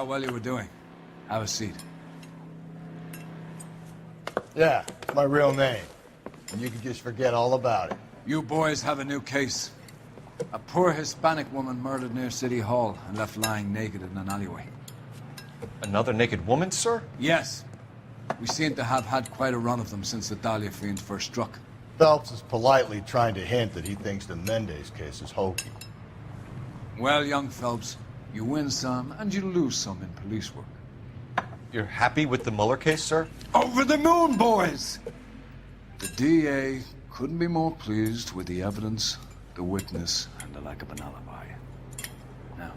well you were doing. Have a seat. Yeah, it's my real name. And you can just forget all about it. You boys have a new case. A poor Hispanic woman murdered near City Hall and left lying naked in an alleyway. Another naked woman, sir? Yes. We seem to have had quite a run of them since the Dahlia fiend first struck. Phelps is politely trying to hint that he thinks the Mendez case is hokey. Well, young Phelps, you win some and you lose some in police work. You're happy with the Mueller case, sir? Over the moon, boys! The DA couldn't be more pleased with the evidence, the witness, and the lack of an alibi. Now,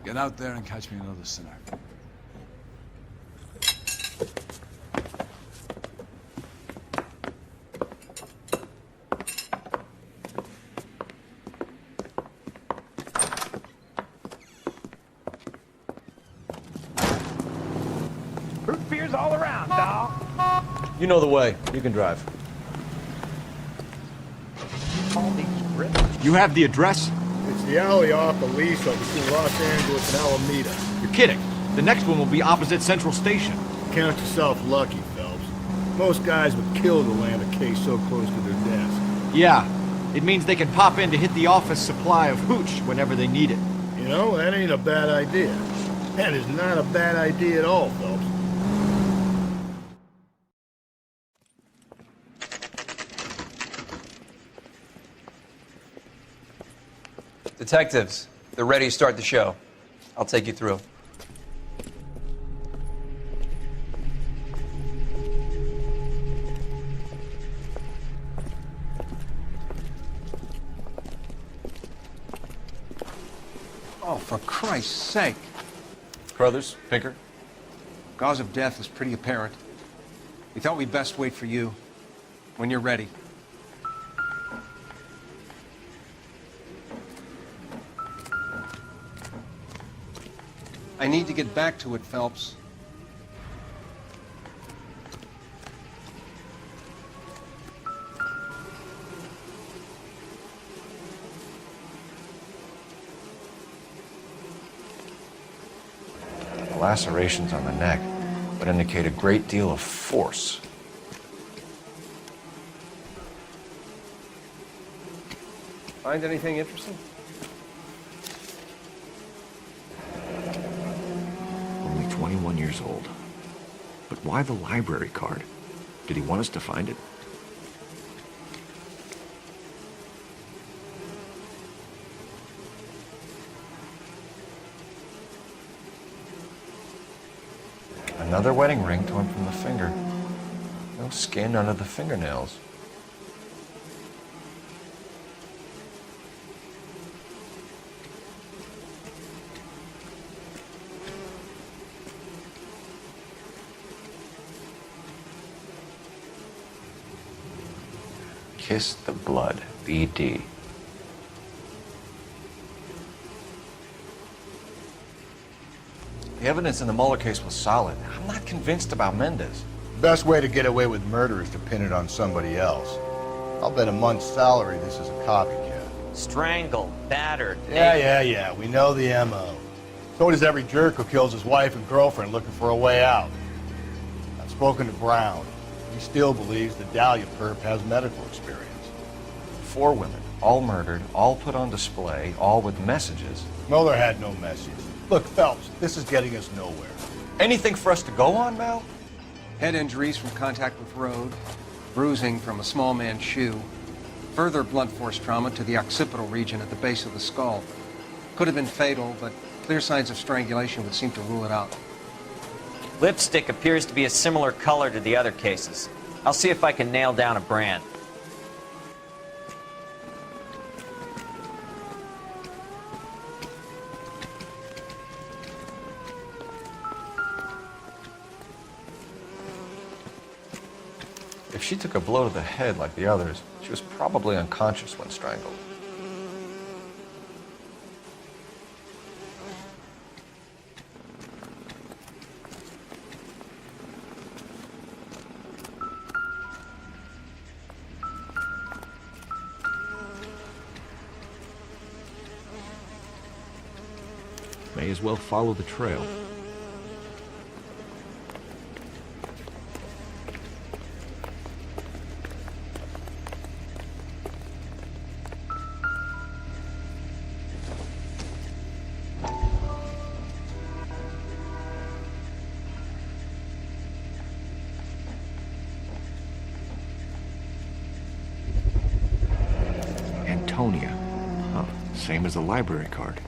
get out there and catch me another sinner. Root beers all around, dawg. You know the way. You can drive. All these rippers. You have the address? It's the alley off Aliso between Los Angeles and Alameda. You're kidding. The next one will be opposite Central Station. Count yourself lucky, Phelps. Most guys would kill to land a case so close to their desk. Yeah. It means they can pop in to hit the office supply of hooch whenever they need it. You know, that ain't a bad idea. That is not a bad idea at all, Phelps. Detectives, they're ready to start the show. I'll take you through. Oh, for Christ's sake. Carruthers, Pinker. Cause of death is pretty apparent. We thought we'd best wait for you. When you're ready. I need to get back to it, Phelps. The lacerations on the neck would indicate a great deal of force. Find anything interesting? Only 21 years old. But why the library card? Did he want us to find it? Another wedding ring torn from the finger. No skin under the fingernails. Kiss the blood, BD. The evidence in the Mueller case was solid. I'm not convinced about Mendez. Best way to get away with murder is to pin it on somebody else. I'll bet a month's salary this is a copycat. Strangled, battered. Yeah. We know the M.O. So does every jerk who kills his wife and girlfriend looking for a way out. I've spoken to Brown. He still believes the Dahlia perp has medical experience. 4 women, all murdered, all put on display, all with messages. Mueller had no message. Look, Phelps, this is getting us nowhere. Anything for us to go on, Mal? Head injuries from contact with road, bruising from a small man's shoe, further blunt force trauma to the occipital region at the base of the skull. Could have been fatal, but clear signs of strangulation would seem to rule it out. Lipstick appears to be a similar color to the other cases. I'll see if I can nail down a brand. If she took a blow to the head like the others, she was probably unconscious when strangled. May as well follow the trail. Newtonia. Huh, same as the library card.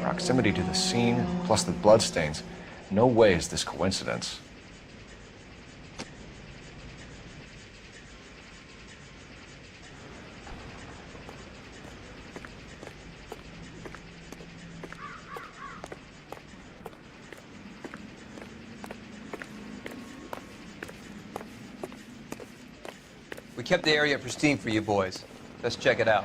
Proximity to the scene, plus the bloodstains. No way is this coincidence. We kept the area pristine for you boys. Let's check it out.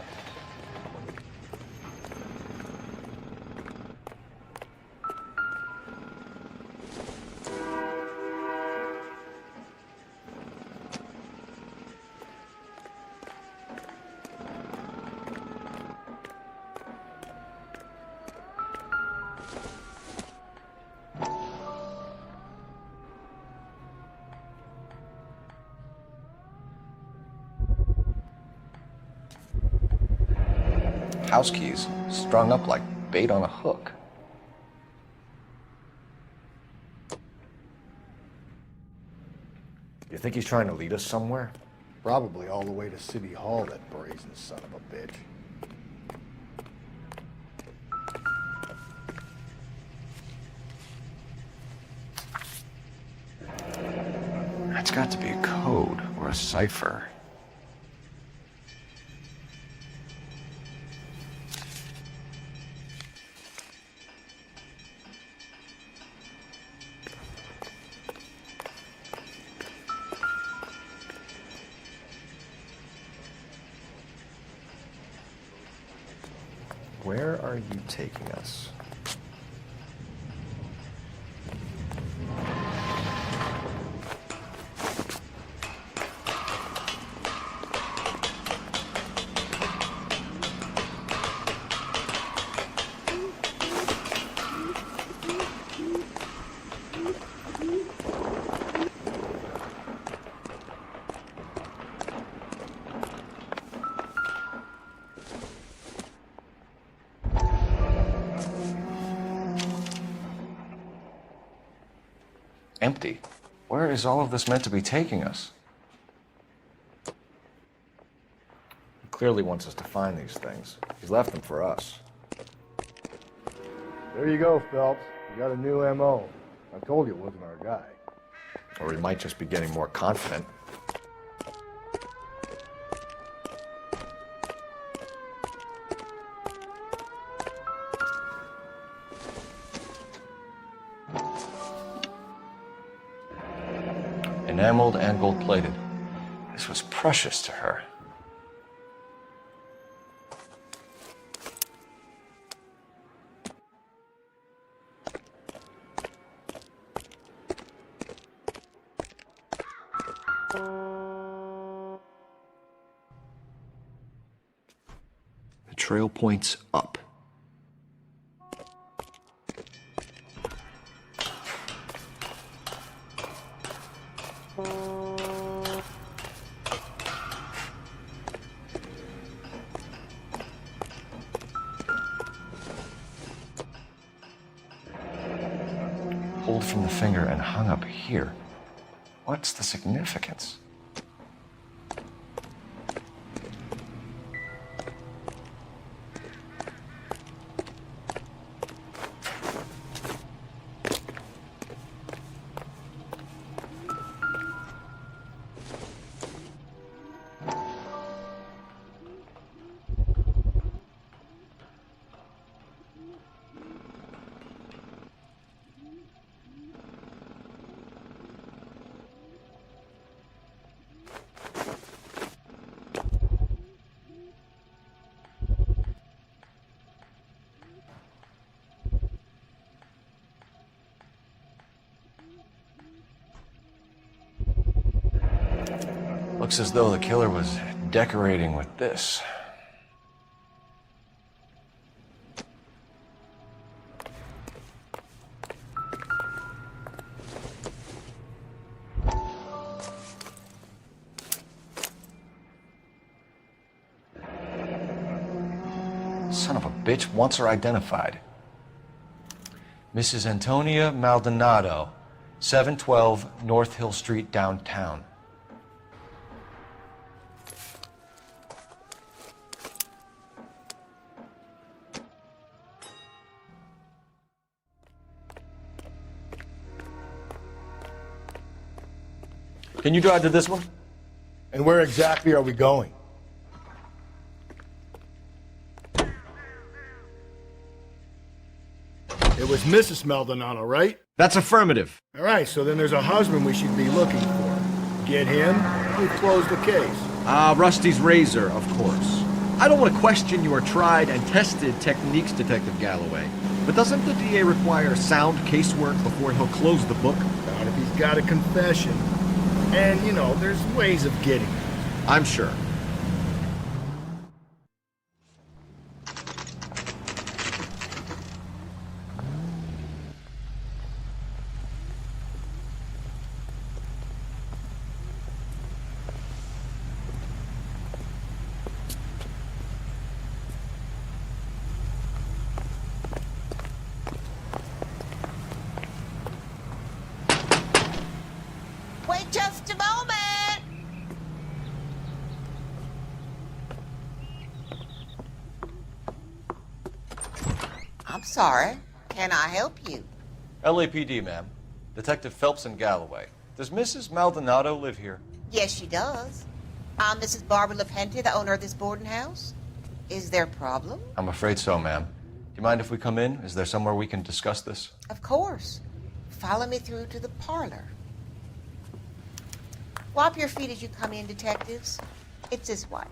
House keys strung up like bait on a hook. You think he's trying to lead us somewhere? Probably all the way to City Hall, that brazen son of a bitch. That's got to be a code or a cipher. Where are you taking us? Empty. Where is all of this meant to be taking us? He clearly wants us to find these things. He's left them for us. There you go, Phelps. You got a new M.O. I told you it wasn't our guy. Or he might just be getting more confident. Enameled and gold-plated. This was precious to her. The trail points up. Pulled from the finger and hung up here. What's the significance? Looks as though the killer was decorating with this. Son of a bitch wants her identified. Mrs. Antonia Maldonado, 712 North Hill Street, downtown. Can you drive to this one? And where exactly are we going? It was Mrs. Maldonado, right? That's affirmative. All right, so then there's a husband we should be looking for. Get him, we've closed the case. Rusty's razor, of course. I don't want to question your tried and tested techniques, Detective Galloway. But doesn't the DA require sound casework before he'll close the book? Not if he's got a confession. And, you know, there's ways of getting it. I'm sure. Wait just a moment! I'm sorry. Can I help you? LAPD, ma'am. Detective Phelps and Galloway. Does Mrs. Maldonado live here? Yes, she does. I'm Mrs. Barbara LaPente, the owner of this boarding house. Is there a problem? I'm afraid so, ma'am. Do you mind if we come in? Is there somewhere we can discuss this? Of course. Follow me through to the parlor. Wipe your feet as you come in, detectives. It's this way.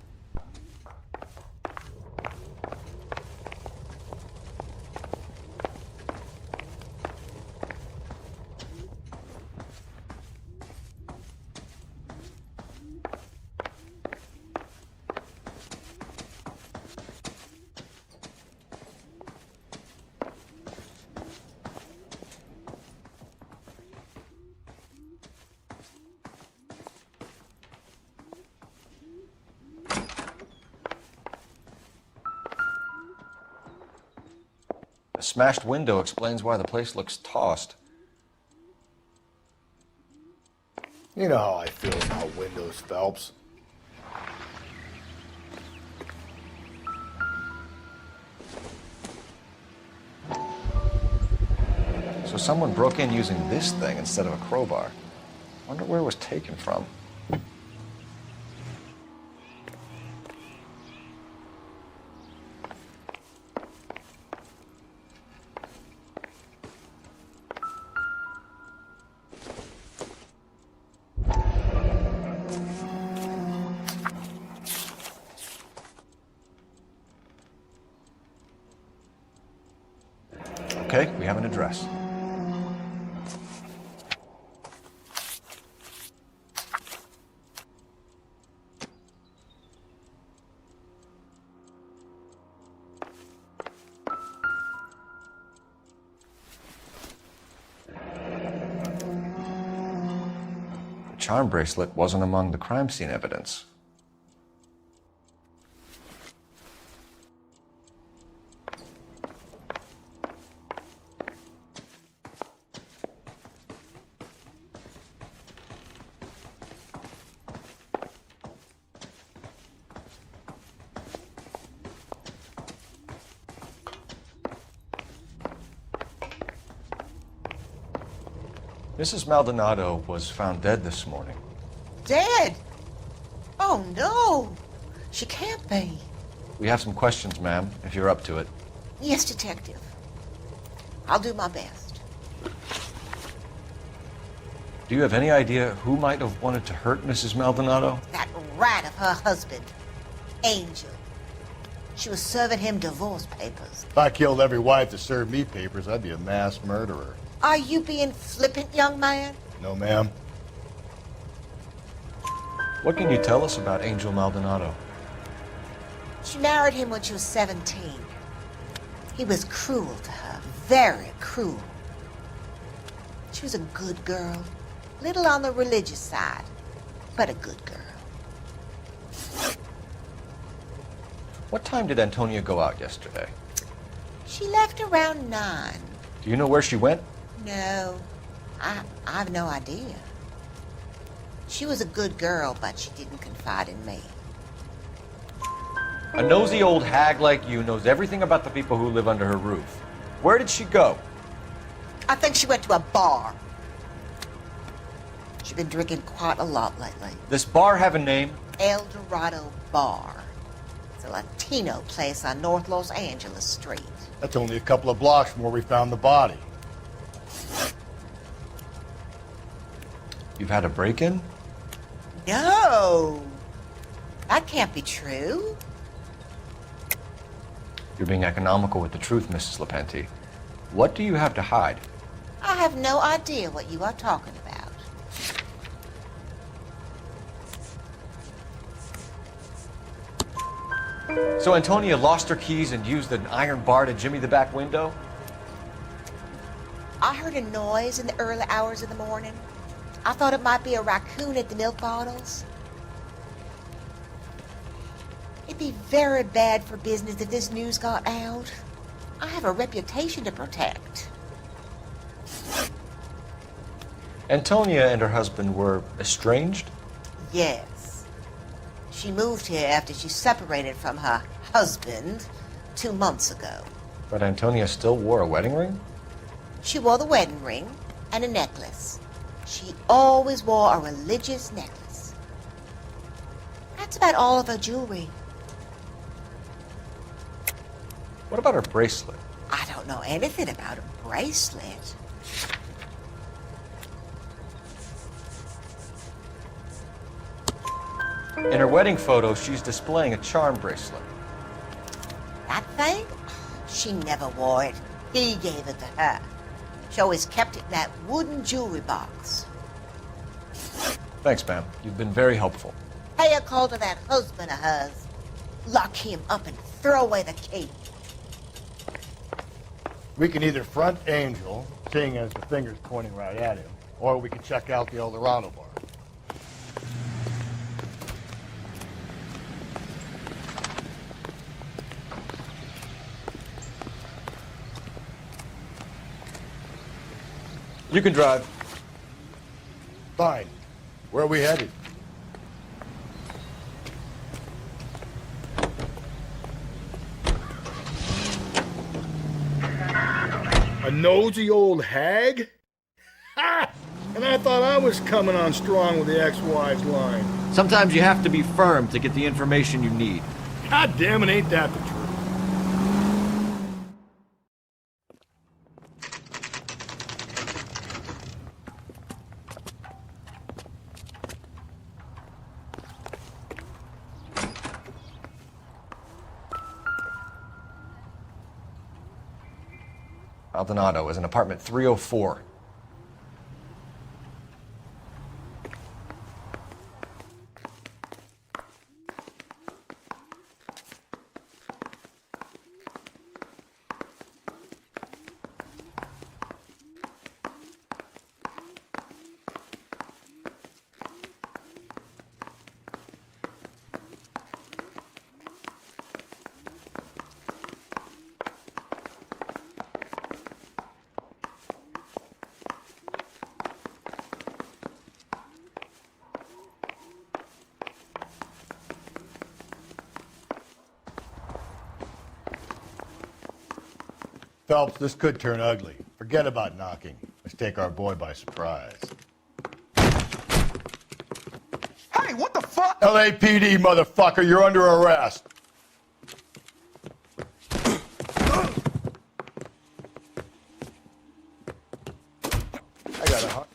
A smashed window explains why the place looks tossed. You know how I feel about windows, Phelps. So someone broke in using this thing instead of a crowbar. Wonder where it was taken from. Okay, we have an address. The charm bracelet wasn't among the crime scene evidence. Mrs. Maldonado was found dead this morning. Dead? Oh, no. She can't be. We have some questions, ma'am, if you're up to it. Yes, detective. I'll do my best. Do you have any idea who might have wanted to hurt Mrs. Maldonado? That rat of her husband, Angel. She was serving him divorce papers. If I killed every wife to serve me papers, I'd be a mass murderer. Are you being flippant, young man? No, ma'am. What can you tell us about Angel Maldonado? She married him when she was 17. He was cruel to her, very cruel. She was a good girl, little on the religious side, but a good girl. What time did Antonia go out yesterday? She left around 9. Do you know where she went? No, I've no idea. She was a good girl, but she didn't confide in me. A nosy old hag like you knows everything about the people who live under her roof. Where did she go? I think she went to a bar. She's been drinking quite a lot lately. This bar have a name? El Dorado Bar. It's a Latino place on North Los Angeles Street. That's only a couple of blocks from where we found the body. You've had a break-in? No! That can't be true. You're being economical with the truth, Mrs. Lepenti. What do you have to hide? I have no idea what you are talking about. So Antonia lost her keys and used an iron bar to jimmy the back window? I heard a noise in the early hours of the morning. I thought it might be a raccoon at the milk bottles. It'd be very bad for business if this news got out. I have a reputation to protect. Antonia and her husband were estranged? Yes. She moved here after she separated from her husband 2 months ago. But Antonia still wore a wedding ring? She wore the wedding ring and a necklace. She always wore a religious necklace. That's about all of her jewelry. What about her bracelet? I don't know anything about a bracelet. In her wedding photo, she's displaying a charm bracelet. That thing? She never wore it. He gave it to her. She always kept it in that wooden jewelry box. Thanks, ma'am. You've been very helpful. Pay a call to that husband of hers. Lock him up and throw away the key. We can either front Angel, seeing as the finger's pointing right at him, or we can check out the El Dorado bar. You can drive. Fine. Where are we headed? A nosy old hag? Ha! And I thought I was coming on strong with the ex-wife's line. Sometimes you have to be firm to get the information you need. God damn it, ain't that the truth? Maldonado is in apartment 304. Phelps, this could turn ugly. Forget about knocking. Let's take our boy by surprise. Hey, what the fuck? LAPD, motherfucker, you're under arrest. I got a heart.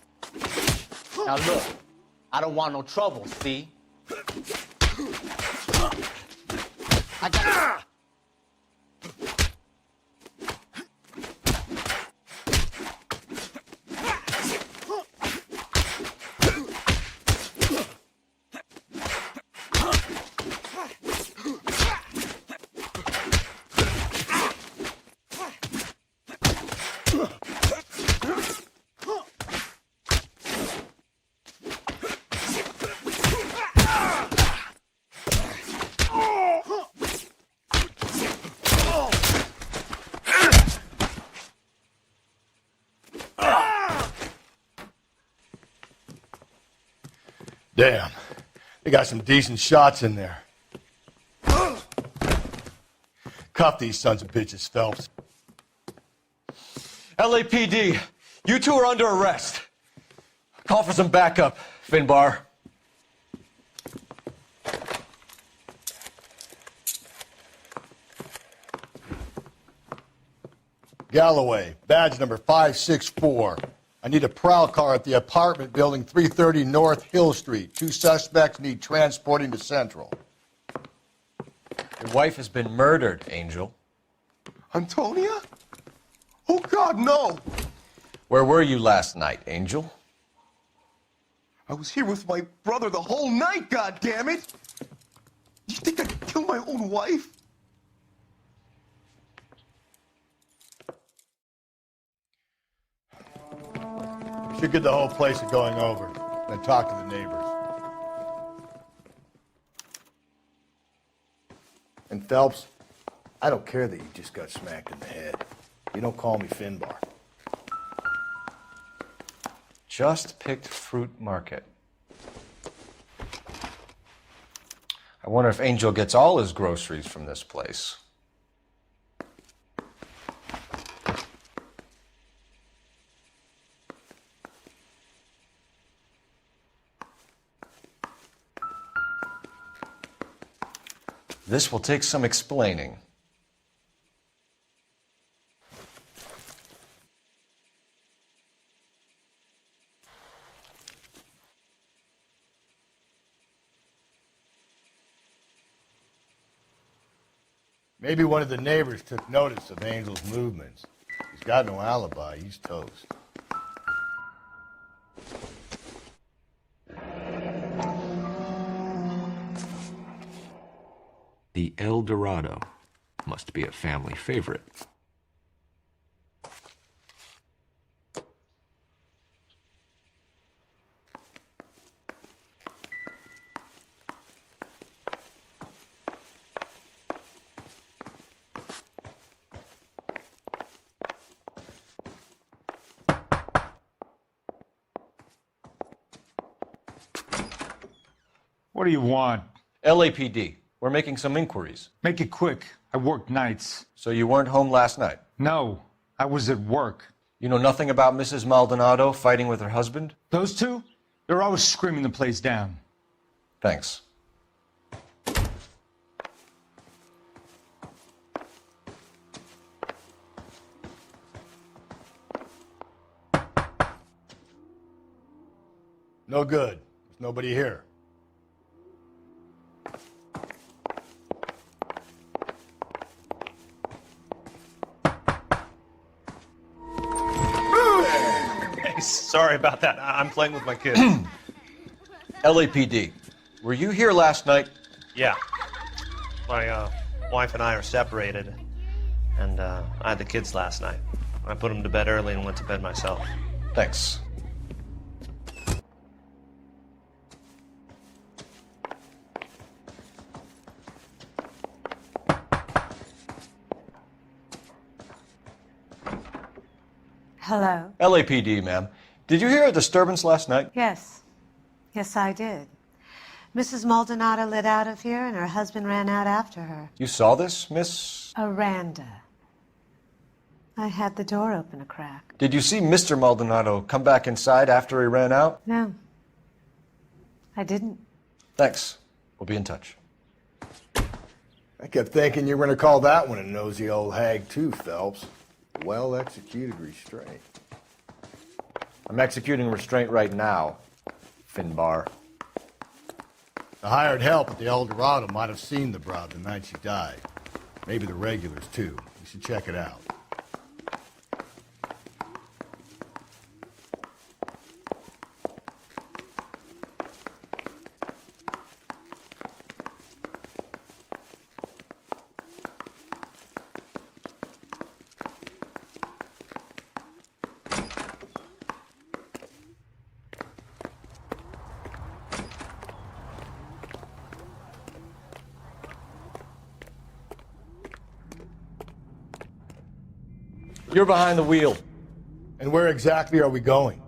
Now look, I don't want no trouble, see? I got... Damn. They got some decent shots in there. Cuff these sons of bitches, Phelps. LAPD, you two are under arrest. Call for some backup, Finbar. Galloway, badge number 564. I need a prowl car at the apartment building 330 North Hill Street. 2 suspects need transporting to Central. Your wife has been murdered, Angel. Antonia? Oh, God, no! Where were you last night, Angel? I was here with my brother the whole night, goddammit! You think I'd kill my own wife? We should get the whole place a going over, then talk to the neighbors. And Phelps, I don't care that you just got smacked in the head. You don't call me Finbar. Just picked fruit market. I wonder if Angel gets all his groceries from this place. This will take some explaining. Maybe one of the neighbors took notice of Angel's movements. He's got no alibi. He's toast. The El Dorado must be a family favorite. What do you want? LAPD. We're making some inquiries. Make it quick. I work nights. So you weren't home last night? No, I was at work. You know nothing about Mrs. Maldonado fighting with her husband? Those two? They're always screaming the place down. Thanks. No good. There's nobody here. Sorry about that. I'm playing with my kids. LAPD, were you here last night? Yeah. My wife and I are separated, and I had the kids last night. I put them to bed early and went to bed myself. Thanks. Hello? LAPD, ma'am. Did you hear a disturbance last night? Yes. Yes, I did. Mrs. Maldonado lit out of here, and her husband ran out after her. You saw this, Miss? Aranda. I had the door open a crack. Did you see Mr. Maldonado come back inside after he ran out? No. I didn't. Thanks. We'll be in touch. I kept thinking you were going to call that one a nosy old hag too, Phelps. Well-executed restraint. I'm executing restraint right now, Finbar. The hired help at the El Dorado might have seen the broad the night she died. Maybe the regulars, too. We should check it out. You're behind the wheel. And where exactly are we going?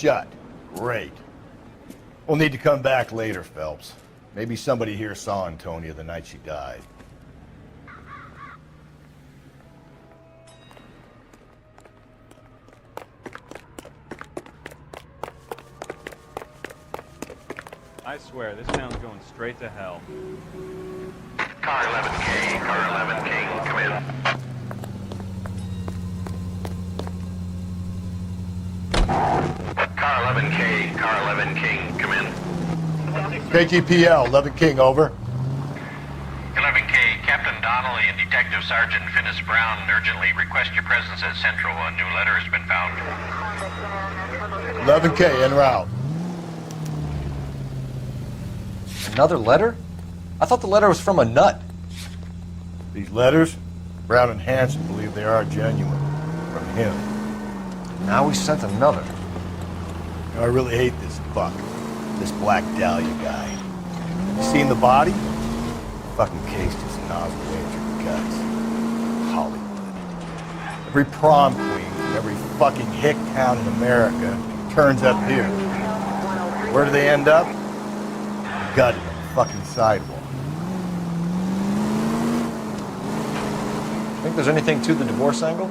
shut. Great. We'll need to come back later, Phelps. Maybe somebody here saw Antonia the night she died. I swear, this town's going straight to hell. Car 11K, Car 11K, come in. Car 11K, Car 11 King, come in. KGPL, 11 King, over. 11K, Captain Donnelly and Detective Sergeant Finis Brown urgently request your presence at Central. A new letter has been found. 11K, en route. Another letter? I thought the letter was from a nut. These letters, Brown and Hanson believe they are genuine. From him. Now we sent another. I really hate this fuck. This Black Dahlia guy. You seen the body? The fucking case just nozzled away at your guts. Hollywood. Every prom queen from every fucking hick town in America turns up here. Where do they end up? Gutted on the fucking sidewalk. Think there's anything to the divorce angle?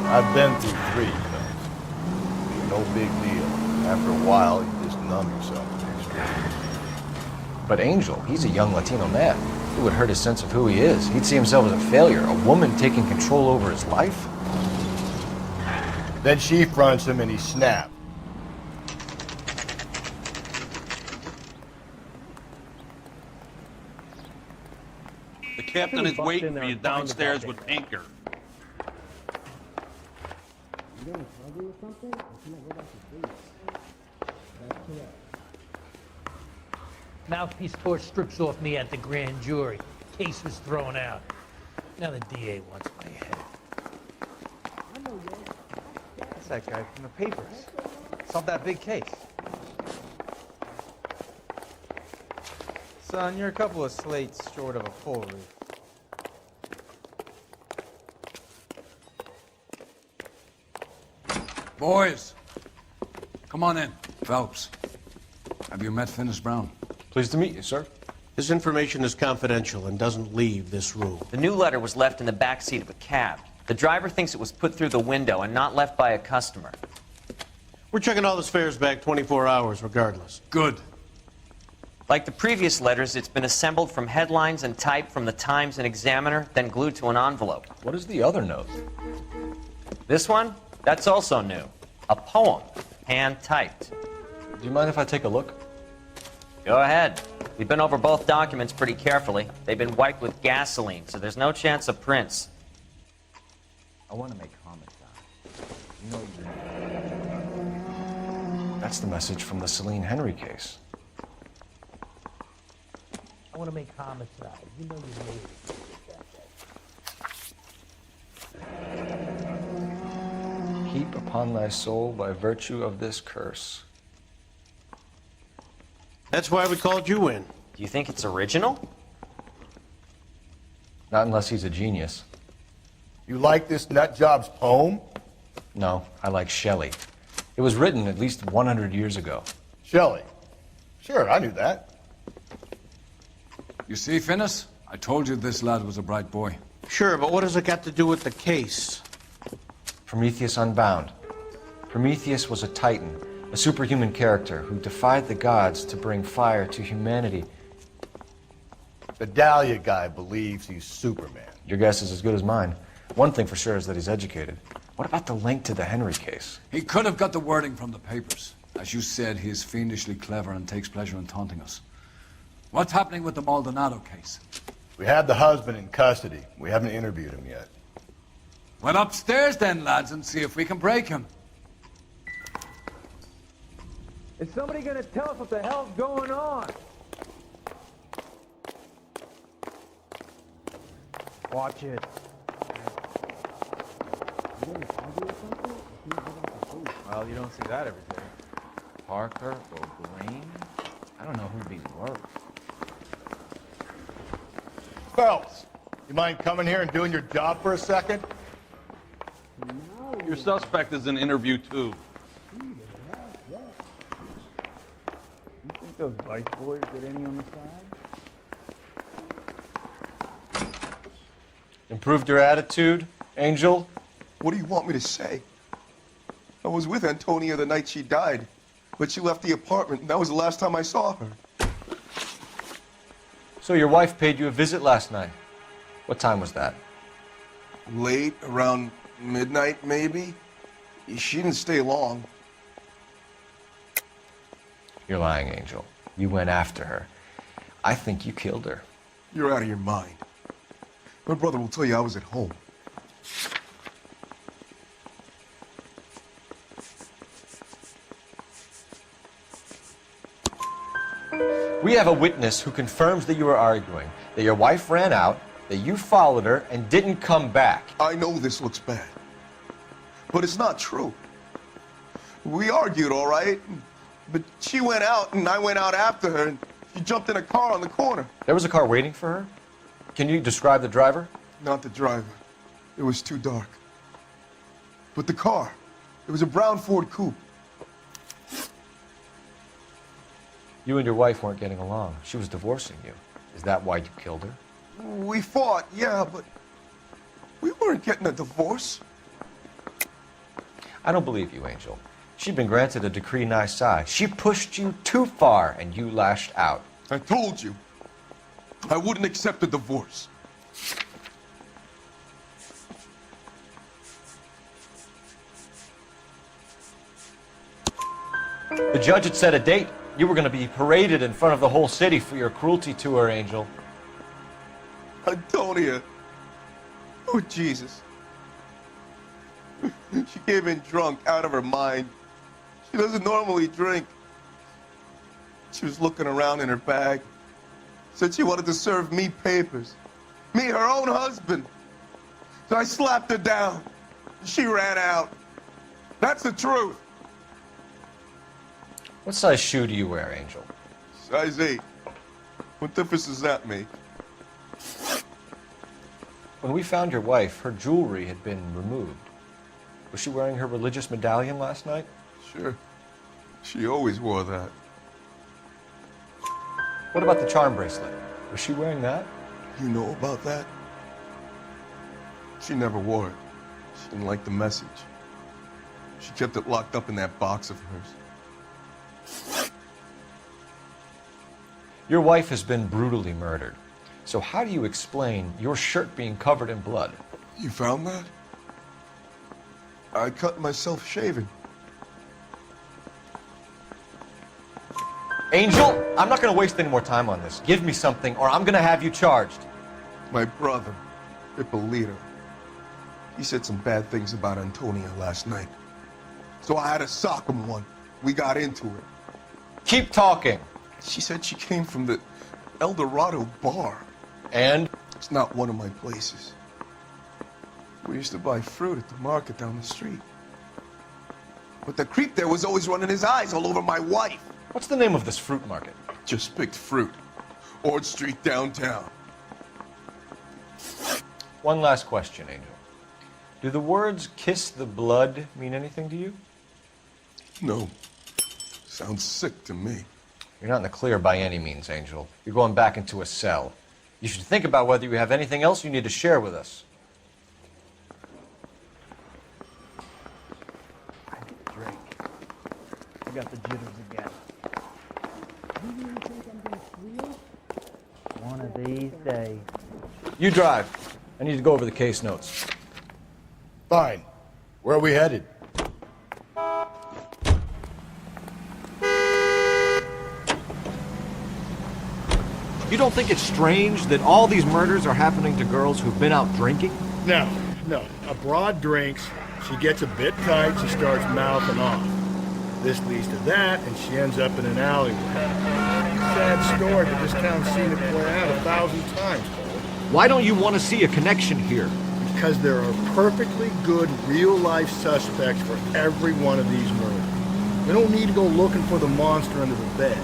I've been through 3 of those. No big deal. After a while, you just numb yourself to the experience. But Angel, he's a young Latino man. It would hurt his sense of who he is. He'd see himself as a failure, a woman taking control over his life. Then she fronts him and he snapped. The captain is waiting for you downstairs with Anchor. Mouthpiece tore strips off me at the grand jury. Case was thrown out. Now the DA wants my head. That's that guy from the papers. Solved that big case. Son, you're a couple of slates short of a full reef. Boys, come on in. Phelps, have you met Finis Brown? Pleased to meet you, sir. This information is confidential and doesn't leave this room. The new letter was left in the back seat of a cab. The driver thinks it was put through the window and not left by a customer. We're checking all this fares back 24 hours regardless. Good. Like the previous letters, it's been assembled from headlines and typed from the Times and Examiner, then glued to an envelope. What is the other note? This one? That's also new. A poem, hand-typed. Do you mind if I take a look? Go ahead. We've been over both documents pretty carefully. They've been wiped with gasoline, so there's no chance of prints. I want to make comments on it. That's the message from the Celine Henry case. I want to make homicide. You know you made it. Heap upon thy soul by virtue of this curse. That's why we called you in. Do you think it's original? Not unless he's a genius. You like this nutjob's poem? No, I like Shelley. It was written at least 100 years ago. Shelley? Sure, I knew that. You see, Finis? I told you this lad was a bright boy. Sure, but what has it got to do with the case? Prometheus Unbound. Prometheus was a titan, a superhuman character who defied the gods to bring fire to humanity. The Dahlia guy believes he's Superman. Your guess is as good as mine. One thing for sure is that he's educated. What about the link to the Henry case? He could have got the wording from the papers. As you said, he is fiendishly clever and takes pleasure in taunting us. What's happening with the Maldonado case? We have the husband in custody. We haven't interviewed him yet. Well, upstairs then, lads, and see if we can break him. Is somebody gonna tell us what the hell's going on? Watch it. Well, you don't see that every day. Parker or Green? I don't know who'd be worse. Phelps, you mind coming here and doing your job for a second? Your suspect is in interview 2. those Vice boys get any on the side? Improved your attitude, Angel? What do you want me to say? I was with Antonia the night she died, but she left the apartment, and that was the last time I saw her. So your wife paid you a visit last night. What time was that? Late, around midnight, maybe? She didn't stay long. You're lying, Angel. You went after her. I think you killed her. You're out of your mind. My brother will tell you I was at home. We have a witness who confirms that you were arguing, that your wife ran out, that you followed her and didn't come back. I know this looks bad, but it's not true. We argued, all right, but she went out and I went out after her and she jumped in a car on the corner. There was a car waiting for her? Can you describe the driver? Not the driver. It was too dark. But the car, it was a brown Ford coupe. You and your wife weren't getting along. She was divorcing you. Is that why you killed her? We fought, yeah, but we weren't getting a divorce. I don't believe you, Angel. She'd been granted a decree nisi. She pushed you too far and you lashed out. I told you, I wouldn't accept a divorce. The judge had set a date. You were going to be paraded in front of the whole city for your cruelty to her, Angel. Antonia. Oh, Jesus. She came in drunk, out of her mind. She doesn't normally drink. She was looking around in her bag. Said she wanted to serve me papers. Me, her own husband. So I slapped her down. She ran out. That's the truth. What size shoe do you wear, Angel? Size 8. What difference does that make? When we found your wife, her jewelry had been removed. Was she wearing her religious medallion last night? Sure. She always wore that. What about the charm bracelet? Was she wearing that? You know about that? She never wore it. She didn't like the message. She kept it locked up in that box of hers. Your wife has been brutally murdered. So how do you explain your shirt being covered in blood? You found that? I cut myself shaving. Angel, I'm not going to waste any more time on this. Give me something or I'm going to have you charged. My brother, Ippolito, he said some bad things about Antonia last night. So I had to sock him one. We got into it. Keep talking. She said she came from the El Dorado bar. And? It's not one of my places. We used to buy fruit at the market down the street. But the creep there was always running his eyes all over my wife. What's the name of this fruit market? Just picked fruit. Ord Street downtown. One last question, Angel. Do the words kiss the blood mean anything to you? No. Sounds sick to me. You're not in the clear by any means, Angel. You're going back into a cell. You should think about whether you have anything else you need to share with us. I need a drink. I got the jitters again. You really think I'm gonna squeal? One of these days. You drive. I need to go over the case notes. Fine. Where are we headed? You don't think it's strange that all these murders are happening to girls who've been out drinking? No. A broad drinks, she gets a bit tight, she starts mouthing off. This leads to that, and she ends up in an alleyway. Sad story, but this town's seen it play out 1,000 times, Cole. Why don't you want to see a connection here? Because there are perfectly good real-life suspects for every one of these murders. We don't need to go looking for the monster under the bed.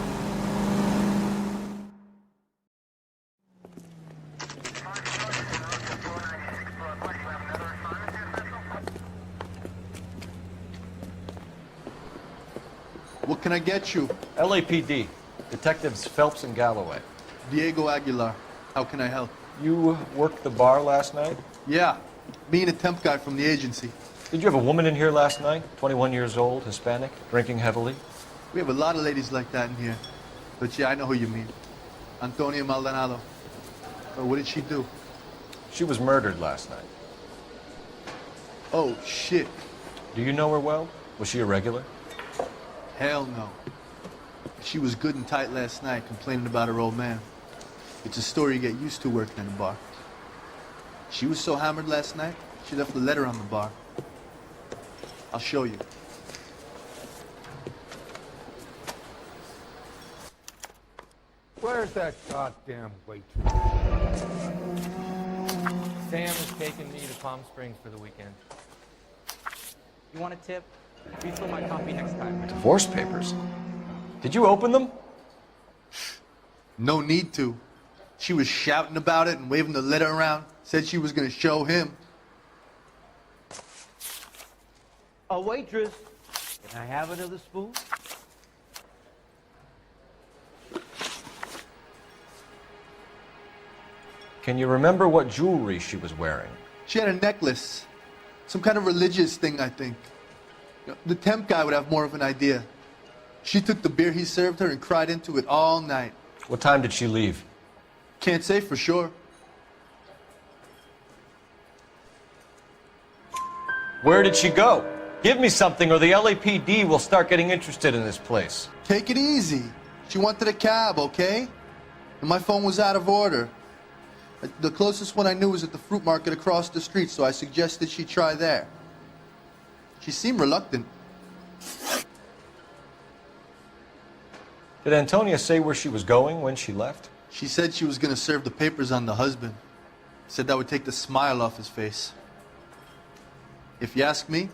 What can I get you? LAPD. Detectives Phelps and Galloway. Diego Aguilar. How can I help? You worked the bar last night? Yeah. Me and a temp guy from the agency. Did you have a woman in here last night? 21 years old, Hispanic, drinking heavily? We have a lot of ladies like that in here. But yeah, I know who you mean. Antonia Maldonado. What did she do? She was murdered last night. Oh, shit. Do you know her well? Was she a regular? Hell no. She was good and tight last night, complaining about her old man. It's a story you get used to working in a bar. She was so hammered last night, she left a letter on the bar. I'll show you. Where's that goddamn waitress? Sam is taking me to Palm Springs for the weekend. You want a tip? Refill my coffee next time. Divorce papers? Did you open them? No need to. She was shouting about it and waving the letter around. Said she was gonna show him. A waitress. Can I have another spoon? Can you remember what jewelry she was wearing? She had a necklace. Some kind of religious thing, I think. The temp guy would have more of an idea. She took the beer he served her and cried into it all night. What time did she leave? Can't say for sure. Where did she go? Give me something or the LAPD will start getting interested in this place. Take it easy. She wanted a cab, okay? And my phone was out of order. The closest one I knew was at the fruit market across the street, so I suggested she try there. She seemed reluctant. Did Antonia say where she was going when she left? She said she was going to serve the papers on the husband. Said that would take the smile off his face. If you ask me,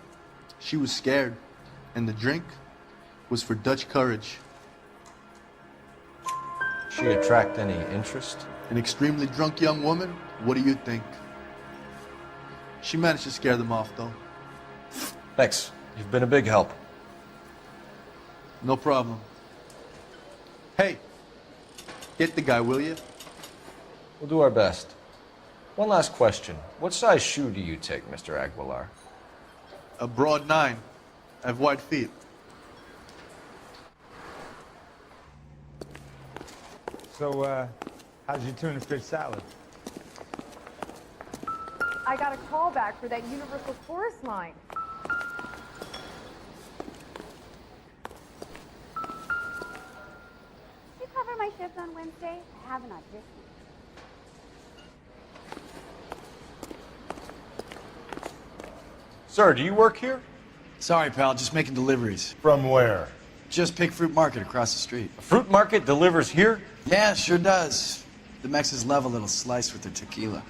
she was scared. And the drink was for Dutch courage. She attract any interest? An extremely drunk young woman? What do you think? She managed to scare them off, though. Thanks. You've been a big help. No problem. Hey, get the guy, will you? We'll do our best. One last question. What size shoe do you take, Mr. Aguilar? A broad 9. I have wide feet. So, how's your tuna fish salad? I got a call back for that Universal Forest line. You cover my shift on Wednesday? I have an audition. Sir, do you work here? Sorry, pal, just making deliveries. From where? Just Pig Fruit Market across the street. A fruit market delivers here? Yeah, sure does. The Mexes love a little slice with their tequila.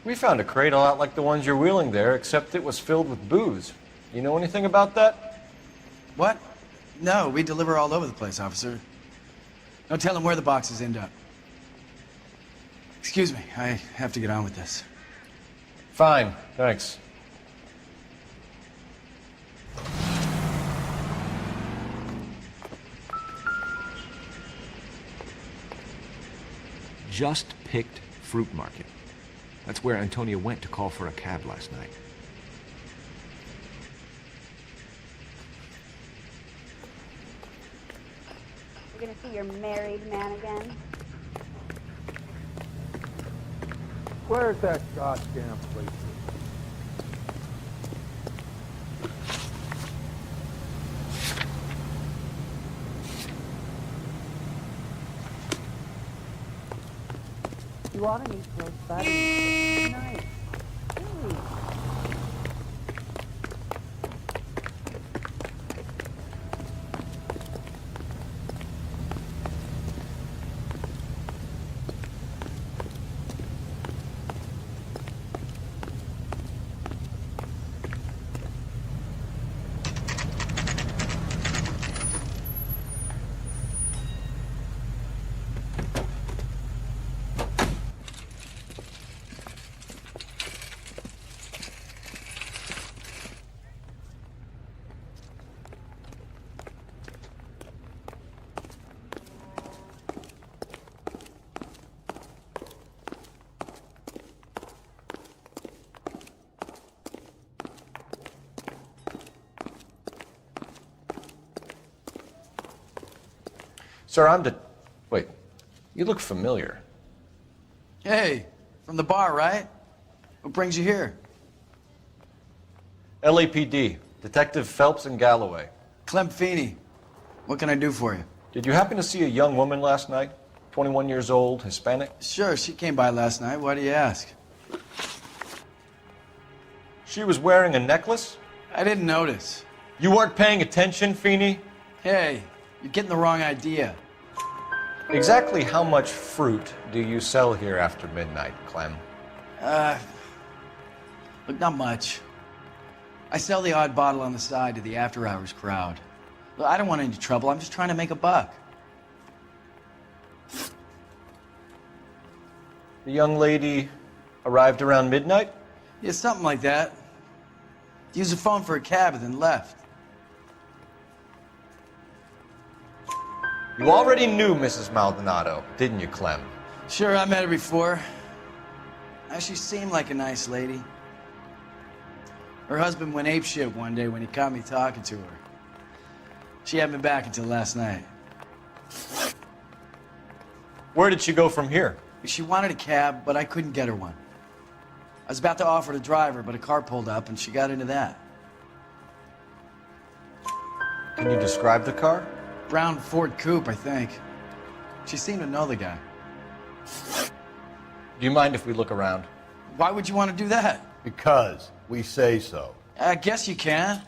We found a crate a lot like the ones you're wheeling there, except it was filled with booze. You know anything about that? What? No, we deliver all over the place, officer. Don't tell them where the boxes end up. Excuse me, I have to get on with this. Fine, thanks. Just picked fruit market. That's where Antonia went to call for a cab last night. You're gonna see your married man again? Where's that goddamn place? You ought to meet those buddies. Nice. Really. Sir, Wait, you look familiar. Hey, from the bar, right? What brings you here? LAPD, Detective Phelps and Galloway. Clem Feeney. What can I do for you? Did you happen to see a young woman last night? 21 years old, Hispanic? Sure, she came by last night. Why do you ask? She was wearing a necklace? I didn't notice. You weren't paying attention, Feeney? Hey, you're getting the wrong idea. Exactly how much fruit do you sell here after midnight, Clem? Look, not much. I sell the odd bottle on the side to the after-hours crowd. Look, I don't want any trouble. I'm just trying to make a buck. The young lady arrived around midnight? Yeah, something like that. Used the phone for a cab and then left. You already knew Mrs. Maldonado, didn't you, Clem? Sure, I met her before. She seemed like a nice lady. Her husband went apeshit one day when he caught me talking to her. She hadn't been back until last night. Where did she go from here? She wanted a cab, but I couldn't get her one. I was about to offer to drive her, but a car pulled up and she got into that. Can you describe the car? Brown Ford Coupe, I think. She seemed to know the guy. Do you mind if we look around? Why would you want to do that? Because we say so. I guess you can.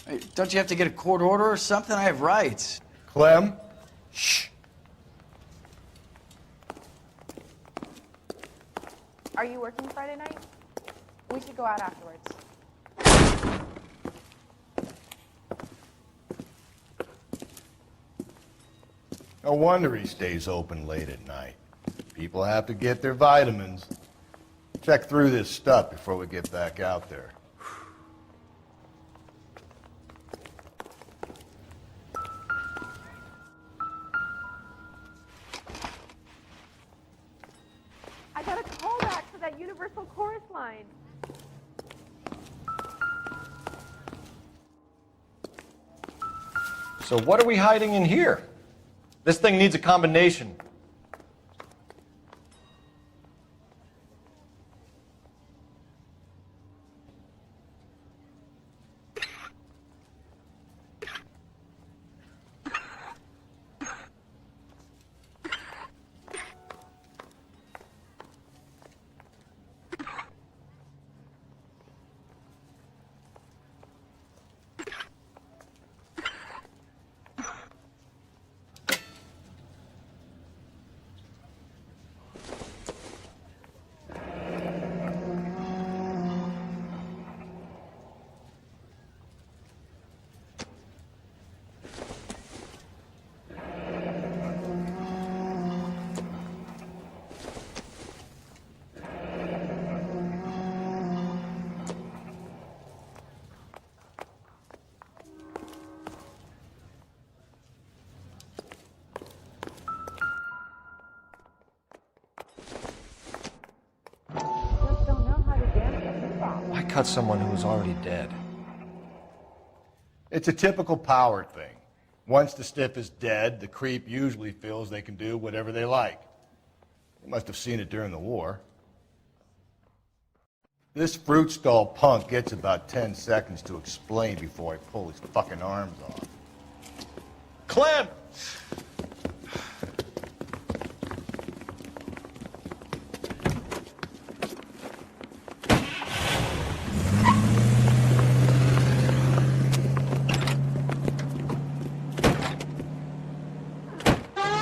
Hey, don't you have to get a court order or something? I have rights. Clem? Shh. Are you working Friday night? We should go out afterwards. No wonder he stays open late at night. People have to get their vitamins. Check through this stuff before we get back out there. I got a call back for that Universal Chorus line. So what are we hiding in here? This thing needs a combination. Why cut someone who was already dead? It's a typical power thing. Once the stiff is dead, the creep usually feels they can do whatever they like. You must have seen it during the war. This fruit stall punk gets about 10 seconds to explain before I pull his fucking arms off. Clem!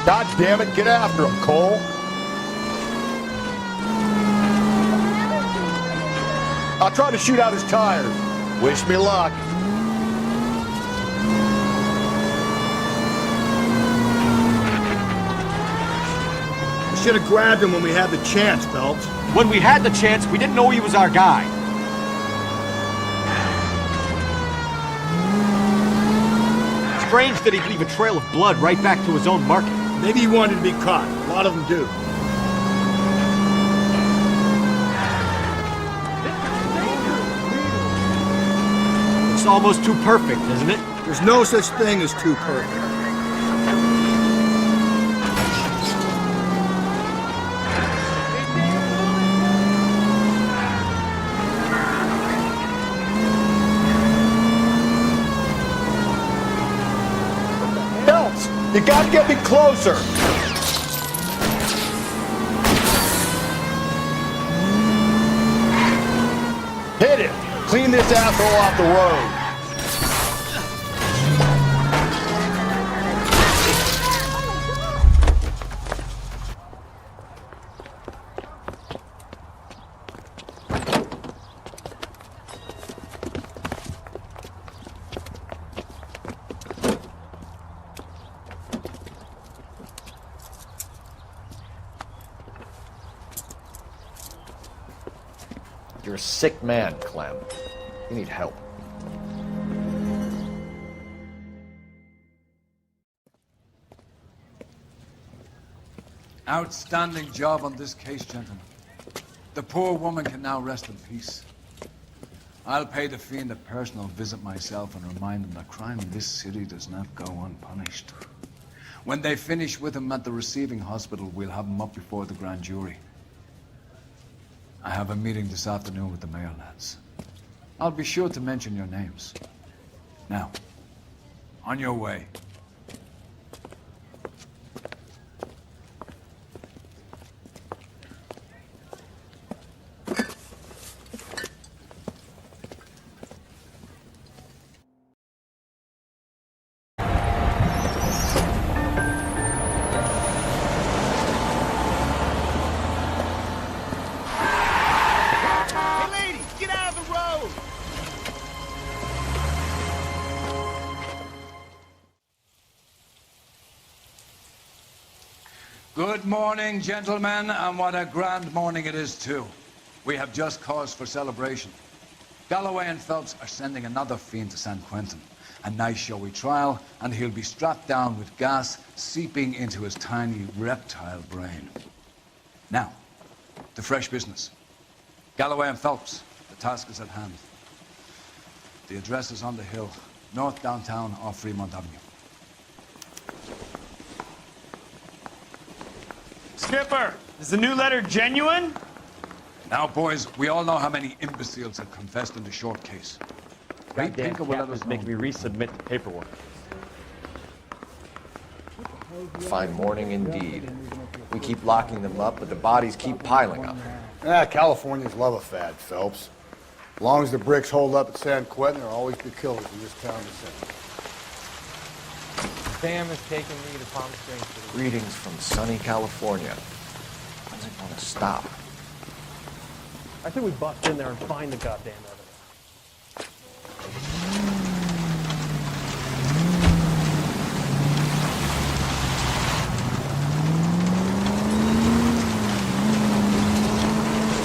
God damn it, get after him, Cole. I'll try to shoot out his tires. Wish me luck. We should have grabbed him when we had the chance, Phelps. When we had the chance, we didn't know he was our guy. Strange that he'd leave a trail of blood right back to his own market. Maybe he wanted to be caught. A lot of them do. It's almost too perfect, isn't it? There's no such thing as too perfect. get me closer! Hit it! Clean this asshole off the road! You're a sick man, Clem. You need help. Outstanding job on this case, gentlemen. The poor woman can now rest in peace. I'll pay the fiend a personal visit myself and remind him that crime in this city does not go unpunished. When they finish with him at the receiving hospital, we'll have him up before the grand jury. I have a meeting this afternoon with the mayor, lads. I'll be sure to mention your names. Now, on your way. Good morning, gentlemen, and what a grand morning it is, too. We have just cause for celebration. Galloway and Phelps are sending another fiend to San Quentin. A nice showy trial, and he'll be strapped down with gas seeping into his tiny reptile brain. Now, to fresh business. Galloway and Phelps, the task is at hand. The address is on the hill, north downtown off Fremont Avenue. Skipper, is the new letter genuine? Now, boys, we all know how many imbeciles have confessed in the short case. Ray Pinker will let us make me resubmit the paperwork. Fine morning indeed. We keep locking them up, but the bodies keep piling up. Californians love a fad, Phelps. As long as the bricks hold up at San Quentin, there'll always be killers in this town to send. Sam has taken me to Palm Springs. Greetings from sunny California. When's it gonna stop? I think we bust in there and find the goddamn evidence.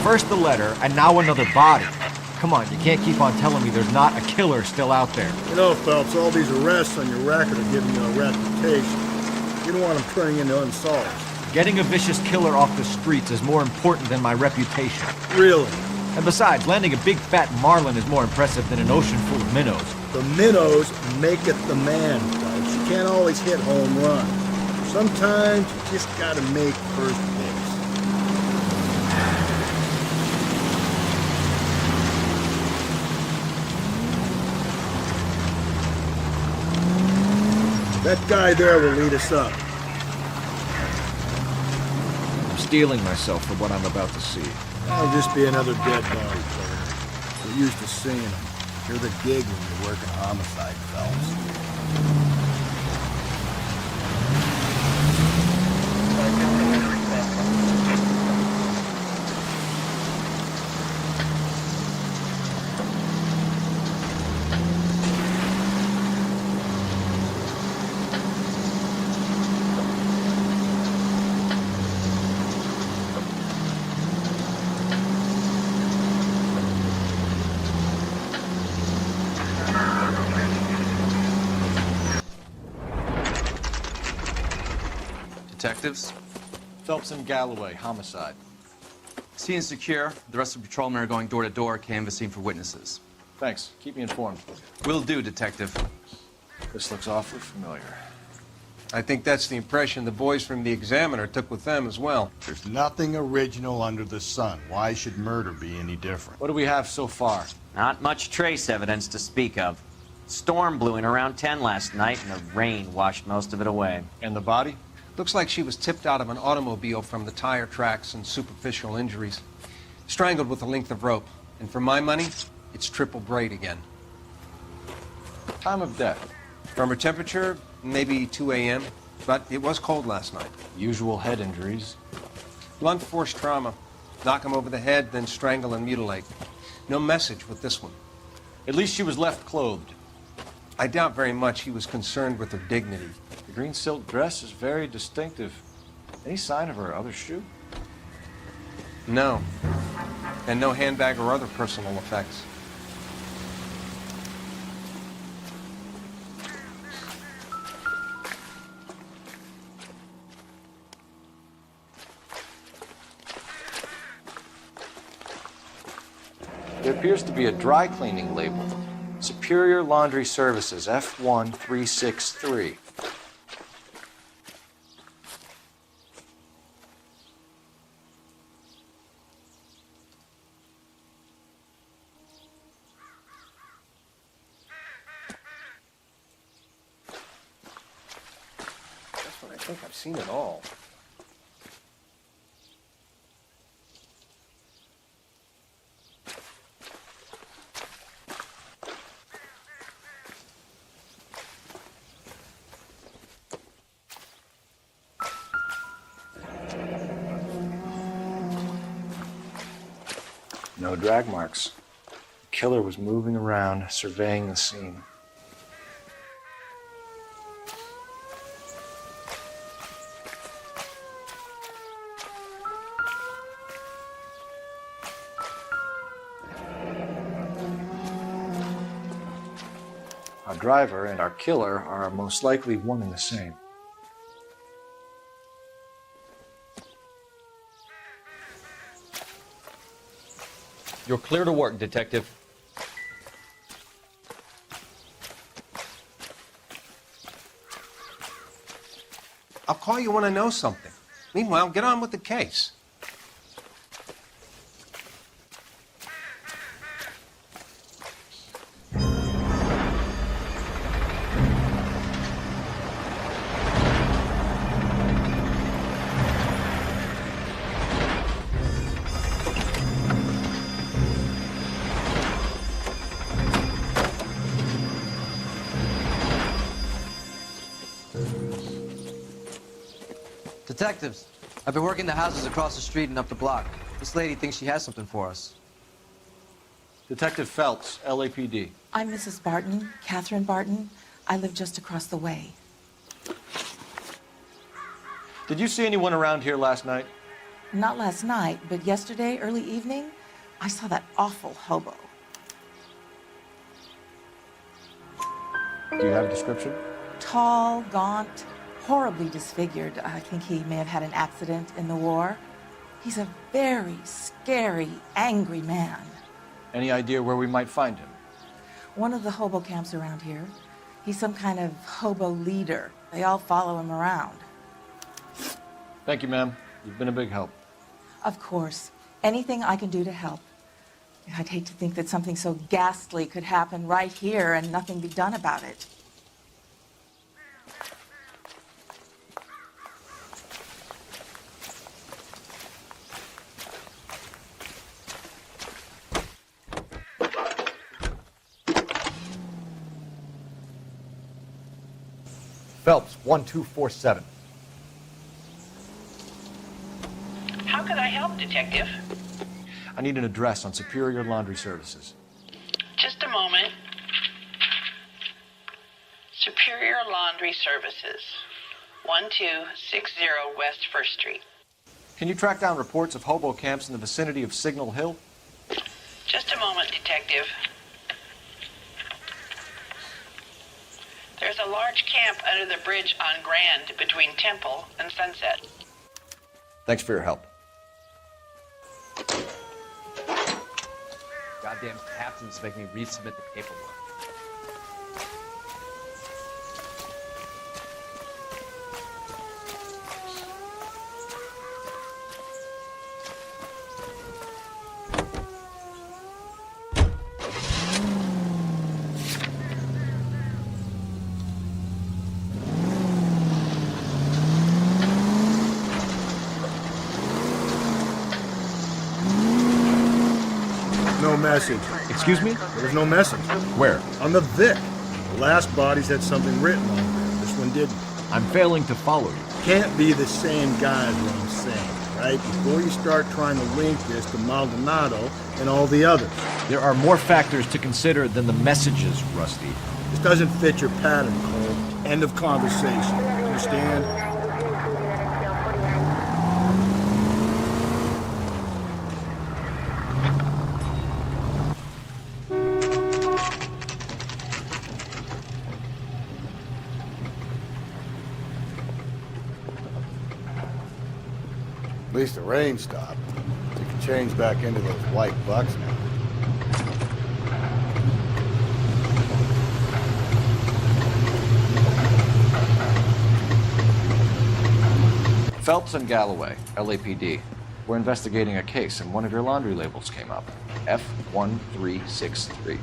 First the letter, and now another body. Come on, you can't keep on telling me there's not a killer still out there. You know, Phelps, all these arrests on your record are giving you a reputation. You don't want them turning into unsolved. Getting a vicious killer off the streets is more important than my reputation. Really? And besides, landing a big fat marlin is more impressive than an ocean full of minnows. The minnows maketh the man, Phelps. You can't always hit home runs. Sometimes you just gotta make first base. That guy there will lead us up. I'm steeling myself for what I'm about to see. That'll just be another dead body, player. We're used to seeing them. You're the gig when you're working homicide, Phelps. Detectives? Phelps and Galloway, homicide. Scene is secure. The rest of the patrolmen are going door to door, canvassing for witnesses. Thanks. Keep me informed. Will do, Detective. This looks awfully familiar. I think that's the impression the boys from the Examiner took with them as well. There's nothing original under the sun. Why should murder be any different? What do we have so far? Not much trace evidence to speak of. Storm blew in around 10 last night, and the rain washed most of it away. And the body? Looks like she was tipped out of an automobile from the tire tracks and superficial injuries. Strangled with a length of rope. And for my money, it's triple braid again. Time of death? From her temperature, maybe 2 a.m., but it was cold last night. Usual head injuries? Blunt force trauma. Knock him over the head, then strangle and mutilate. No message with this one. At least she was left clothed. I doubt very much he was concerned with her dignity. The green silk dress is very distinctive. Any sign of her other shoe? No. And no handbag or other personal effects. There appears to be a dry cleaning label. Superior Laundry Services, F1363. That's what I think I've seen it all. No drag marks. The killer was moving around, surveying the scene. Our driver and our killer are most likely one and the same. You're clear to work, Detective. I'll call you when I know something. Meanwhile, get on with the case. Detectives, I've been working the houses across the street and up the block. This lady thinks she has something for us. Detective Phelps, LAPD. I'm Mrs. Barton, Catherine Barton. I live just across the way. Did you see anyone around here last night? Not last night, but yesterday, early evening, I saw that awful hobo. Do you have a description? Tall, gaunt, horribly disfigured. I think he may have had an accident in the war. He's a very scary, angry man. Any idea where we might find him? One of the hobo camps around here. He's some kind of hobo leader. They all follow him around. Thank you, ma'am. You've been a big help. Of course. Anything I can do to help. I'd hate to think that something so ghastly could happen right here and nothing be done about it. Phelps, 1247. How can I help, Detective? I need an address on Superior Laundry Services. Just a moment. Superior Laundry Services, 1260 West 1st Street. Can you track down reports of hobo camps in the vicinity of Signal Hill? Just a moment, Detective. There's a large camp under the bridge on Grand between Temple and Sunset. Thanks for your help. Goddamn captains make me resubmit the paperwork. message. Excuse me? There was no message. Where? On the Vic. The last bodies had something written on them. This one didn't. I'm failing to follow you. Can't be the same guy is what I'm saying, right? Before you start trying to link this to Maldonado and all the others. There are more factors to consider than the messages, Rusty. This doesn't fit your pattern, Cole. End of conversation. Understand? At least the rain stopped. You can change back into those white bucks now. Phelps and Galloway, LAPD. We're investigating a case, and one of your laundry labels came up. F1363.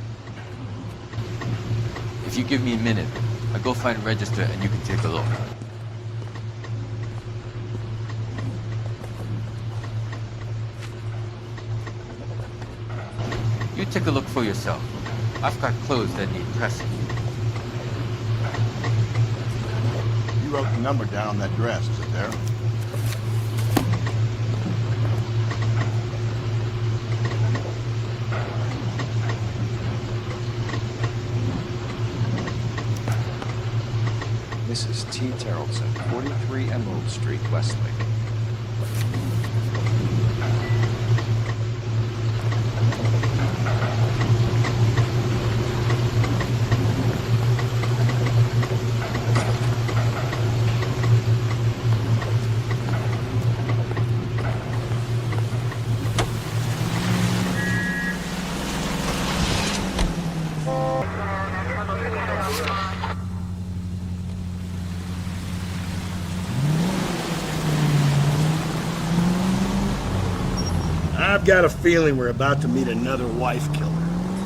If you give me a minute, I'll go find a register and you can take a look. You take a look for yourself. I've got clothes that need pressing. You wrote the number down on that dress, is it there? Mrs. T. Terrellson, 43 Emerald Street, Westlake. I've got a feeling we're about to meet another wife killer.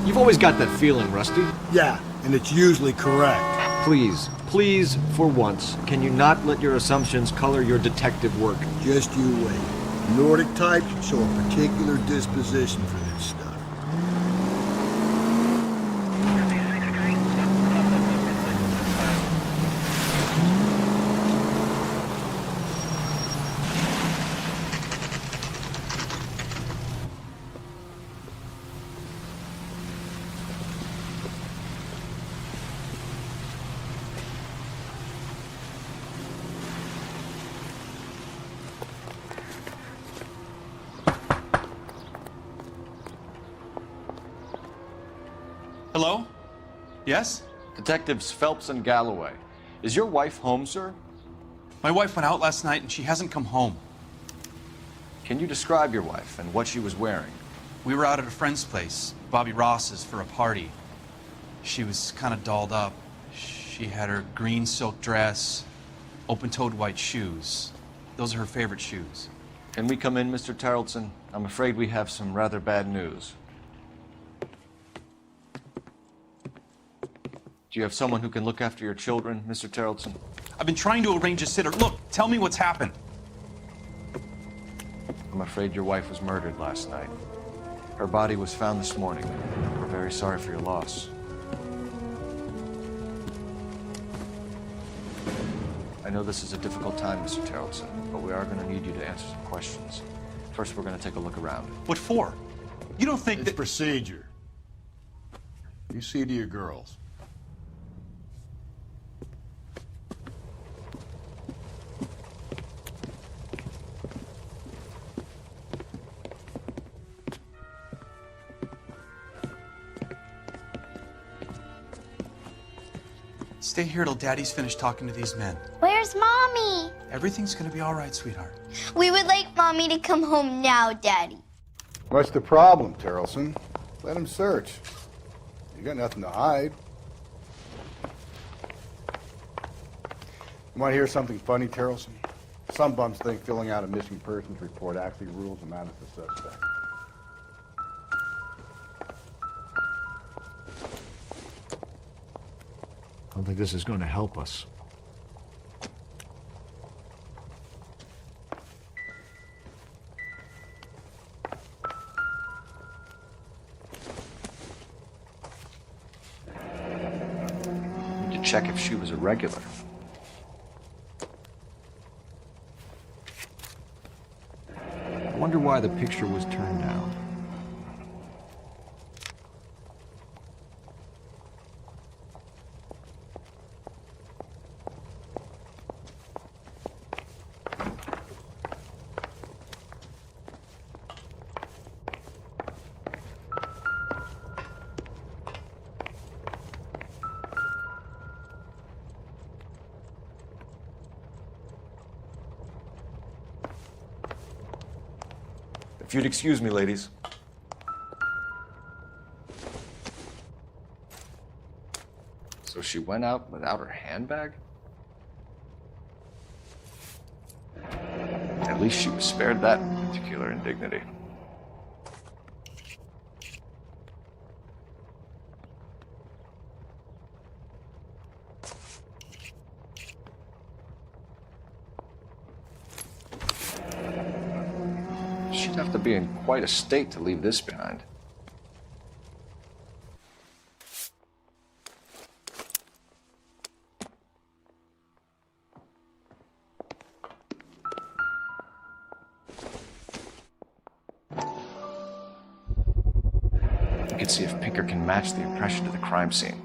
You've always got that feeling, Rusty. Yeah, and it's usually correct. Please, for once, can you not let your assumptions color your detective work? Just you wait. Nordic types show a particular disposition for this stuff. Hello? Yes? Detectives Phelps and Galloway. Is your wife home, sir? My wife went out last night and she hasn't come home. Can you describe your wife and what she was wearing? We were out at a friend's place, Bobby Ross's, for a party. She was kind of dolled up. She had her green silk dress, open-toed white shoes. Those are her favorite shoes. Can we come in, Mr. Tarleton? I'm afraid we have some rather bad news. Do you have someone who can look after your children, Mr. Tarleton? I've been trying to arrange a sitter. Look, tell me what's happened. I'm afraid your wife was murdered last night. Her body was found this morning. We're very sorry for your loss. I know this is a difficult time, Mr. Tarleton, but we are going to need you to answer some questions. First, we're going to take a look around. What for? You don't think It's procedure. You see to your girls. Stay here till Daddy's finished talking to these men. Where's Mommy? Everything's gonna be all right, sweetheart. We would like Mommy to come home now, Daddy. What's the problem, Terrelson? Let him search. You got nothing to hide. You want to hear something funny, Terrelson? Some bums think filling out a missing persons report actually rules them out as a suspect. I don't think this is going to help us. to check if she was a regular. I wonder why the picture was turned down. If you'd excuse me, ladies. So she went out without her handbag? At least she was spared that particular indignity. She'd have to be in quite a state to leave this behind. You can see if Pinker can match the impression to the crime scene.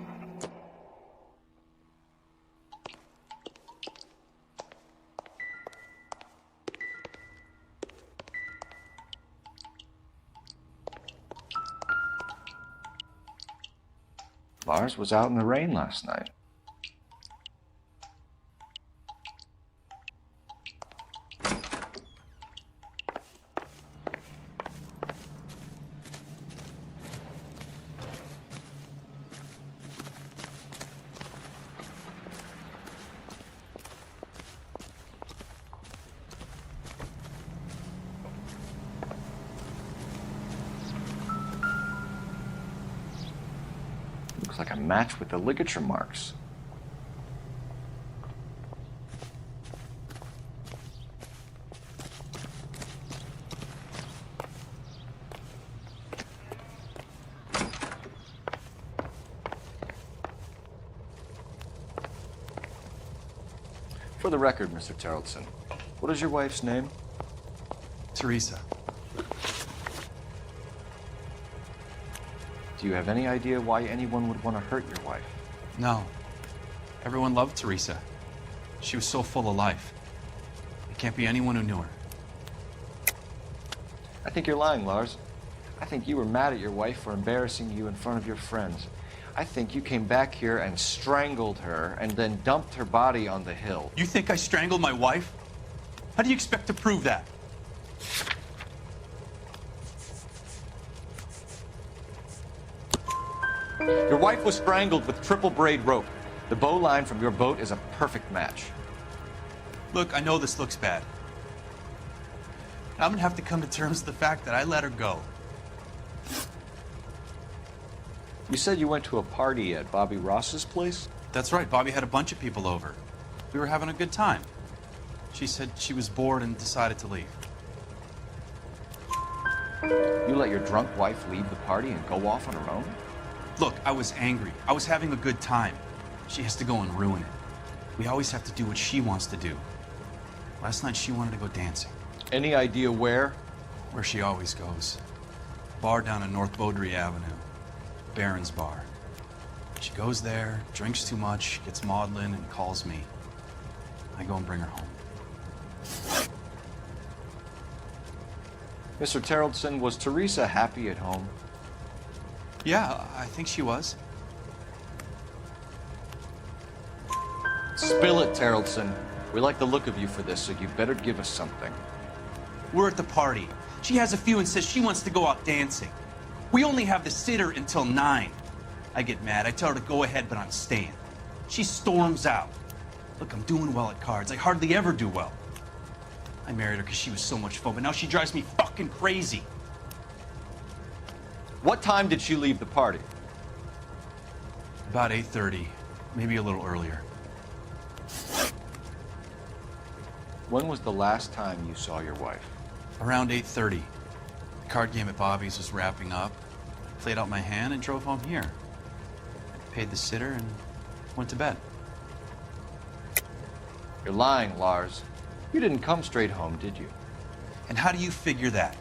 Lars was out in the rain last night. Looks like a match with the ligature marks. For the record, Mr. Terrelson, what is your wife's name? Teresa. Do you have any idea why anyone would want to hurt your wife? No. Everyone loved Teresa. She was so full of life. It can't be anyone who knew her. I think you're lying, Lars. I think you were mad at your wife for embarrassing you in front of your friends. I think you came back here and strangled her and then dumped her body on the hill. You think I strangled my wife? How do you expect to prove that? Your wife was strangled with triple braid rope. The bow line from your boat is a perfect match. Look, I know this looks bad. I'm gonna have to come to terms with the fact that I let her go. You said you went to a party at Bobby Ross's place? That's right, Bobby had a bunch of people over. We were having a good time. She said she was bored and decided to leave. You let your drunk wife leave the party and go off on her own? Look, I was angry. I was having a good time. She has to go and ruin it. We always have to do what she wants to do. Last night she wanted to go dancing. Any idea where? Where she always goes. Bar down on North Beaudry Avenue. Baron's Bar. She goes there, drinks too much, gets maudlin, and calls me. I go and bring her home. Mr. Terrelson, was Teresa happy at home? Yeah, I think she was. Spill it, Terrelson. We like the look of you for this, so you better give us something. We're at the party. She has a few and says she wants to go out dancing. We only have the sitter until 9. I get mad. I tell her to go ahead, but I'm staying. She storms out. Look, I'm doing well at cards. I hardly ever do well. I married her because she was so much fun, but now she drives me fucking crazy. What time did she leave the party? About 8:30, maybe a little earlier. When was the last time you saw your wife? Around 8:30. The card game at Bobby's was wrapping up. I played out my hand and drove home here. I paid the sitter and went to bed. You're lying, Lars. You didn't come straight home, did you? And how do you figure that?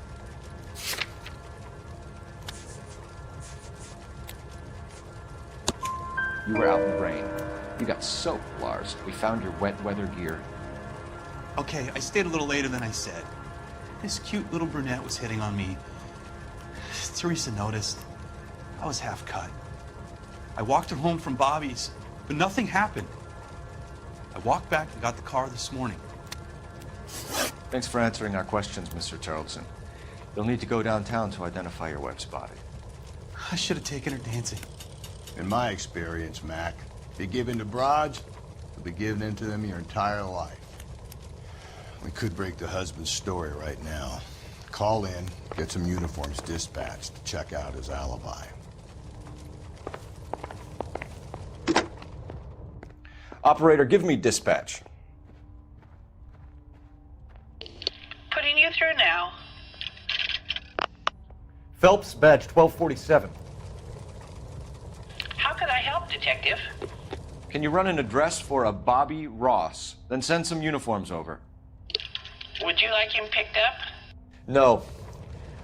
You were out in the rain. You got soaked, Lars. We found your wet weather gear. Okay, I stayed a little later than I said. This cute little brunette was hitting on me. Teresa noticed. I was half cut. I walked her home from Bobby's, but nothing happened. I walked back and got the car this morning. Thanks for answering our questions, Mr. Charlton. You'll need to go downtown to identify your wife's body. I should have taken her dancing. In my experience, Mac, if you give in to broads, you'll be giving in to them your entire life. We could break the husband's story right now. Call in, get some uniforms dispatched to check out his alibi. Operator, give me dispatch. Putting you through now. Phelps, badge 1247. How could I help, Detective? Can you run an address for a Bobby Ross, then send some uniforms over? Would you like him picked up? No.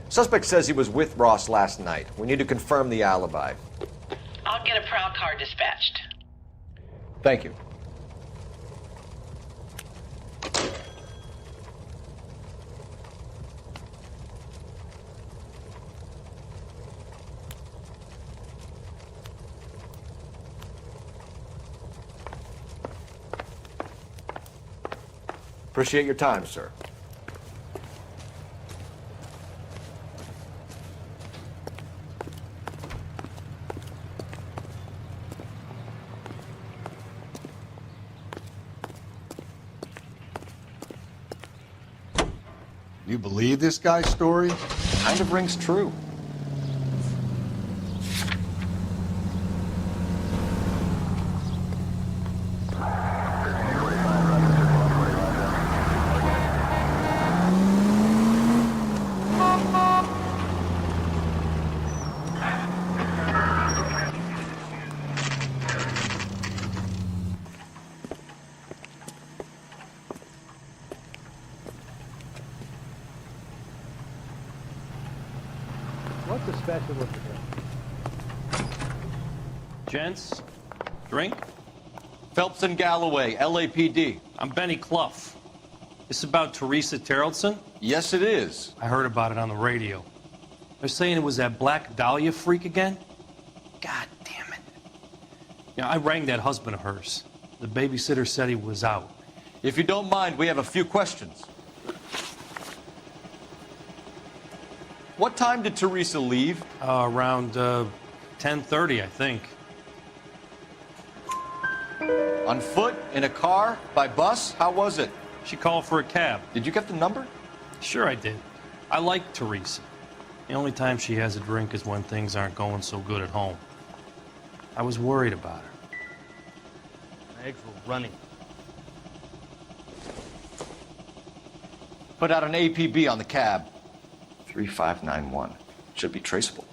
Suspect says he was with Ross last night. We need to confirm the alibi. I'll get a prowl car dispatched. Thank you. Appreciate your time, sir. You believe this guy's story? Kind of rings true. What's the special with the drink? Gents, drink? Phelps and Galloway, LAPD. I'm Benny Clough. This about Teresa Terrelson? Yes, it is. I heard about it on the radio. They're saying it was that Black Dahlia freak again? God damn it. I rang that husband of hers. The babysitter said he was out. If you don't mind, we have a few questions. What time did Teresa leave? Around 10:30, I think. On foot? In a car? By bus? How was it? She called for a cab. Did you get the number? Sure I did. I like Teresa. The only time she has a drink is when things aren't going so good at home. I was worried about her. My eggs were running. Put out an APB on the cab. 3591. Should be traceable.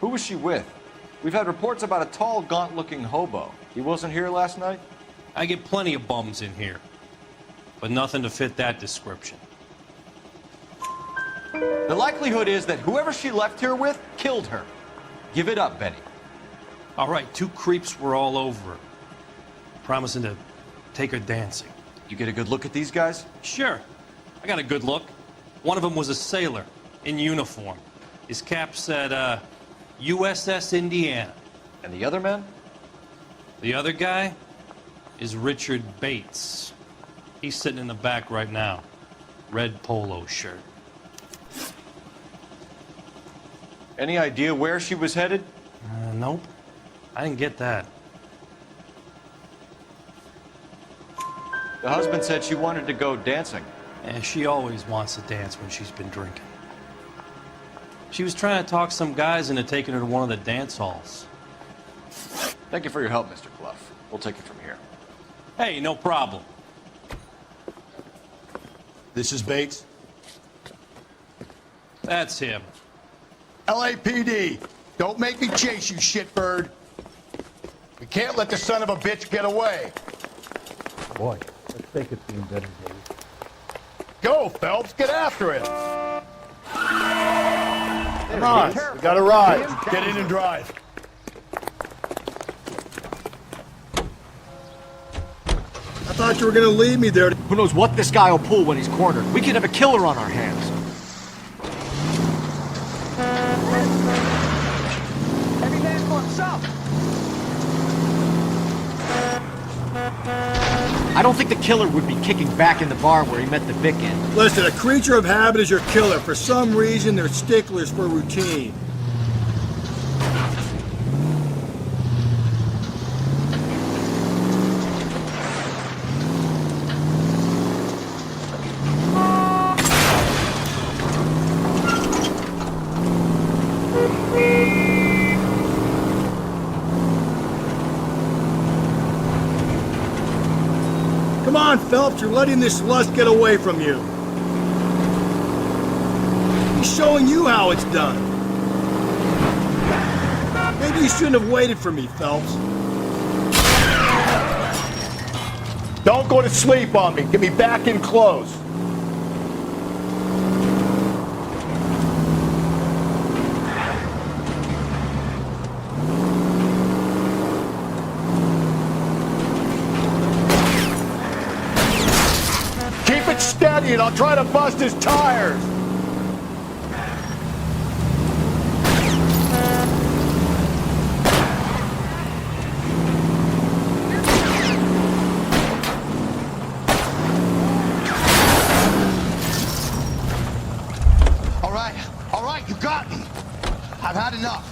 Who was she with? We've had reports about a tall, gaunt-looking hobo. He wasn't here last night? I get plenty of bums in here, but nothing to fit that description. The likelihood is that whoever she left here with killed her. Give it up, Benny. All right, two creeps were all over her, promising to take her dancing. You get a good look at these guys? Sure. I got a good look. One of them was a sailor in uniform. His cap said, USS Indiana. And the other man? The other guy is Richard Bates. He's sitting in the back right now. Red polo shirt. Any idea where she was headed? Nope. I didn't get that. The husband said she wanted to go dancing. And she always wants to dance when she's been drinking. She was trying to talk some guys into taking her to one of the dance halls. Thank you for your help, Mr. Clough. We'll take it from here. Hey, no problem. This is Bates? That's him. LAPD, don't make me chase you, shitbird. We can't let the son of a bitch get away. Boy, let's take it to him better days. Go, Phelps, get after him. Come on, we got a ride. Get in and drive. I thought you were gonna leave me there. Who knows what this guy will pull when he's cornered? We could have a killer on our hands. Heavy man going south. I don't think the killer would be kicking back in the bar where he met the Vic in. Listen, a creature of habit is your killer. For some reason, they're sticklers for routine. Come on, Phelps, you're letting this lust get away from you. He's showing you how it's done. Maybe you shouldn't have waited for me, Phelps. Don't go to sleep on me. Get me back in close. Keep it steady and I'll try to bust his tires. All right, you got me. I've had enough.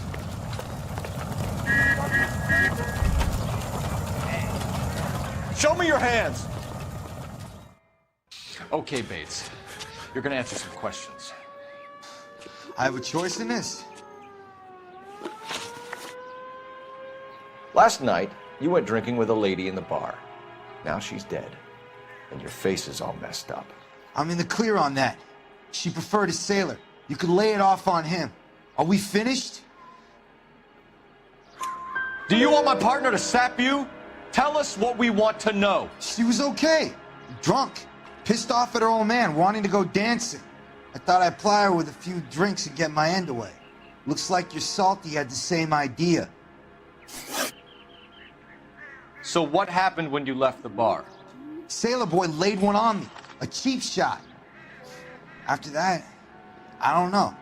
Show me your hands. Okay, Bates. You're gonna answer some questions. I have a choice in this. Last night, you went drinking with a lady in the bar. Now she's dead. And your face is all messed up. I'm in the clear on that. She preferred a sailor. You could lay it off on him. Are we finished? Do you want my partner to sap you? Tell us what we want to know. She was okay. Drunk. Pissed off at her old man, wanting to go dancing. I thought I'd ply her with a few drinks and get my end away. Looks like your Salty had the same idea. So what happened when you left the bar? Sailor boy laid one on me. A cheap shot. After that, I don't know.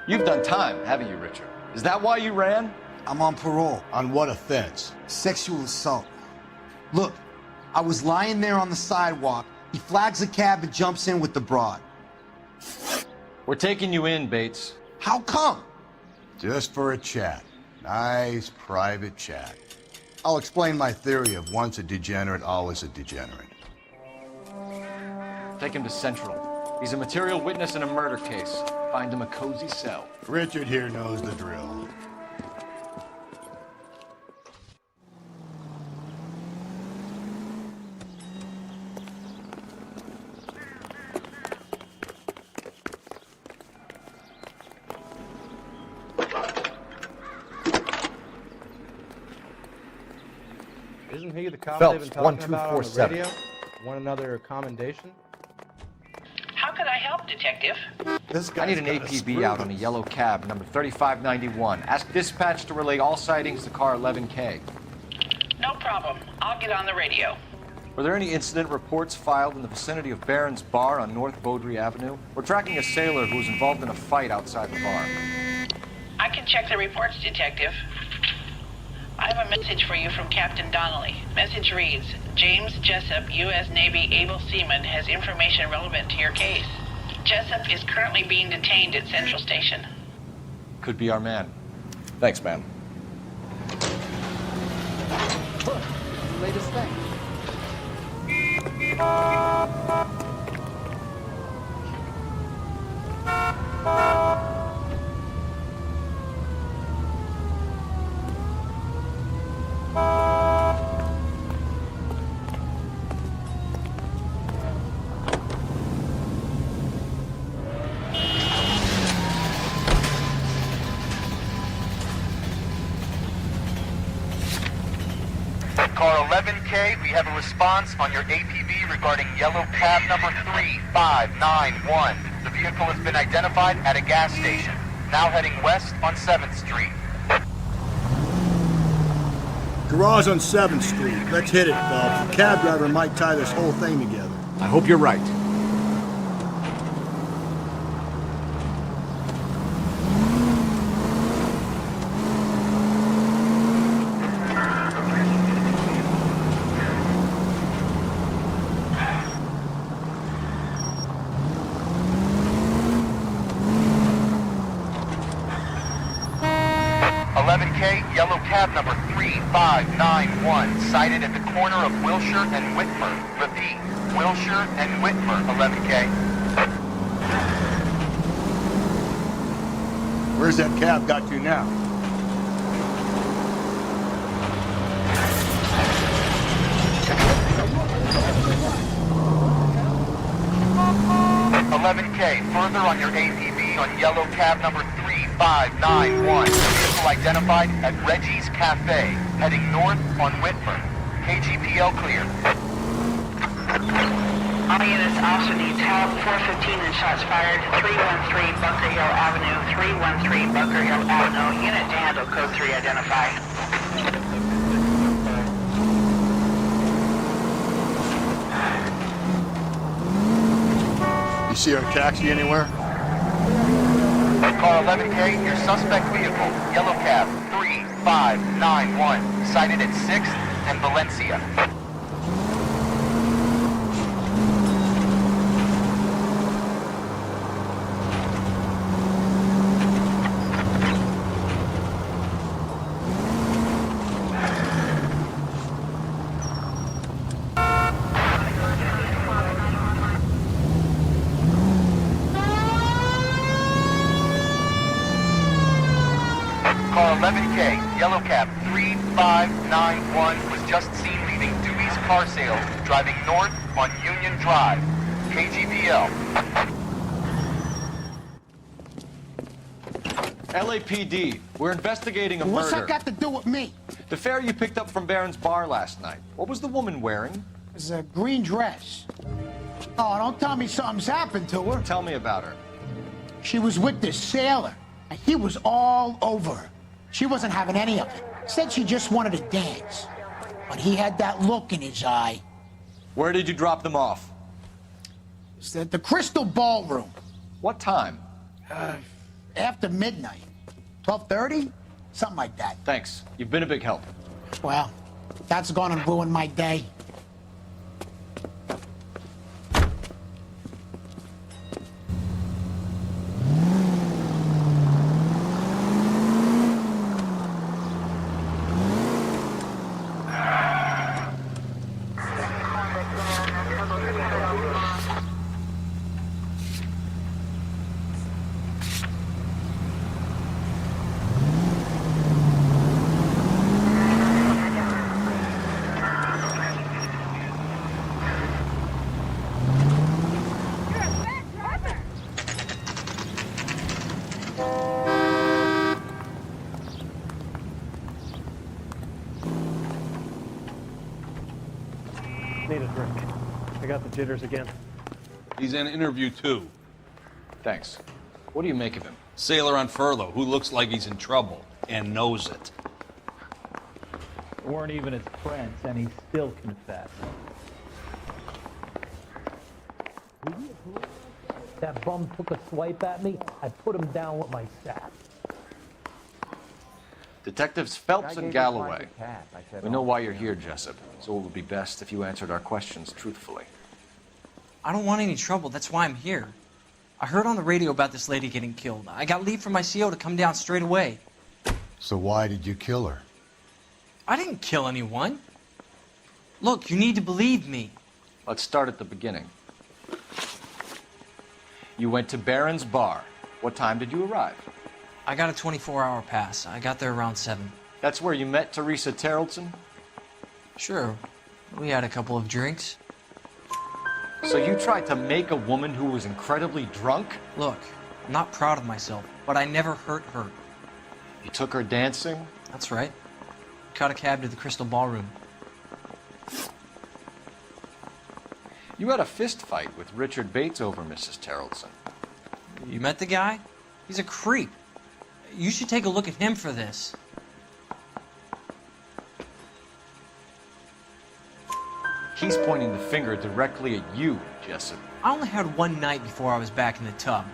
You've done time, haven't you, Richard? Is that why you ran? I'm on parole. On what offense? Sexual assault. Look, I was lying there on the sidewalk. He flags a cab and jumps in with the broad. We're taking you in, Bates. How come? Just for a chat. Nice private chat. I'll explain my theory of once a degenerate, always a degenerate. Take him to Central. He's a material witness in a murder case. Find him a cozy cell. Richard here knows the drill. Isn't he the cop Phelps, they've been talking about on the 1247. radio? Want another commendation? How could I help, Detective? I need an APB out on a yellow cab, number 3591. Ask dispatch to relay all sightings to car 11K. No problem. I'll get on the radio. Were there any incident reports filed in the vicinity of Barron's Bar on North Beaudry Avenue? We're tracking a sailor who was involved in a fight outside the bar. I can check the reports, Detective. I have a message for you from Captain Donnelly. Message reads, James Jessup, U.S. Navy able seaman, has information relevant to your case. Jessup is currently being detained at Central Station. Could be our man. Thanks, man. Latest thing. we have a response on your APB regarding yellow cab number 3591. The vehicle has been identified at a gas station. Now heading west on 7th Street. Garage on 7th Street. Let's hit it, Phelps. The cab driver might tie this whole thing together. I hope you're right. Yellow cab number 3591, sighted at the corner of Wilshire and Whitmer. Repeat, Wilshire and Whitmer, 11K. Where's that cab got to now? Further on your APB on yellow cab number 3591. Vehicle identified at Reggie's Cafe, heading north on Whitmer. KGPL clear. All units, officer needs help. 415 and shots fired. 313 Bunker Hill Avenue. 313 Bunker Hill Avenue. Unit to handle code 3 identified. You see our taxi anywhere? Car 11K, your suspect vehicle, yellow cab 3591, sighted at 6th and Valencia. Car 11K, yellow cab 3591 was just seen leaving Dewey's Car Sales, driving north on Union Drive. KGPL. LAPD, we're investigating a murder. What's that got to do with me? The fare you picked up from Barron's bar last night. What was the woman wearing? It was a green dress. Oh, don't tell me something's happened to her. Tell me about her. She was with this sailor, and he was all over her. She wasn't having any of it. Said she just wanted to dance. But he had that look in his eye. Where did you drop them off? It's at the Crystal Ballroom. What time? After midnight. 12:30? Something like that. Thanks. You've been a big help. Well, that's gonna ruin my day. Need a drink. I got the jitters again. He's in interview too. Thanks. What do you make of him? Sailor on furlough who looks like he's in trouble and knows it. We weren't even his friends, and he still confessed. That bum took a swipe at me. I put him down with my sack. Detectives Phelps and Galloway. We know why you're here, Jessup, so it would be best if you answered our questions truthfully. I don't want any trouble. That's why I'm here. I heard on the radio about this lady getting killed. I got leave from my CO to come down straight away. So why did you kill her? I didn't kill anyone. Look, you need to believe me. Let's start at the beginning. You went to Barron's bar. What time did you arrive? I got a 24-hour pass. I got there around 7. That's where you met Teresa Terrelson? Sure. We had a couple of drinks. So you tried to make a woman who was incredibly drunk? Look, I'm not proud of myself, but I never hurt her. You took her dancing? That's right. Caught a cab to the Crystal Ballroom. You had a fist fight with Richard Bates over Mrs. Terrelson. You met the guy? He's a creep. You should take a look at him for this. He's pointing the finger directly at you, Jessup. I only had one night before I was back in the tub.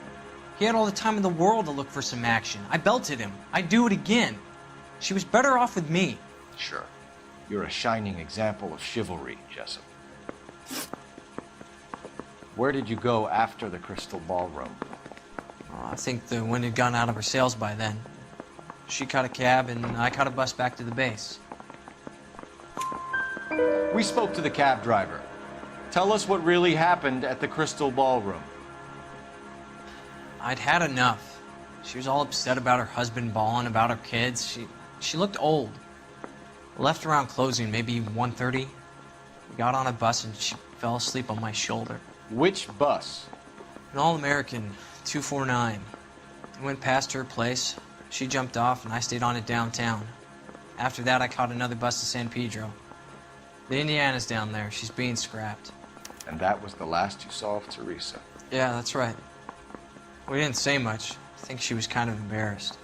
He had all the time in the world to look for some action. I belted him. I'd do it again. She was better off with me. Sure. You're a shining example of chivalry, Jessup. Where did you go after the Crystal Ballroom? I think the wind had gone out of her sails by then. She caught a cab, and I caught a bus back to the base. We spoke to the cab driver. Tell us what really happened at the Crystal Ballroom. I'd had enough. She was all upset about her husband bawling about her kids. She looked old. Left around closing, maybe 1:30. We got on a bus and she fell asleep on my shoulder. Which bus? An All-American 249. We went past her place. She jumped off and I stayed on it downtown. After that, I caught another bus to San Pedro. The Indiana's down there. She's being scrapped. And that was the last you saw of Teresa? Yeah, that's right. We didn't say much. I think she was kind of embarrassed.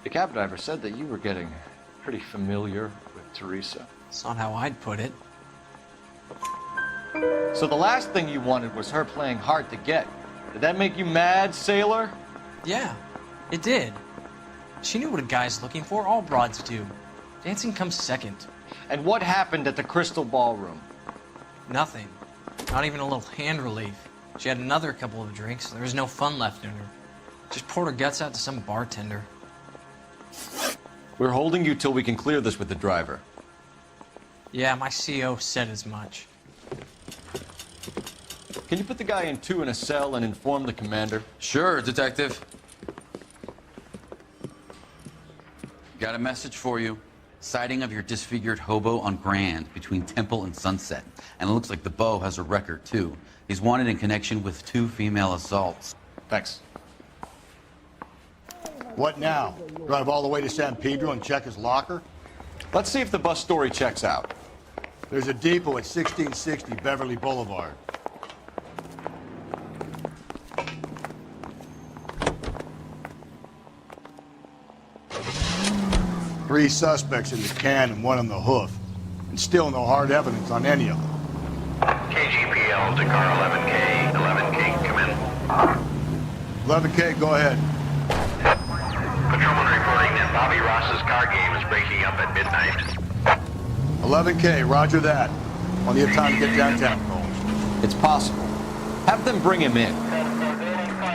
The cab driver said that you were getting pretty familiar with Teresa. It's not how I'd put it. So the last thing you wanted was her playing hard to get. Did that make you mad, sailor? Yeah, it did. She knew what a guy's looking for. All broads do. Dancing comes second. And what happened at the Crystal Ballroom? Nothing. Not even a little hand relief. She had another couple of drinks. There was no fun left in her. Just poured her guts out to some bartender. We're holding you till we can clear this with the driver. Yeah, my CO said as much. Can you put the guy in 2 in a cell and inform the commander? Sure, Detective. Got a message for you. Sighting of your disfigured hobo on Grand between Temple and Sunset. And it looks like the Beau has a record, too. He's wanted in connection with 2 female assaults. Thanks. What now? Drive all the way to San Pedro and check his locker? Let's see if the bus story checks out. There's a depot at 1660 Beverly Boulevard. Three suspects in the can and 1 on the hoof. And still no hard evidence on any of them. KGPL to car 11K. 11K, come in. 11K, go ahead. Patrolman reporting that Bobby Ross's car game is breaking up at midnight. 11K, roger that. Plenty of time to get downtown rolling. It's possible. Have them bring him in.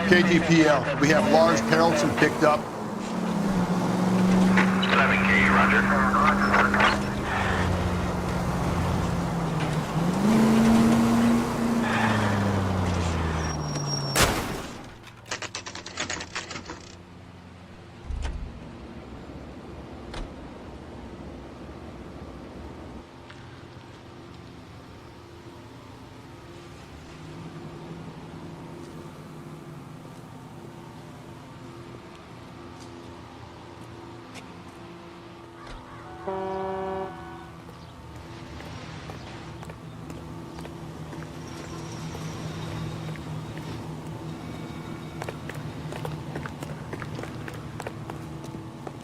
KGPL, we have Lars Terrelson picked up. 11K, roger.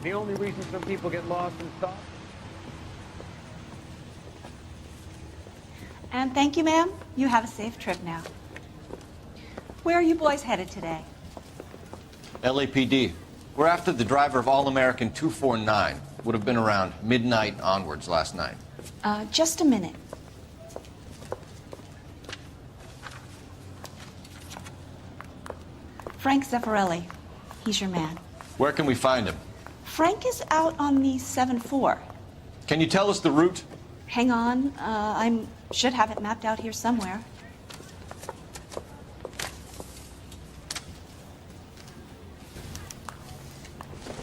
The only reason some people get lost in thought. And thank you, ma'am. You have a safe trip now. Where are you boys headed today? LAPD. We're after the driver of All-American 249. Would have been around midnight onwards last night. Just a minute. Frank Zeffirelli. He's your man. Where can we find him? Frank is out on the 7-4. Can you tell us the route? Hang on. I should have it mapped out here somewhere.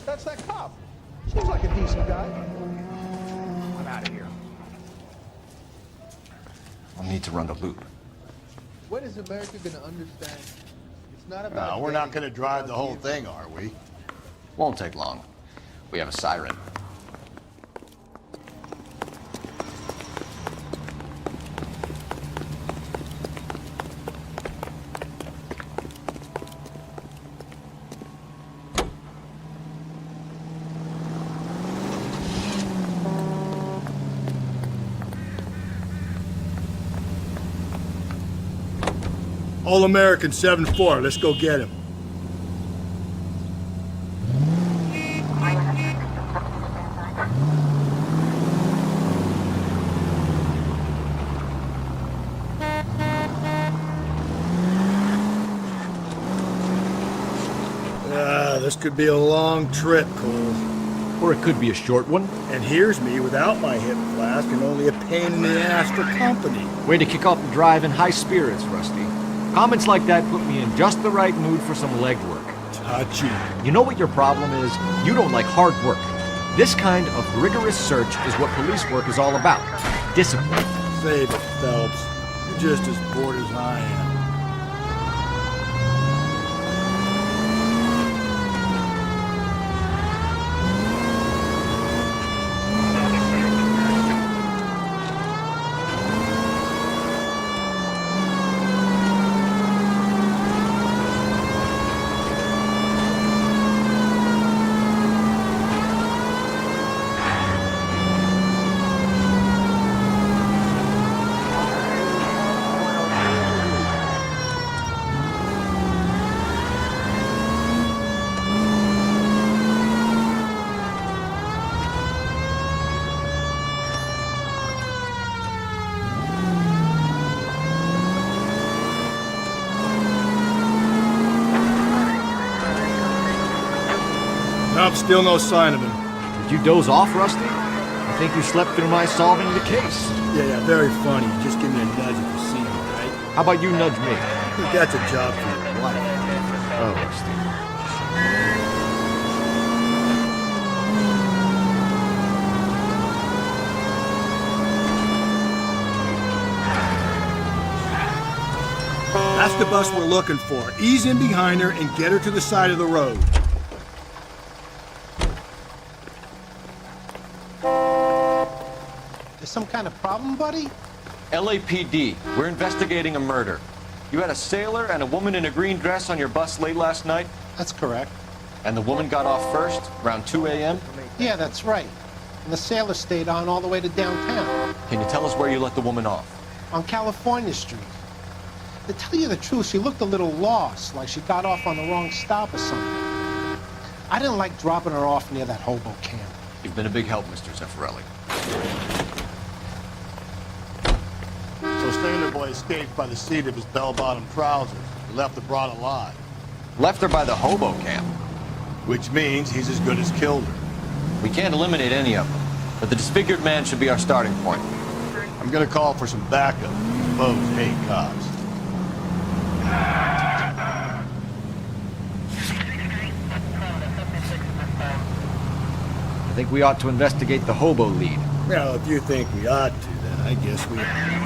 That's that cop. Seems like a decent guy. I'm out of here. I'll need to run the loop. When is America going to understand? It's not about. No, we're not going to drive the whole thing, are we? Won't take long. We have a siren. All American 7-4. Let's go get him. This could be a long trip, Cole. Or it could be a short one. And here's me without my hip flask and only a pain in the ass for company. Way to kick off the drive in high spirits, Rusty. Comments like that put me in just the right mood for some legwork. Touchy. You know what your problem is? You don't like hard work. This kind of rigorous search is what police work is all about. Discipline. Save it, Phelps. You're just as bored as I am. Nope, still no sign of him. Did you doze off, Rusty? I think you slept through my solving the case. Yeah, very funny. Just give me a nudge if you see him, right? How about you nudge me? I think that's a job for your wife. Oh, Rusty. That's the bus we're looking for. Ease in behind her and get her to the side of the road. Some kind of problem, buddy? LAPD, we're investigating a murder. You had a sailor and a woman in a green dress on your bus late last night? That's correct. And the woman got off first, around 2 a.m.? Yeah, that's right. And the sailor stayed on all the way to downtown. Can you tell us where you let the woman off? On California Street. To tell you the truth, she looked a little lost, like she got off on the wrong stop or something. I didn't like dropping her off near that hobo camp. You've been a big help, Mr. Zeffirelli. So Sailor Boy escaped by the seat of his bell-bottom trousers. He left the broad alive. Left her by the hobo camp. Which means he's as good as killed her. We can't eliminate any of them, but the disfigured man should be our starting point. I'm gonna call for some backup. Foes hate cops. I think we ought to investigate the hobo lead. Well, if you think we ought to, then I guess we are.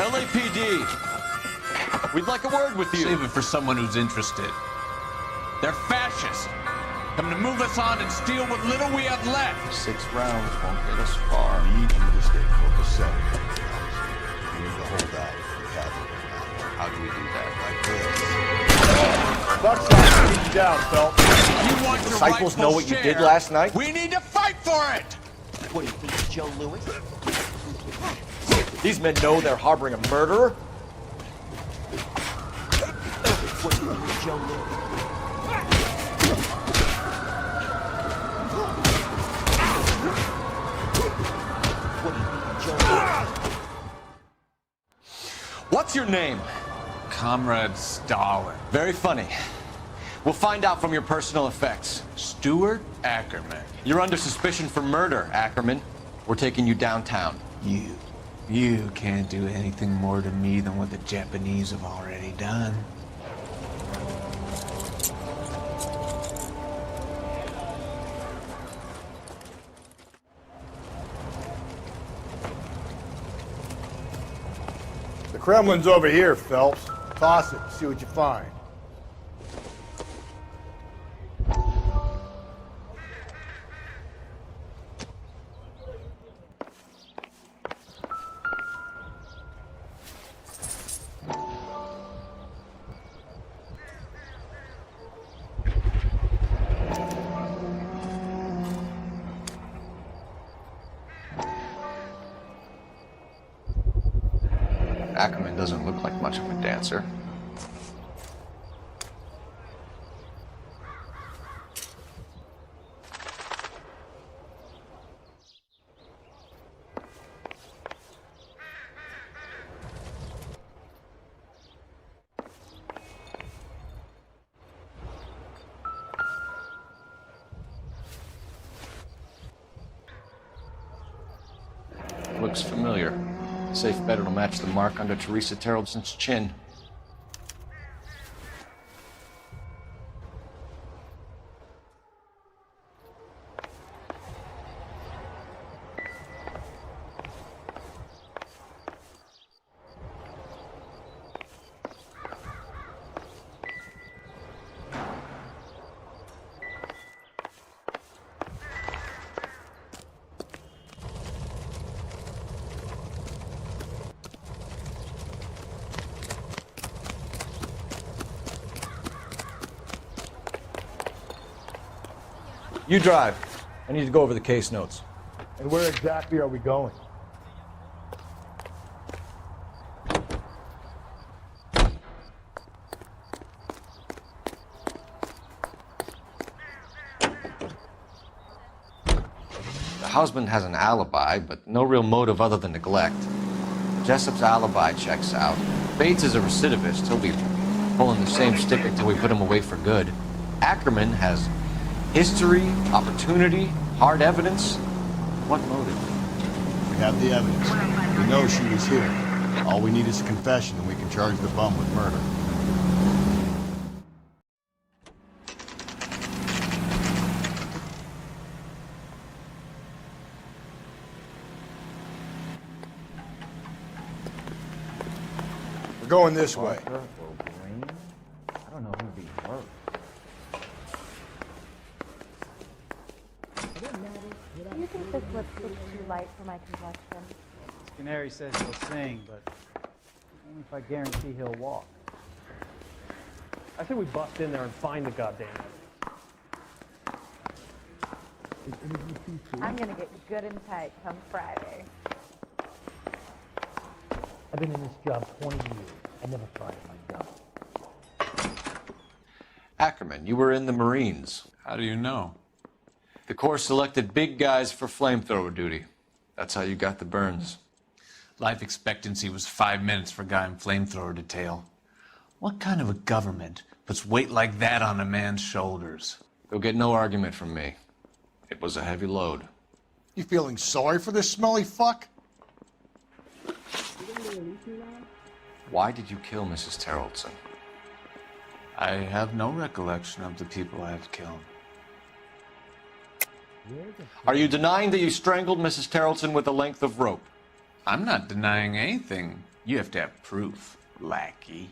LAPD, we'd like a word with you. Save it for someone who's interested. They're fascists. Come to move us on and steal what little we have left. 6 rounds won't get us far. I need you to stay focused. You need to hold out if you have it. How do we do that? Like this. Buckshot, keep you down, Phelps. You want your Disciples know what you share. did last night? We need to fight for it. What do you think, Joe Louis? These men know they're harboring a murderer? What do you think, Joe Louis? What do you think, Joe Louis? What's your name? Comrade Stalin. Very funny. We'll find out from your personal effects. Stuart Ackerman. You're under suspicion for murder, Ackerman. We're taking you downtown. You can't do anything more to me than what the Japanese have already done. The Kremlin's over here, Phelps. Toss it, see what you find. doesn't look like much of a dancer. Looks familiar. Safe bet it'll match the mark under Teresa Terreldson's chin. You drive. I need to go over the case notes. And where exactly are we going? The husband has an alibi, but no real motive other than neglect. Jessup's alibi checks out. Bates is a recidivist. He'll be pulling the same stick until we put him away for good. Ackerman has history, opportunity, hard evidence. What motive? We have the evidence. We know she was here. All we need is a confession, and we can charge the bum with murder. We're going this way. I don't know who'd be hurt. Do you think this lipstick's too light for my complexion? Canary says he'll sing, but only if I guarantee he'll walk. I think we bust in there and find the goddamn I'm gonna get good and tight come Friday. I've been in this job 20 years. I never tried it myself. Ackerman, you were in the Marines. How do you know? The Corps selected big guys for flamethrower duty. That's how you got the burns. Life expectancy was 5 minutes for a guy in flamethrower detail. What kind of a government puts weight like that on a man's shoulders? You'll get no argument from me. It was a heavy load. You feeling sorry for this smelly fuck? Why did you kill Mrs. Terreldson? I have no recollection of the people I have killed. Are you denying that you strangled Mrs. Terreldson with a length of rope? I'm not denying anything. You have to have proof, lackey.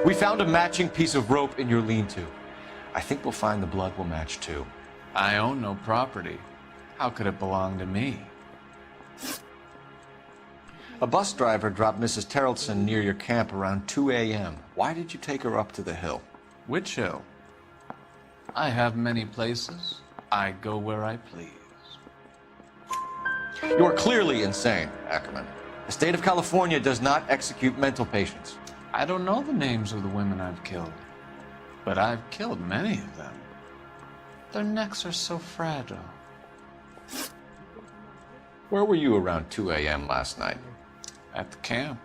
We found a matching piece of rope in your lean-to. I think we'll find the blood will match too. I own no property. How could it belong to me? A bus driver dropped Mrs. Terreldson near your camp around 2 a.m. Why did you take her up to the hill? Which hill? I have many places. I go where I please. You are clearly insane, Ackerman. The state of California does not execute mental patients. I don't know the names of the women I've killed, but I've killed many of them. Their necks are so fragile. Where were you around 2 a.m. last night? At the camp.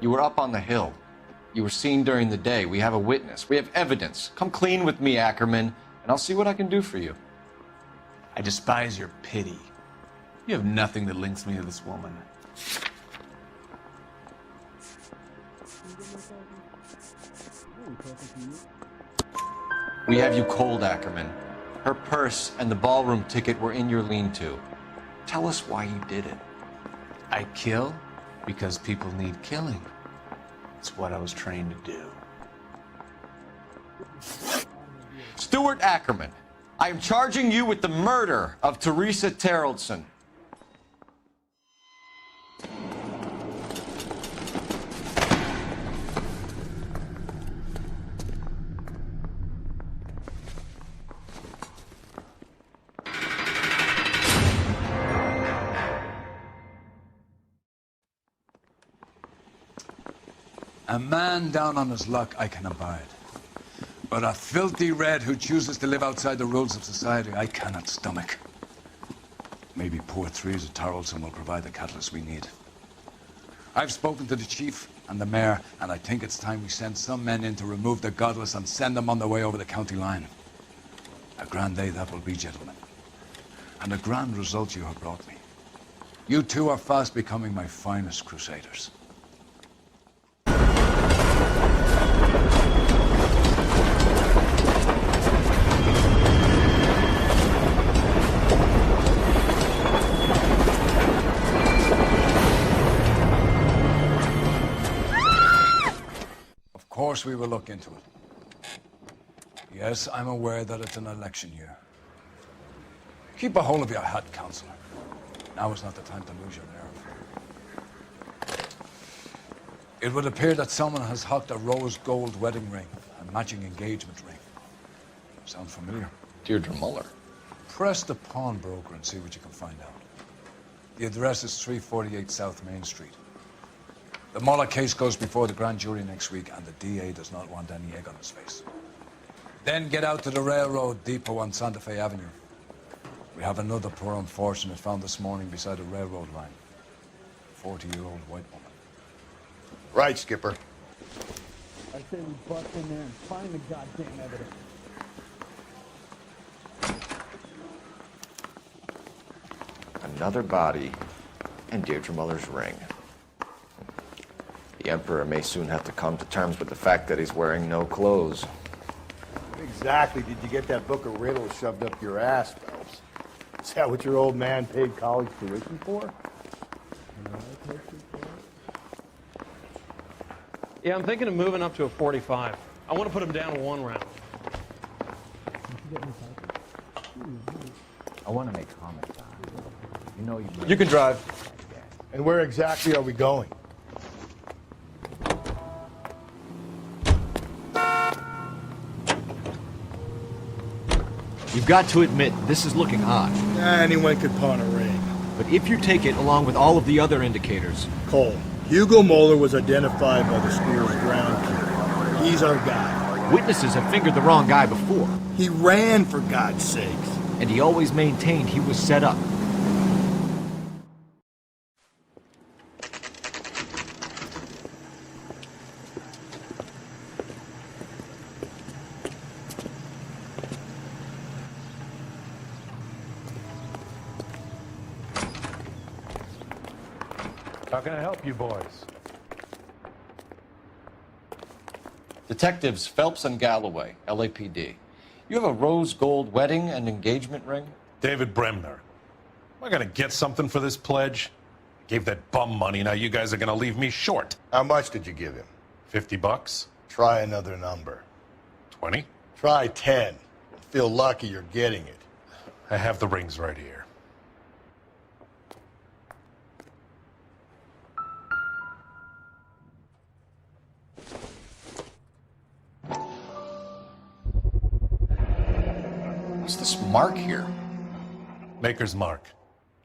You were up on the hill. You were seen during the day. We have a witness. We have evidence. Come clean with me, Ackerman, and I'll see what I can do for you. I despise your pity. You have nothing that links me to this woman. We have you cold, Ackerman. Her purse and the ballroom ticket were in your lean-to. Tell us why you did it. I kill because people need killing. It's what I was trained to do. Stuart Ackerman, I am charging you with the murder of Teresa Terreldson. A man down on his luck I can abide. But a filthy red who chooses to live outside the rules of society I cannot stomach. Maybe poor Threes of Tarleton will provide the catalyst we need. I've spoken to the chief and the mayor, and I think it's time we send some men in to remove the godless and send them on their way over the county line. A grand day that will be, gentlemen. And a grand result you have brought me. You two are fast becoming my finest crusaders. Of course we will look into it. Yes, I'm aware that it's an election year. Keep a hold of your hat, Counselor. Now is not the time to lose your nerve. It would appear that someone has hocked a rose gold wedding ring and matching engagement ring. Sound familiar? Deirdre Muller. Press the pawnbroker and see what you can find out. The address is 348 South Main Street. The Muller case goes before the grand jury next week, and the DA does not want any egg on his face. Then get out to the railroad depot on Santa Fe Avenue. We have another poor unfortunate found this morning beside a railroad line. 40-year-old white woman. Right, Skipper. I say we bust in there and find the goddamn evidence. Another body and Deirdre Muller's ring. The Emperor may soon have to come to terms with the fact that he's wearing no clothes. What exactly did you get that book of riddles shoved up your ass, Phelps? Is that what your old man paid college tuition for? Yeah, I'm thinking of moving up to a 45. I want to put him down one round. I want to make comments on it. You know You can drive. And where exactly are we going? You've got to admit, this is looking odd. Anyone could pawn a ring. But if you take it along with all of the other indicators... Cole, Hugo Moeller was identified by the school's groundkeeper. He's our guy. Witnesses have fingered the wrong guy before. He ran, for God's sakes. And he always maintained he was set up. How can I help you boys? Detectives Phelps and Galloway, LAPD. You have a rose gold wedding and engagement ring? David Bremner. Am I gonna get something for this pledge? I gave that bum money, now you guys are gonna leave me short. How much did you give him? $50? Try another number. 20? Try 10. Feel lucky you're getting it. I have the rings right here. What's this mark here? Maker's mark.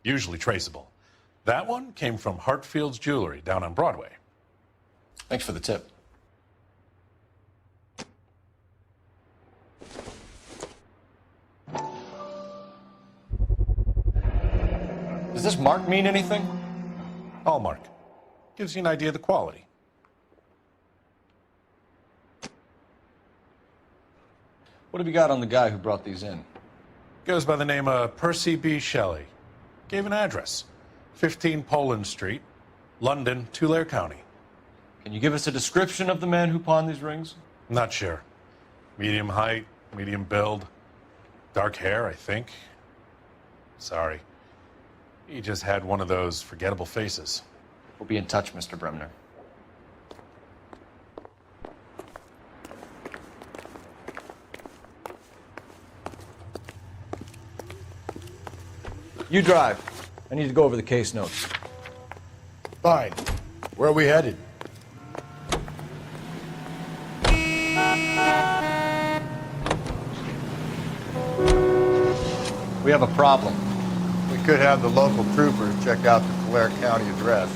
Usually traceable. That one came from Hartfield's Jewelry down on Broadway. Thanks for the tip. Does this mark mean anything? Hallmark. Gives you an idea of the quality. What have you got on the guy who brought these in? Goes by the name of Percy B. Shelley. Gave an address. 15 Poland Street, London, Tulare County. Can you give us a description of the man who pawned these rings? Not sure. Medium height, medium build. Dark hair, I think. Sorry. He just had one of those forgettable faces. We'll be in touch, Mr. Bremner. You drive. I need to go over the case notes. Fine. Where are we headed? We have a problem. We could have the local troopers check out the Tulare County address.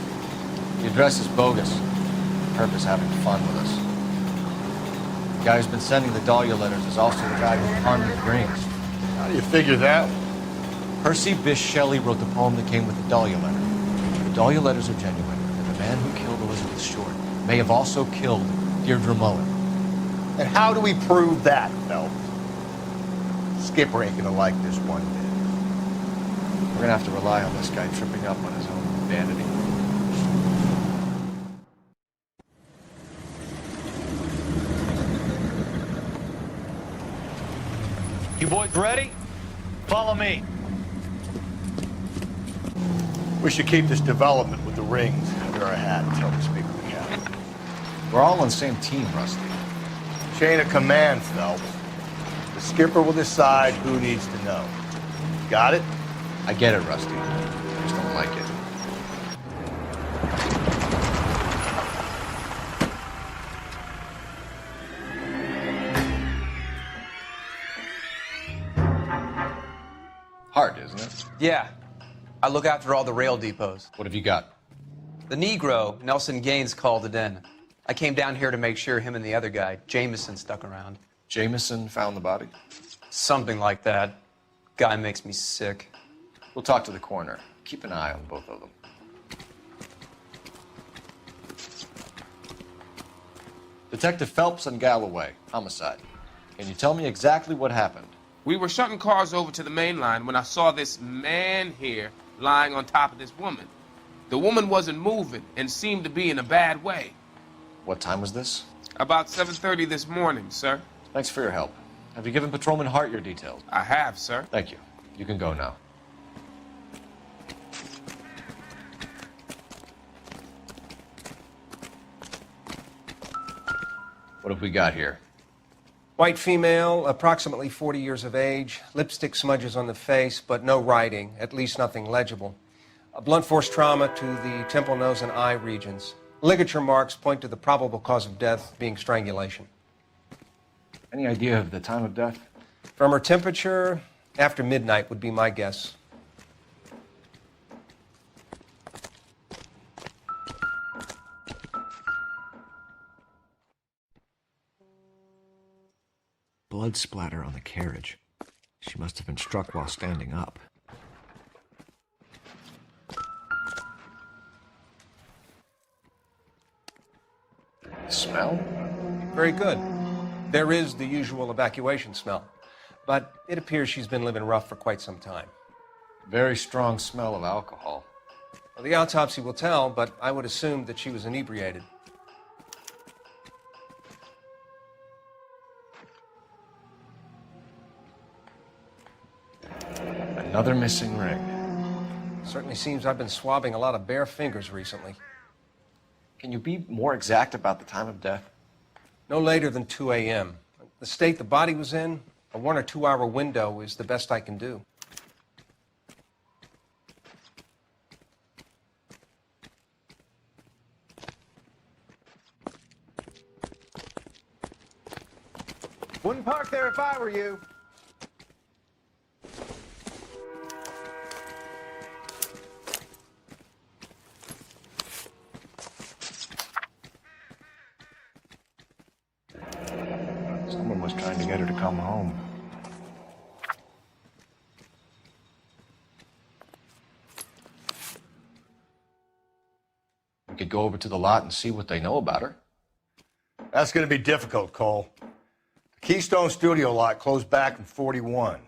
The address is bogus. Perp is having fun with us. The guy who's been sending the Dahlia letters is also the guy who pawned the rings. How do you figure that? Percy Bysshe Shelley wrote the poem that came with the Dahlia letter. The Dahlia letters are genuine, and the man who killed Elizabeth Short may have also killed Deirdre Mullen. And how do we prove that, Phelps? Skipper ain't gonna like this one bit. We're gonna have to rely on this guy tripping up on his own vanity. You boys ready? Follow me. We should keep this development with the rings under our hat until we speak with the captain. We're all on the same team, Rusty. Chain of command, Phelps. The skipper will decide who needs to know. Got it? I get it, Rusty. I just don't like it. Hard, isn't it? Yeah. I look after all the rail depots. What have you got? The Negro, Nelson Gaines, called it in. I came down here to make sure him and the other guy, Jameson, stuck around. Jameson found the body? Something like that. Guy makes me sick. We'll talk to the coroner. Keep an eye on both of them. Detective Phelps and Galloway, homicide. Can you tell me exactly what happened? We were shutting cars over to the main line when I saw this man here lying on top of this woman. The woman wasn't moving and seemed to be in a bad way. What time was this? About 7:30 this morning, sir. Thanks for your help. Have you given Patrolman Hart your details? I have, sir. Thank you. You can go now. What have we got here? White female, approximately 40 years of age, lipstick smudges on the face, but no writing, at least nothing legible. A blunt force trauma to the temple, nose, and eye regions. Ligature marks point to the probable cause of death being strangulation. Any idea of the time of death? From her temperature, after midnight would be my guess. Blood splatter on the carriage. She must have been struck while standing up. Smell? Very good. There is the usual evacuation smell, but it appears she's been living rough for quite some time. Very strong smell of alcohol. Well, the autopsy will tell, but I would assume that she was inebriated. Another missing ring. Certainly seems I've been swabbing a lot of bare fingers recently. Can you be more exact about the time of death? No later than 2 a.m. The state the body was in, a 1 or 2 hour window is the best I can do. Wouldn't park there if I were you. Someone was trying to get her to come home. We could go over to the lot and see what they know about her. That's going to be difficult, Cole. The Keystone Studio lot closed back in 41.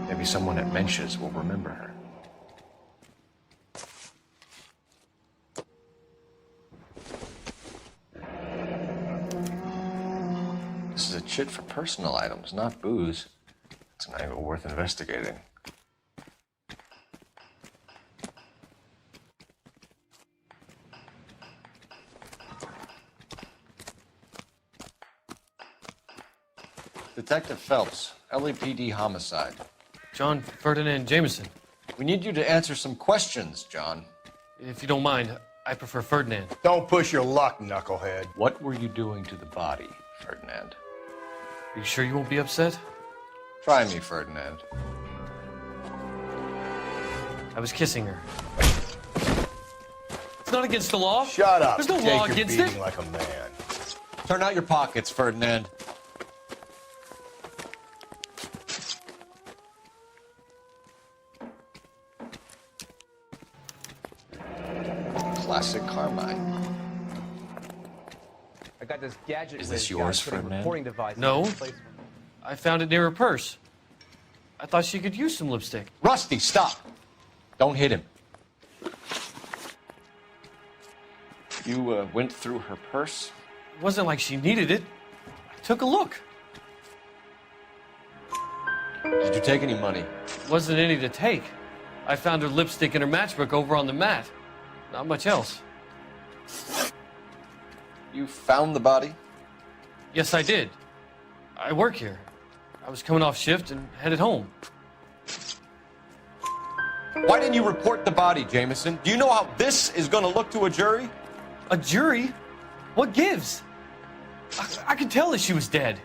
Maybe someone at Mensch's will remember her. This is a chit for personal items, not booze. It's an angle worth investigating. Detective Phelps, LAPD homicide. John Ferdinand Jameson. We need you to answer some questions, John. If you don't mind, I prefer Ferdinand. Don't push your luck, knucklehead. What were you doing to the body, Ferdinand? Are you sure you won't be upset? Try me, Ferdinand. I was kissing her. It's not against the law. Shut up. There's no Take law your against beating it. like a man. Turn out your pockets, Ferdinand. Classic Carmine. I got this gadget. Is this whiz yours, guy putting Ferdinand? recording device in No. its place. I found it near her purse. I thought she could use some lipstick. Rusty, stop. Don't hit him. You went through her purse? It wasn't like she needed it. I took a look. Did you take any money? Wasn't any to take. I found her lipstick and her matchbook over on the mat. Not much else. You found the body? Yes, I did. I work here. I was coming off shift and headed home. Why didn't you report the body, Jameson? Do you know how this is going to look to a jury? A jury? What gives? I could tell that she was dead.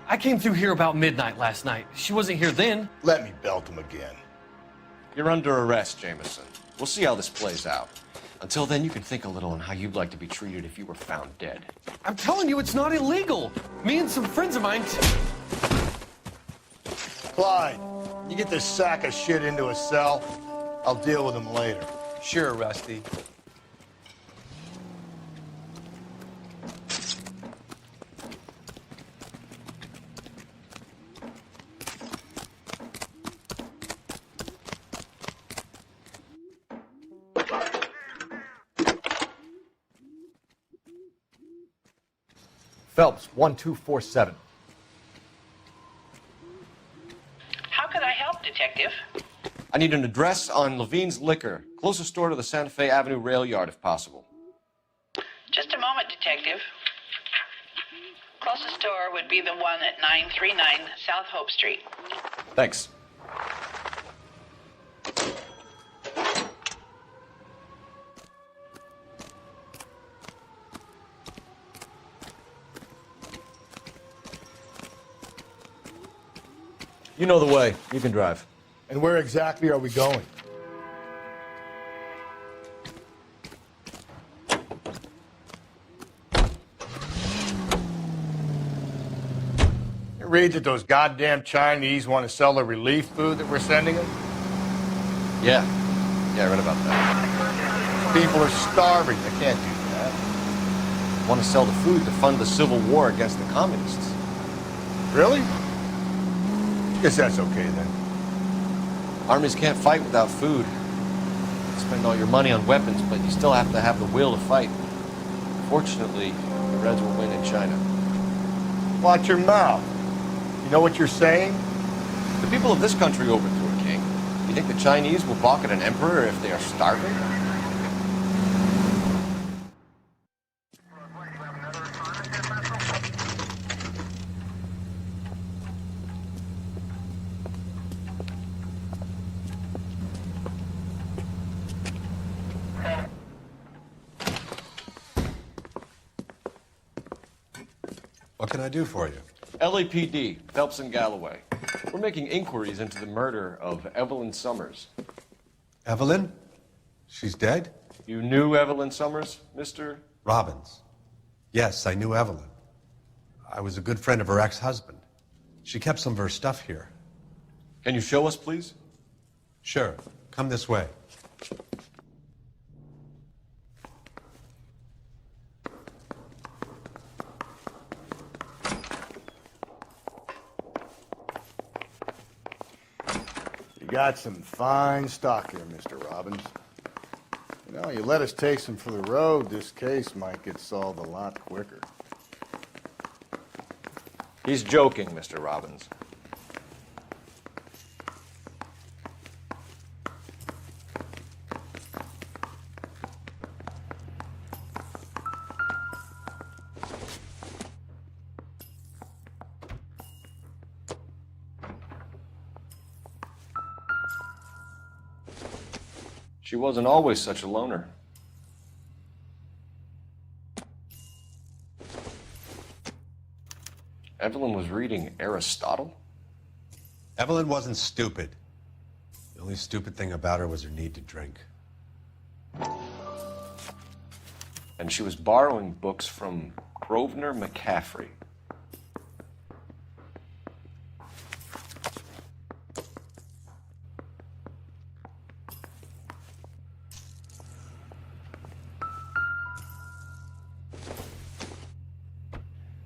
I came through here about midnight last night. She wasn't here then. Let me belt him again. You're under arrest, Jameson. We'll see how this plays out. Until then, you can think a little on how you'd like to be treated if you were found dead. I'm telling you, it's not illegal. Me and some friends of mine... Clyde, you get this sack of shit into a cell. I'll deal with him later. Sure, Rusty. Phelps, 1247. How can I help, Detective? I need an address on Levine's Liquor, closest store to the Santa Fe Avenue rail yard, if possible. Just a moment, Detective. Closest store would be the one at 939 South Hope Street. Thanks. You know the way. You can drive. And where exactly are we going? You read that those goddamn Chinese want to sell the relief food that we're sending them? Yeah. Yeah, I read about that. People are starving. They can't do that. Want to sell the food to fund the civil war against the communists. Really? Guess that's okay then. Armies can't fight without food. You spend all your money on weapons, but you still have to have the will to fight. Fortunately, the Reds will win in China. Watch your mouth. You know what you're saying? The people of this country overthrew a king. You think the Chinese will balk at an emperor if they are starving? What can I do for you? LAPD, Phelps and Galloway. We're making inquiries into the murder of Evelyn Summers. Evelyn? She's dead? You knew Evelyn Summers, Mr. Robbins. Yes, I knew Evelyn. I was a good friend of her ex-husband. She kept some of her stuff here. Can you show us, please? Sure. Come this way. You got some fine stock here, Mr. Robbins. You know, you let us take some for the road, this case might get solved a lot quicker. He's joking, Mr. Robbins. She wasn't always such a loner. Evelyn was reading Aristotle? Evelyn wasn't stupid. The only stupid thing about her was her need to drink. And she was borrowing books from Grosvenor McCaffrey.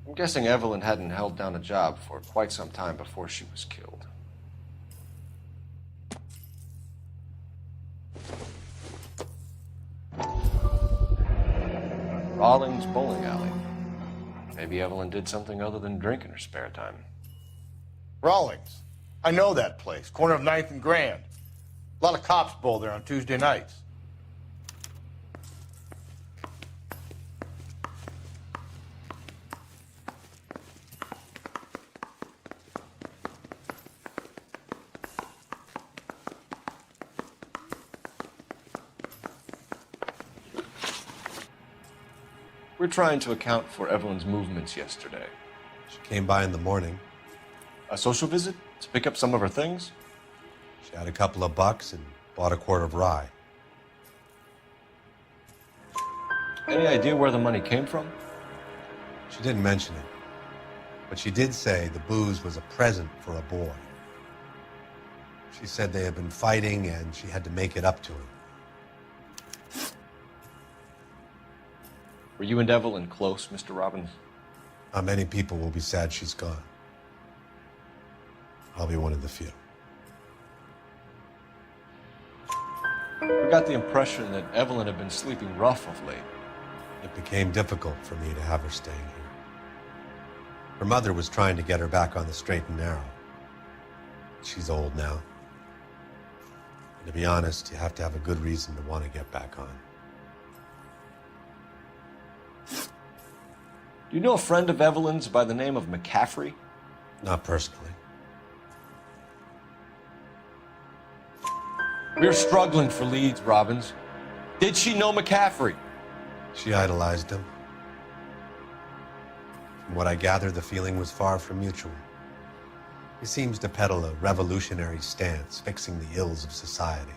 I'm guessing Evelyn hadn't held down a job for quite some time before she was killed. Rawlings Bowling Alley. Maybe Evelyn did something other than drink in her spare time. Rawlings. I know that place. Corner of 9th and Grand. A lot of cops bowl there on Tuesday nights. We're trying to account for Evelyn's movements yesterday. She came by in the morning. A social visit? To pick up some of her things? She had a couple of bucks and bought a quart of rye. Any idea where the money came from? She didn't mention it, but she did say the booze was a present for a boy. She said they had been fighting and she had to make it up to him. Were you and Evelyn close, Mr. Robbins? Many people will be sad she's gone. I'll be one of the few. We got the impression that Evelyn had been sleeping rough of late. It became difficult for me to have her staying here. Her mother was trying to get her back on the straight and narrow. She's old now. And to be honest, you have to have a good reason to want to get back on. Do you know a friend of Evelyn's by the name of McCaffrey? Not personally. We're struggling for leads, Robbins. Did she know McCaffrey? She idolized him. From what I gather, the feeling was far from mutual. He seems to peddle a revolutionary stance, fixing the ills of society.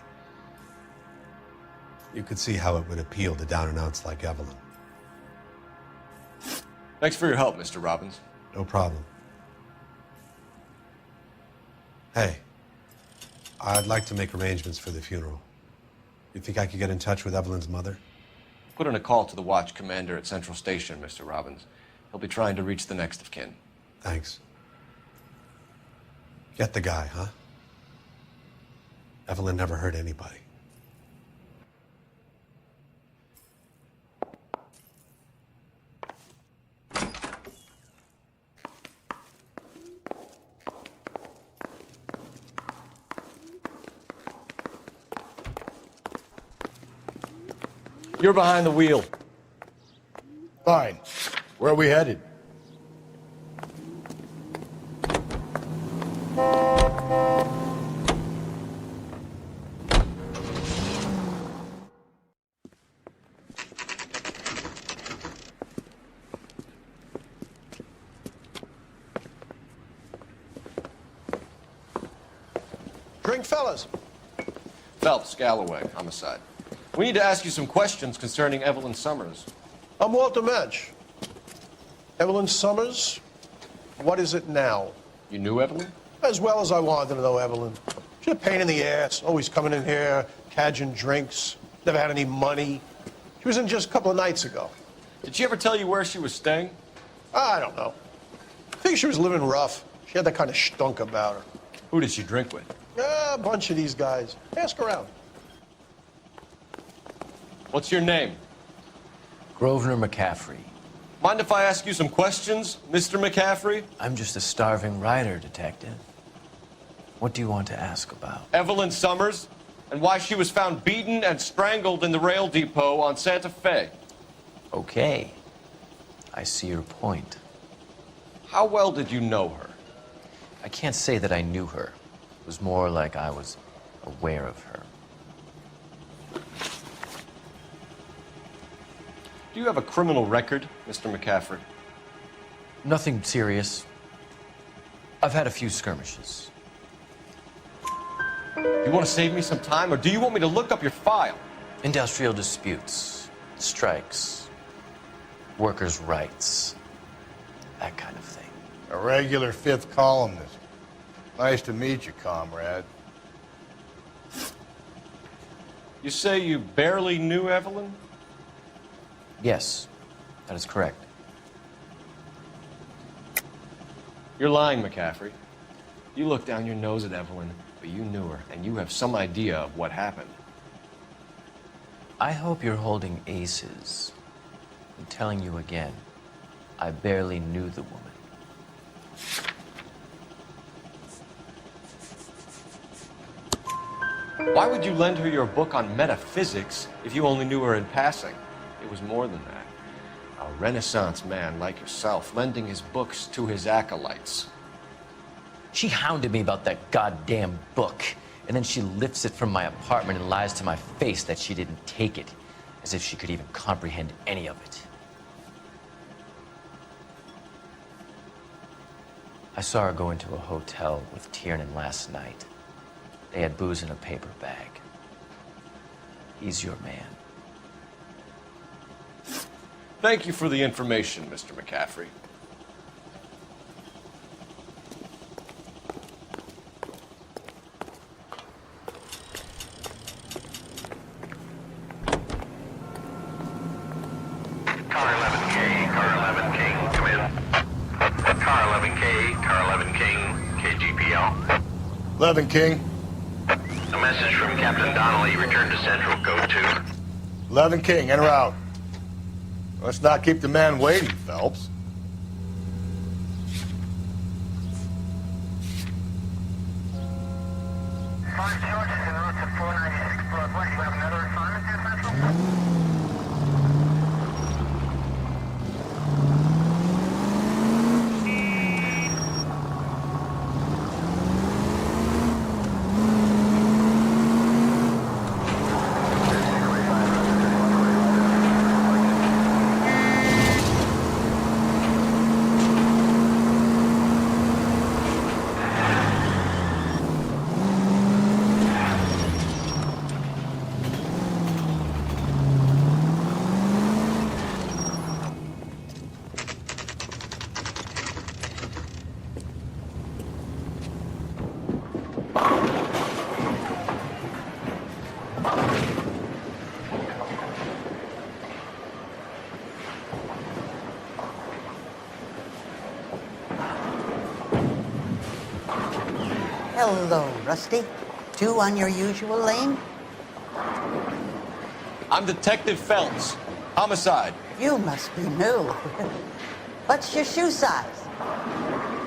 You could see how it would appeal to down-and-outs like Evelyn. Thanks for your help, Mr. Robbins. No problem. Hey, I'd like to make arrangements for the funeral. You think I could get in touch with Evelyn's mother? Put in a call to the watch commander at Central Station, Mr. Robbins. He'll be trying to reach the next of kin. Thanks. Get the guy, huh? Evelyn never hurt anybody. You're behind the wheel. Fine. Where are we headed? Drink, fellas. Phelps, Galloway, homicide. We need to ask you some questions concerning Evelyn Summers. I'm Walter Mensch. Evelyn Summers? What is it now? You knew Evelyn? As well as I wanted to know Evelyn. She's a pain in the ass, always coming in here, cadging drinks, never had any money. She was in just a couple of nights ago. Did she ever tell you where she was staying? I don't know. I think she was living rough. She had that kind of stunk about her. Who did she drink with? A bunch of these guys. Ask around. What's your name? Grosvenor McCaffrey. Mind if I ask you some questions, Mr. McCaffrey? I'm just a starving writer, Detective. What do you want to ask about? Evelyn Summers, and why she was found beaten and strangled in the rail depot on Santa Fe. Okay. I see your point. How well did you know her? I can't say that I knew her. It was more like I was aware of her. Do you have a criminal record, Mr. McCaffrey? Nothing serious. I've had a few skirmishes. You want to save me some time, or do you want me to look up your file? Industrial disputes, strikes, workers' rights, that kind of thing. A regular fifth columnist. Nice to meet you, comrade. You say you barely knew Evelyn? Yes, that is correct. You're lying, McCaffrey. You looked down your nose at Evelyn, but you knew her, and you have some idea of what happened. I hope you're holding aces. I'm telling you again, I barely knew the woman. Why would you lend her your book on metaphysics if you only knew her in passing? It was more than that. A Renaissance man like yourself lending his books to his acolytes. She hounded me about that goddamn book, and then she lifts it from my apartment and lies to my face that she didn't take it, as if she could even comprehend any of it. I saw her go into a hotel with Tiernan last night. They had booze in a paper bag. He's your man. Thank you for the information, Mr. McCaffrey. Car 11K, Car 11 King, come in. Car 11K, Car 11 King, KGPL. 11 King. A message from Captain Donnelly, return to Central, code 2. 11 King, en route. Let's not keep the man waiting, Phelps. Hello, Rusty. Two on your usual lane? I'm Detective Phelps. Homicide. You must be new. What's your shoe size?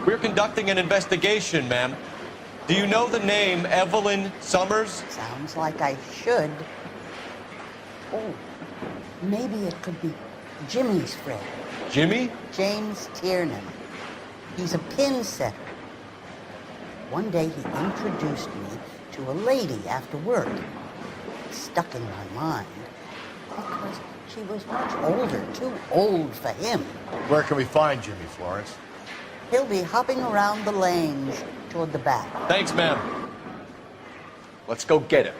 We're conducting an investigation, ma'am. Do you know the name Evelyn Summers? Sounds like I should. Oh, maybe it could be Jimmy's friend. Jimmy? James Tiernan. He's a pin setter. One day he introduced me to a lady after work. It stuck in my mind because she was much older, too old for him. Where can we find Jimmy, Florence? He'll be hopping around the lanes toward the back. Thanks, ma'am. Let's go get him.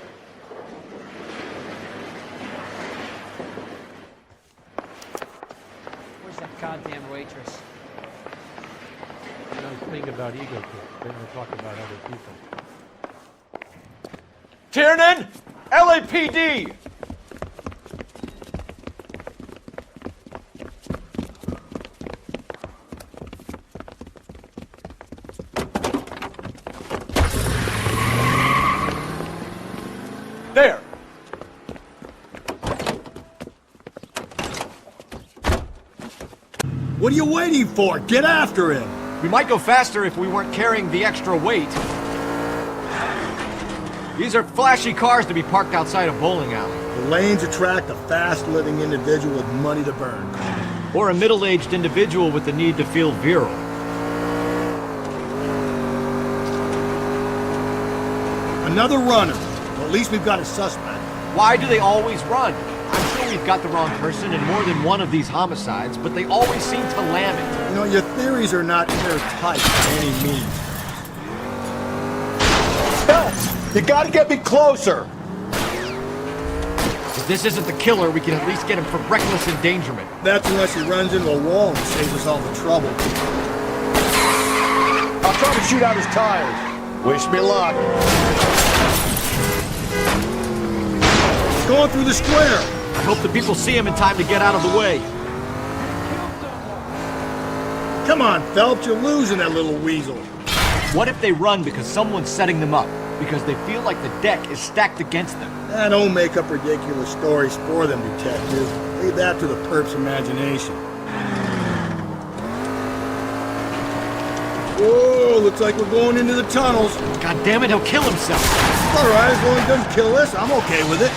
Where's that goddamn waitress? You know, the thing about ego trips, they don't talk about other people. Tiernan! LAPD! There! What are you waiting for? Get after him! We might go faster if we weren't carrying the extra weight. These are flashy cars to be parked outside a bowling alley. The lanes attract a fast-living individual with money to burn. Or a middle-aged individual with the need to feel virile. Another runner. Well, at least we've got a suspect. Why do they always run? I'm sure you've got the wrong person in more than one of these homicides, but they always seem to lam it. You know, your theories are not airtight by any means. Phelps, you gotta get me closer! If this isn't the killer, we can at least get him for reckless endangerment. That's unless he runs into a wall and saves us all the trouble. I'll try to shoot out his tires. Wish me luck. He's going through the square. I hope the people see him in time to get out of the way. Come on, Phelps, you're losing that little weasel. What if they run because someone's setting them up? Because they feel like the deck is stacked against them? Don't make up ridiculous stories for them, detective. Leave that to the perp's imagination. Whoa, looks like we're going into the tunnels. God damn it, he'll kill himself. All right, as long as he doesn't kill us, I'm okay with it.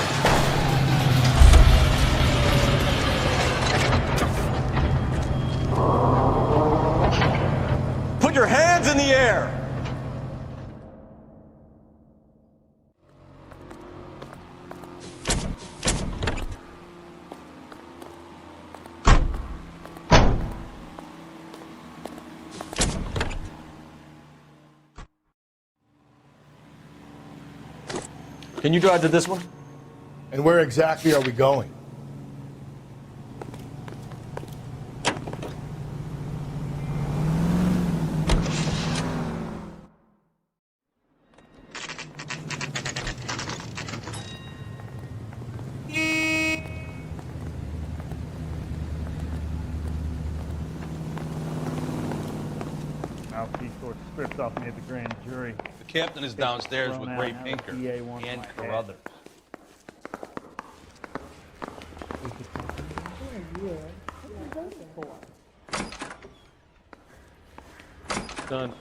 Put your hands in the air! Can you drive to this one? And where exactly are we going? Mouthpiece sort script off me at the grand jury. The captain is downstairs with Ray Pinker and Carruthers. Son,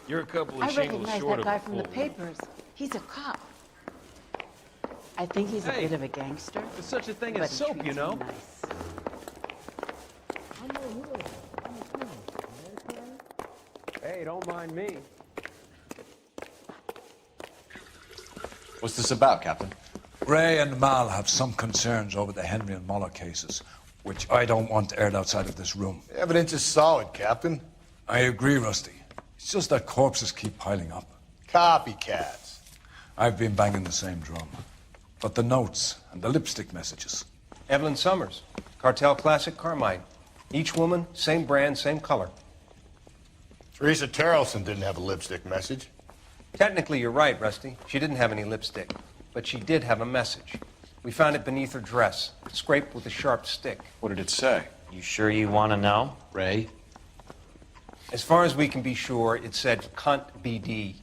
you're a couple of I shingles recognize short that of guy a from the full papers. He's a cop. I think he's a bit of a gangster. There's such a thing but as he soap, treats you know. me nice. Hey, don't mind me. What's this about, Captain? Ray and Mal have some concerns over the Henry and Muller cases, which I don't want aired outside of this room. The evidence is solid, Captain. I agree, Rusty. It's just that corpses keep piling up. Copycats. I've been banging the same drum. But the notes and the lipstick messages. Evelyn Summers, Cartel Classic Carmine. Each woman, same brand, same color. Teresa Terrelson didn't have a lipstick message. Technically, you're right, Rusty. She didn't have any lipstick, but she did have a message. We found it beneath her dress, scraped with a sharp stick. What did it say? You sure you want to know? Ray? As far as we can be sure, it said cunt BD.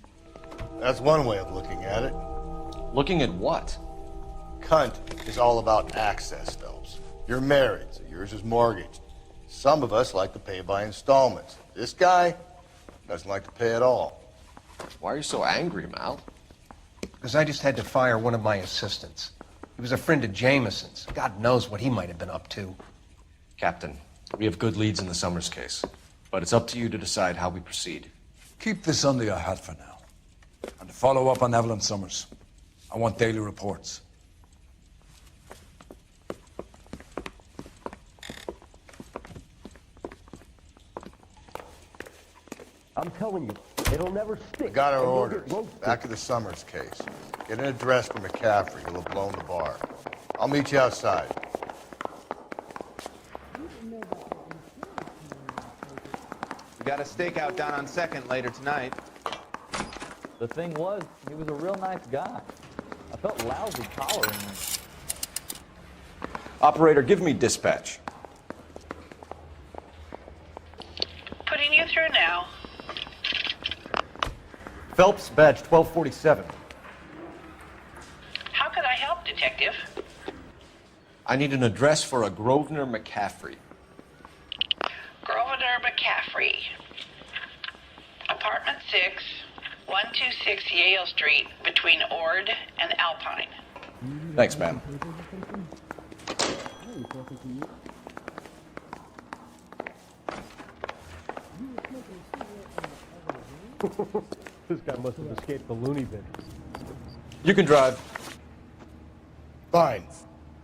That's one way of looking at it. Looking at what? Cunt is all about access, Phelps. You're married, so yours is mortgaged. Some of us like to pay by installments. This guy doesn't like to pay at all. Why are you so angry, Mal? Because I just had to fire one of my assistants. He was a friend of Jameson's. God knows what he might have been up to. Captain, we have good leads in the Summers case, but it's up to you to decide how we proceed. Keep this under your hat for now. And to follow up on Evelyn Summers, I want daily reports. I'm telling you, it'll never stick. We got our And you'll orders. get roasted. Back to the Summers case. Get an address for McCaffrey. He'll have blown the bar. I'll meet you outside. We got a stakeout down on 2nd later tonight. The thing was, he was a real nice guy. I felt lousy collaring him. Operator, give me dispatch. Putting you through now. Phelps, badge 1247. How could I help, Detective? I need an address for a Grosvenor McCaffrey. Grosvenor McCaffrey. Apartment 6, 126 Yale Street, between Ord and Alpine. Thanks, ma'am. This guy must have escaped the loony bin. You can drive. Fine.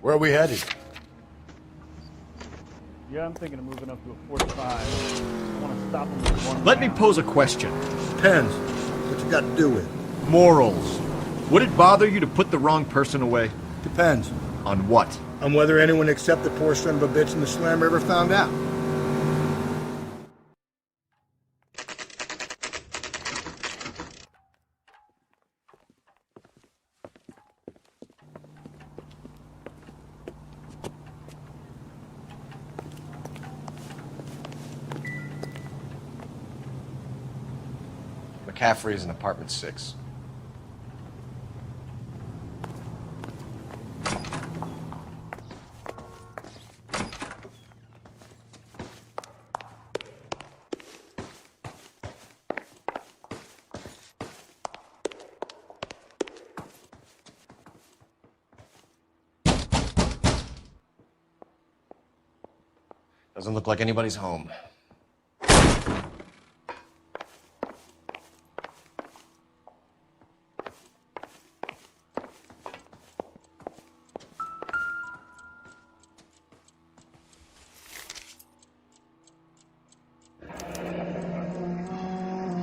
Where are we headed? Yeah, I'm thinking of moving up to a 45. I want to stop him with one Let me round. pose a question. Depends. What you got to do with it? Morals. Would it bother you to put the wrong person away? Depends. On what? On whether anyone except the poor son of a bitch in the slammer ever found out. McCaffrey is in apartment 6. Doesn't look like anybody's home.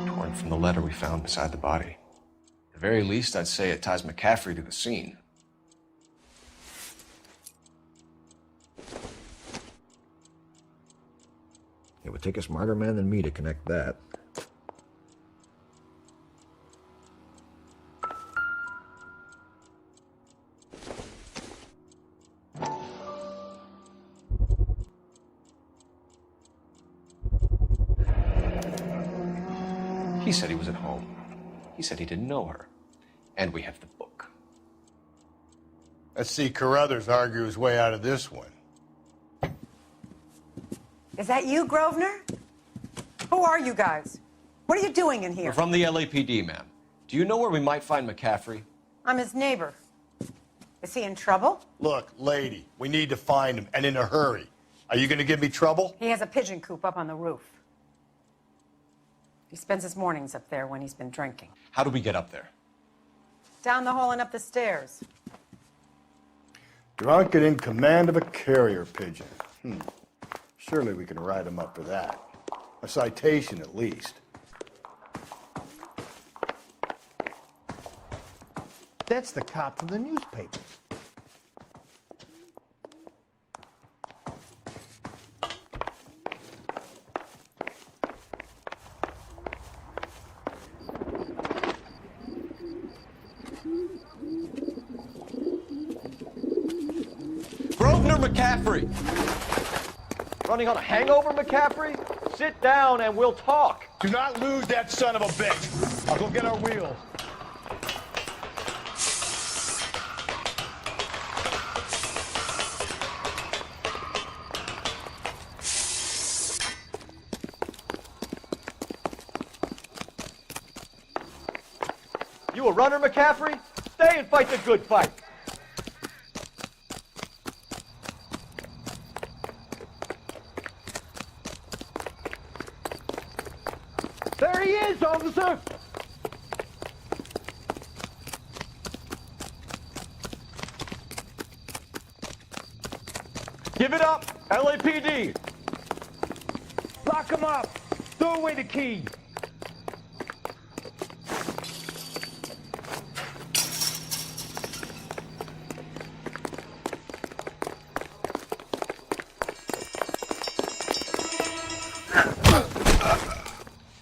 Torn from the letter we found beside the body. At the very least, I'd say it ties McCaffrey to the scene. It would take a smarter man than me to connect that. He said he was at home. He said he didn't know her. And we have the book. Let's see Carruthers argue his way out of this one. Is that you, Grosvenor? Who are you guys? What are you doing in here? We're from the LAPD, ma'am. Do you know where we might find McCaffrey? I'm his neighbor. Is he in trouble? Look, lady, we need to find him, and in a hurry. Are you going to give me trouble? He has a pigeon coop up on the roof. He spends his mornings up there when he's been drinking. How do we get up there? Down the hall and up the stairs. Drunk and in command of a carrier pigeon. Surely we can write him up for that. A citation, at least. That's the cop from the newspaper. Grosvenor McCaffrey! Running on a hangover, McCaffrey? Sit down and we'll talk. Do not lose that son of a bitch. I'll go get our wheels. You a runner, McCaffrey? Stay and fight the good fight. There he is, officer! Give it up, LAPD! Lock him up! Throw away the key!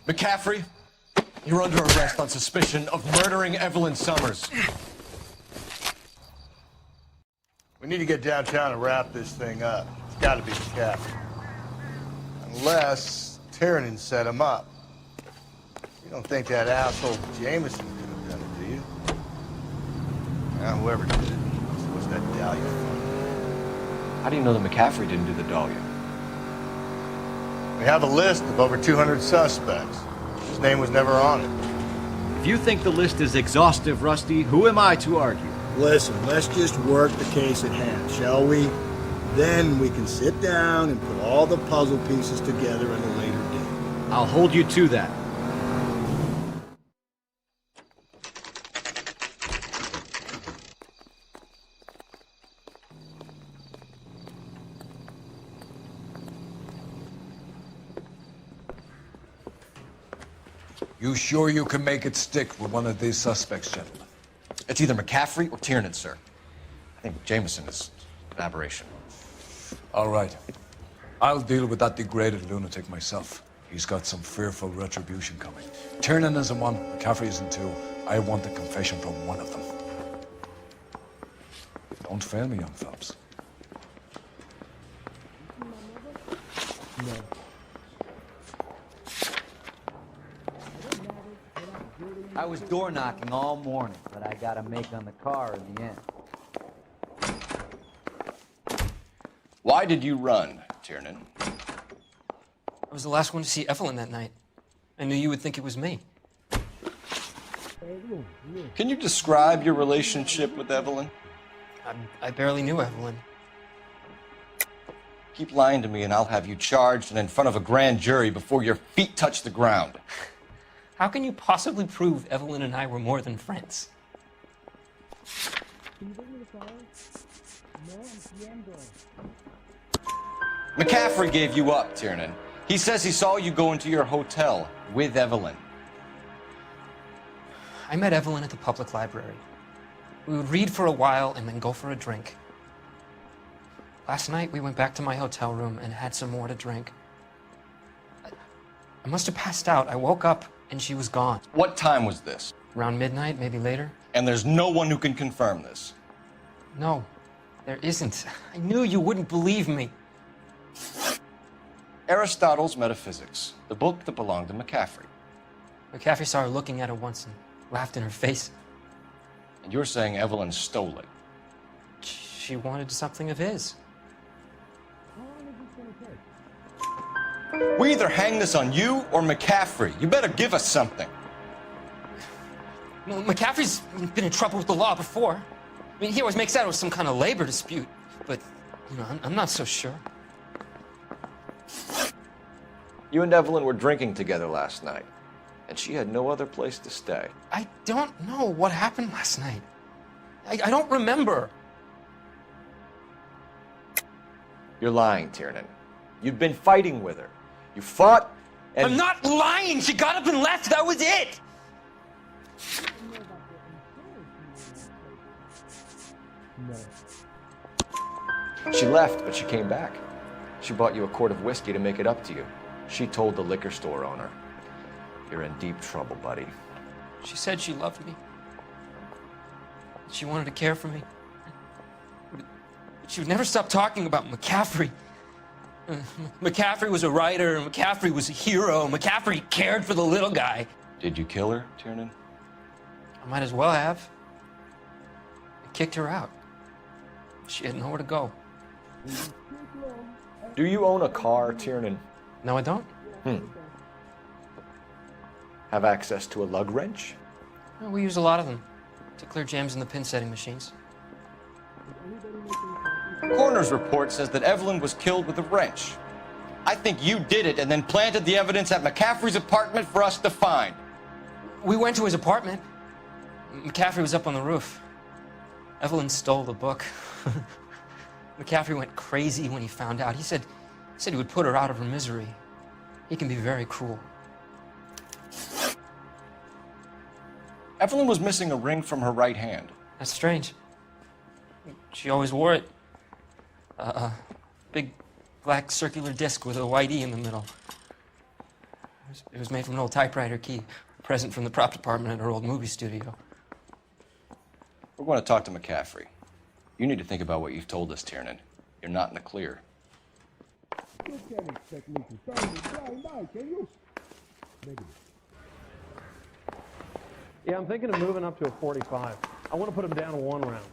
McCaffrey, you're under arrest on suspicion of murdering Evelyn Summers. We need to get downtown and wrap this thing up. It's got to be the captain. Unless Tiernan set him up. You don't think that asshole Jameson could have done it, do you? Now, whoever did it, what's that Dahlia for? How do you know that McCaffrey didn't do the Dahlia? We have a list of over 200 suspects. His name was never on it. If you think the list is exhaustive, Rusty, who am I to argue? Listen, let's just work the case at hand, shall we? Then we can sit down and put all the puzzle pieces together at a later date. I'll hold you to that. You sure you can make it stick with one of these suspects, gentlemen? It's either McCaffrey or Tiernan, sir. I think Jameson is an aberration. All right. I'll deal with that degraded lunatic myself. He's got some fearful retribution coming. Tiernan isn't one, McCaffrey isn't two. I want a confession from one of them. Don't fail me, young Phelps. I was door knocking all morning, but I got a make on the car in the end. Why did you run, Tiernan? I was the last one to see Evelyn that night. I knew you would think it was me. Can you describe your relationship with Evelyn? I barely knew Evelyn. Keep lying to me and I'll have you charged and in front of a grand jury before your feet touch the ground. How can you possibly prove Evelyn and I were more than friends? McCaffrey gave you up, Tiernan. He says he saw you go into your hotel with Evelyn. I met Evelyn at the public library. We would read for a while and then go for a drink. Last night, we went back to my hotel room and had some more to drink. I must have passed out. I woke up and she was gone. What time was this? Around midnight, maybe later. And there's no one who can confirm this? No, there isn't. I knew you wouldn't believe me. Aristotle's Metaphysics, the book that belonged to McCaffrey. McCaffrey saw her looking at her once and laughed in her face. And you're saying Evelyn stole it? She wanted something of his. We either hang this on you or McCaffrey. You better give us something. Well, McCaffrey's been in trouble with the law before. I mean, he always makes out it was some kind of labor dispute, but, you know, I'm not so sure. You and Evelyn were drinking together last night, and she had no other place to stay. I don't know what happened last night. I don't remember. You're lying, Tiernan. You've been fighting with her. You fought, and... I'm not lying! She got up and left! That was it! She left, but she came back. She bought you a quart of whiskey to make it up to you. She told the liquor store owner. You're in deep trouble, buddy. She said she loved me. She wanted to care for me. But she would never stop talking about McCaffrey. McCaffrey was a writer, and McCaffrey was a hero. McCaffrey cared for the little guy. Did you kill her, Tiernan? I might as well have. I kicked her out. She had nowhere to go. Do you own a car, Tiernan? No, I don't. Have access to a lug wrench? Well, we use a lot of them to clear jams in the pin setting machines. Coroner's report says that Evelyn was killed with a wrench. I think you did it and then planted the evidence at McCaffrey's apartment for us to find. We went to his apartment. McCaffrey was up on the roof. Evelyn stole the book. McCaffrey went crazy when he found out. He said he would put her out of her misery. He can be very cruel. Evelyn was missing a ring from her right hand. That's strange. She always wore it. Big black circular disc with a white E in the middle. It was made from an old typewriter key, a present from the prop department at her old movie studio. We're going to talk to McCaffrey. You need to think about what you've told us, Tiernan. You're not in the clear. You can't expect me to tell you blind eye, can you? Yeah, I'm thinking of moving up to a 45. I want to put him down to 1 round.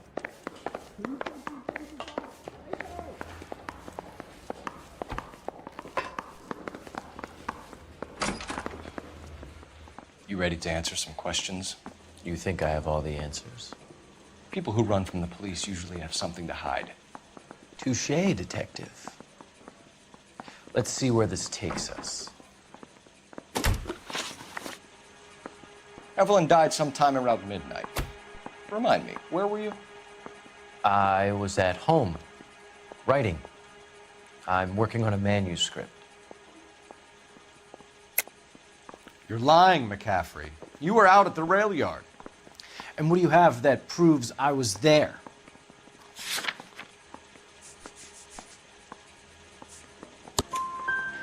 You ready to answer some questions? You think I have all the answers? People who run from the police usually have something to hide. Touché, detective. Let's see where this takes us. Evelyn died sometime around midnight. Remind me, where were you? I was at home, writing. I'm working on a manuscript. You're lying, McCaffrey. You were out at the rail yard. And what do you have that proves I was there?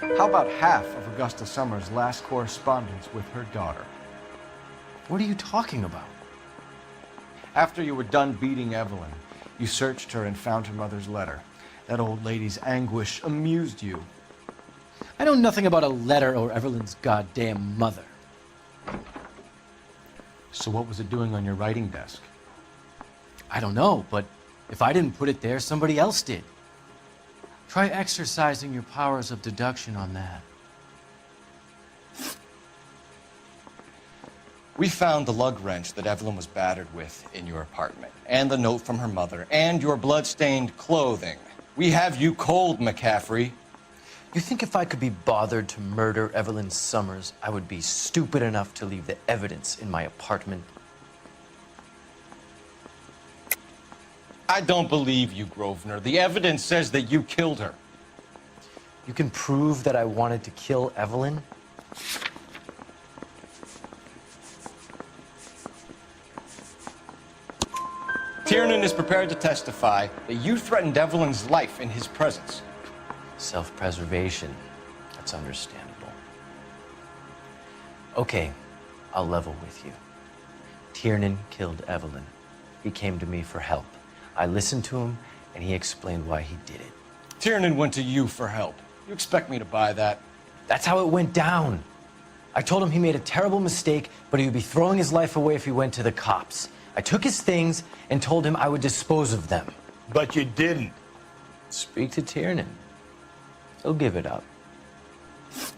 How about half of Augusta Summers' last correspondence with her daughter? What are you talking about? After you were done beating Evelyn, you searched her and found her mother's letter. That old lady's anguish amused you. I know nothing about a letter or Evelyn's goddamn mother. So what was it doing on your writing desk? I don't know, but if I didn't put it there, somebody else did. Try exercising your powers of deduction on that. We found the lug wrench that Evelyn was battered with in your apartment, and the note from her mother, and your blood-stained clothing. We have you cold, McCaffrey. You think if I could be bothered to murder Evelyn Summers, I would be stupid enough to leave the evidence in my apartment? I don't believe you, Grosvenor. The evidence says that you killed her. You can prove that I wanted to kill Evelyn? Tiernan is prepared to testify that you threatened Evelyn's life in his presence. Self-preservation. That's understandable. Okay, I'll level with you. Tiernan killed Evelyn. He came to me for help. I listened to him, and he explained why he did it. Tiernan went to you for help. You expect me to buy that? That's how it went down. I told him he made a terrible mistake, but he would be throwing his life away if he went to the cops. I took his things and told him I would dispose of them. But you didn't. Speak to Tiernan. He'll give it up. Straight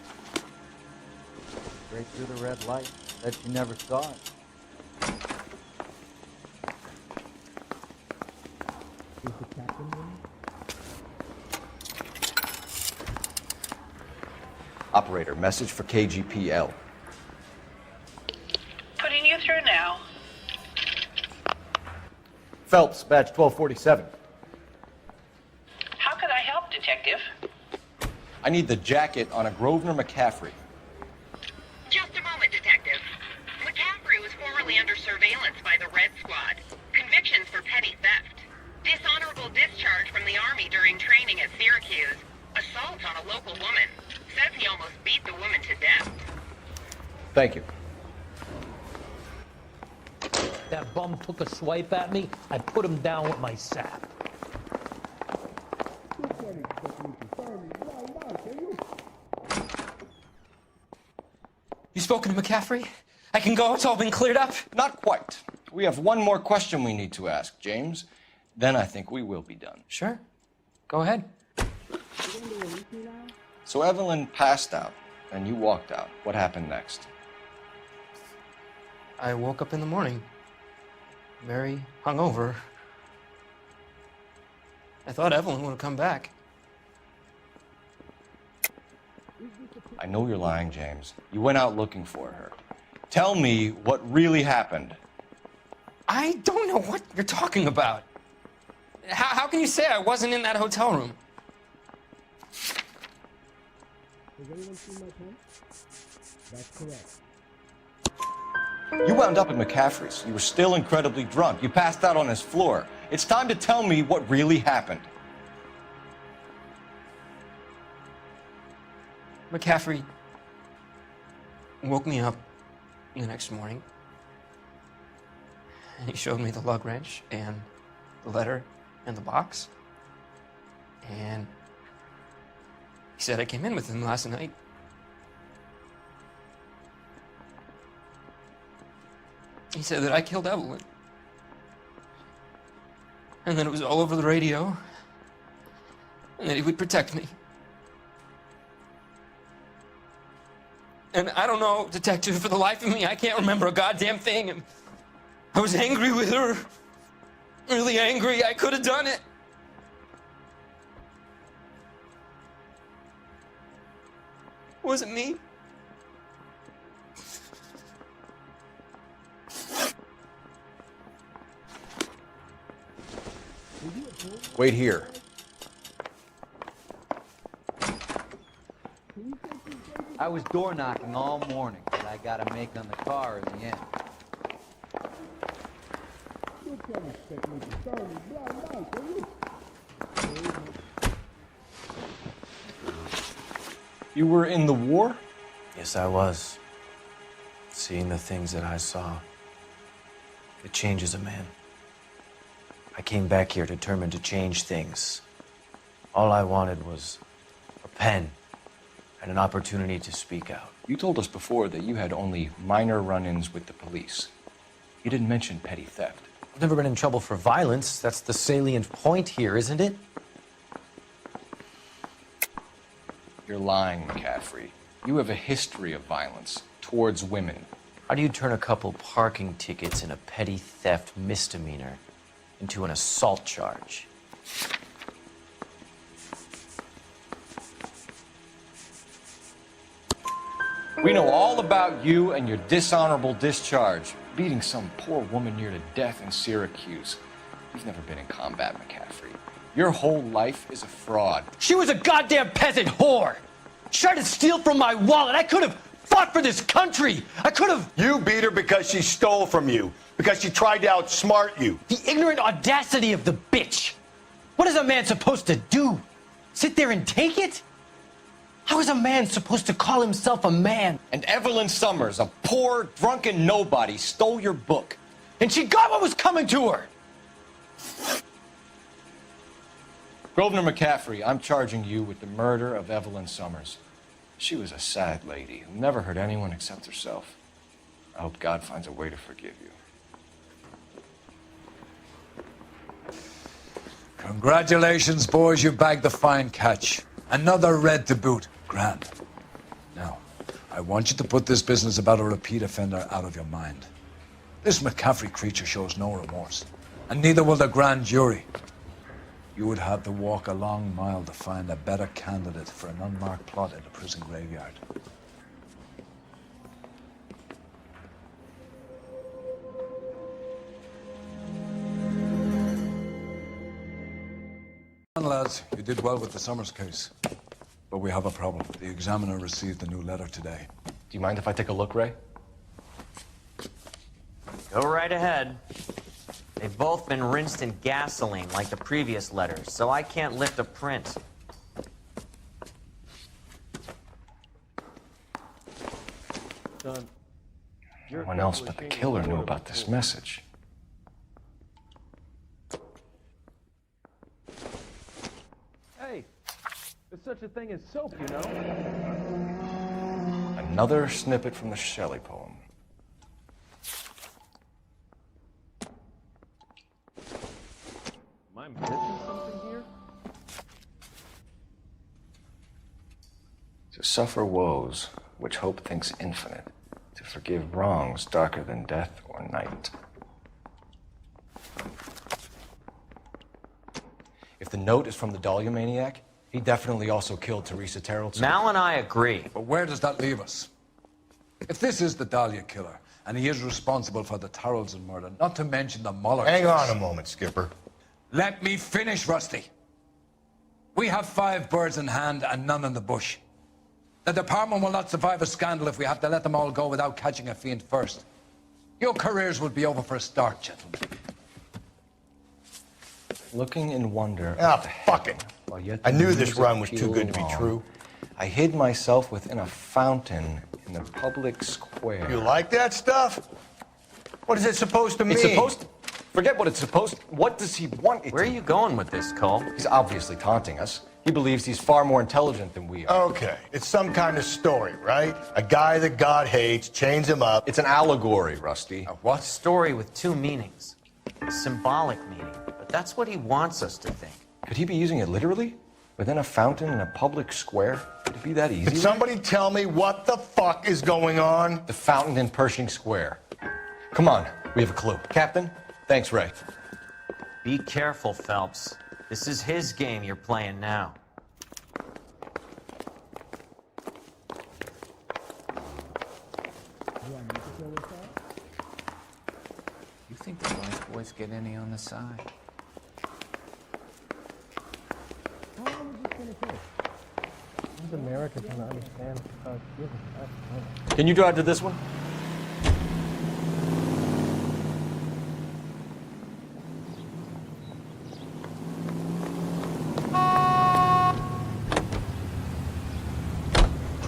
through the red light. Bet you never saw it. Operator, message for KGPL. Putting you through now. Phelps, badge 1247. How could I help, Detective? I need the jacket on a Grosvenor McCaffrey. Just a moment, Detective. McCaffrey was formerly under surveillance by the Red Squad. Convictions for petty theft. Dishonorable discharge from the Army during training at Syracuse. Assault on a local woman. Says he almost beat the woman to death. Thank you. That bum took a swipe at me. I put him down with my sap. You spoken to McCaffrey? I can go? It's all been cleared up? Not quite. We have one more question we need to ask, James. Then I think we will be done. Sure. Go ahead. So Evelyn passed out, and you walked out. What happened next? I woke up in the morning, very hungover. I thought Evelyn would have come back. I know you're lying, James. You went out looking for her. Tell me what really happened. I don't know what you're talking about. How can you say I wasn't in that hotel room? Has anyone seen my pen? That's correct. You wound up at McCaffrey's. You were still incredibly drunk. You passed out on his floor. It's time to tell me what really happened. McCaffrey woke me up the next morning, and he showed me the lug wrench and the letter and the box, and he said I came in with him last night. He said that I killed Evelyn, and that it was all over the radio, and that he would protect me. And I don't know, Detective, for the life of me, I can't remember a goddamn thing. And I was angry with her. Really angry. I could have done it. Was it me? Wait here. I was door knocking all morning. that I gotta make on the car in the end. You were in the war? Yes, I was. Seeing the things that I saw, it changes a man. I came back here determined to change things. All I wanted was a pen and an opportunity to speak out. You told us before that you had only minor run-ins with the police. You didn't mention petty theft. I've never been in trouble for violence. That's the salient point here, isn't it? You're lying, McCaffrey. You have a history of violence towards women. How do you turn a couple parking tickets and a petty theft misdemeanor into an assault charge? We know all about you and your dishonorable discharge, beating some poor woman near to death in Syracuse. You've never been in combat, McCaffrey. Your whole life is a fraud. She was a goddamn peasant whore! She tried to steal from my wallet. I could have fought for this country. I could have... You beat her because she stole from you, because she tried to outsmart you. The ignorant audacity of the bitch. What is a man supposed to do? Sit there and take it? How is a man supposed to call himself a man? And Evelyn Summers, a poor, drunken nobody, stole your book. And she got what was coming to her. Grosvenor McCaffrey, I'm charging you with the murder of Evelyn Summers. She was a sad lady who never hurt anyone except herself. I hope God finds a way to forgive you. Congratulations, boys. You bagged the fine catch. Another red to boot. Grand. Now, I want you to put this business about a repeat offender out of your mind. This McCaffrey creature shows no remorse, and neither will the grand jury. You would have to walk a long mile to find a better candidate for an unmarked plot in a prison graveyard. Lads, you did well with the Summers case. But we have a problem. The examiner received a new letter today. Do you mind if I take a look, Ray? Go right ahead. They've both been rinsed in gasoline like the previous letters, so I can't lift a print. Son, No one else but the killer knew about this message. Hey, there's such a thing as soap, you know? Another snippet from the Shelley poem. Am I missing something here? To suffer woes which hope thinks infinite, to forgive wrongs darker than death or night. If the note is from the Dahlia maniac, he definitely also killed Teresa Terrellson. Mal and I agree. But where does that leave us? If this is the Dahlia killer, and he is responsible for the Tarrelson murder, not to mention the Muller Hang case. on a moment, Skipper. Let me finish, Rusty. We have 5 birds in hand and none in the bush. The department will not survive a scandal if we have to let them all go without catching a fiend first. Your careers will be over for a start, gentlemen. Looking in wonder. Ah, fuck it. I knew this run was too good to be true. I hid myself within a fountain in the public square. You like that stuff? What is it supposed to mean? It's supposed to... Forget what it's supposed to... What does he want it Where are you going with this, Cole? He's obviously taunting us. He believes he's far more intelligent than we are. Okay, it's some kind of story, right? A guy that God hates, chains him up. It's an allegory, Rusty. A what? Story with 2 meanings. A symbolic meaning. But that's what he wants us to think. Could he be using it literally? Within a fountain in a public square? Could it be that easy? Could somebody tell me what the fuck is going on? The fountain in Pershing Square. Come on, we have a clue. Captain? Thanks, Ray. Be careful, Phelps. This is his game you're playing now. You think the life boys get any on the side? How's America gonna understand us? Can you drive to this one?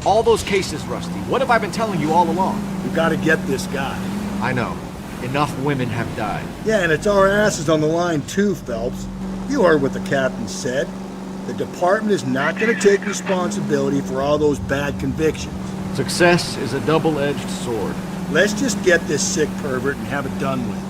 All those cases, Rusty. What have I been telling you all along? We gotta get this guy. I know. Enough women have died. Yeah, and it's our asses on the line too, Phelps. You heard what the captain said. The department is not gonna take responsibility for all those bad convictions. Success is a double-edged sword. Let's just get this sick pervert and have it done with.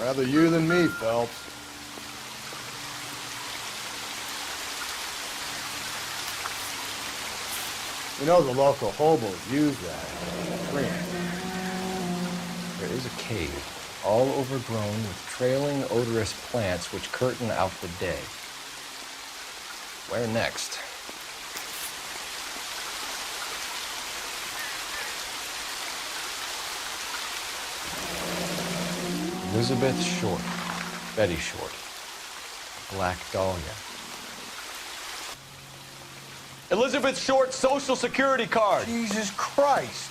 Rather you than me, Phelps. You know the local hobos use that. Green. There is a cave, all overgrown with trailing, odorous plants which curtain out the day. Where next? Elizabeth Short, Betty Short, Black Dahlia. Elizabeth Short's Social Security card. Jesus Christ.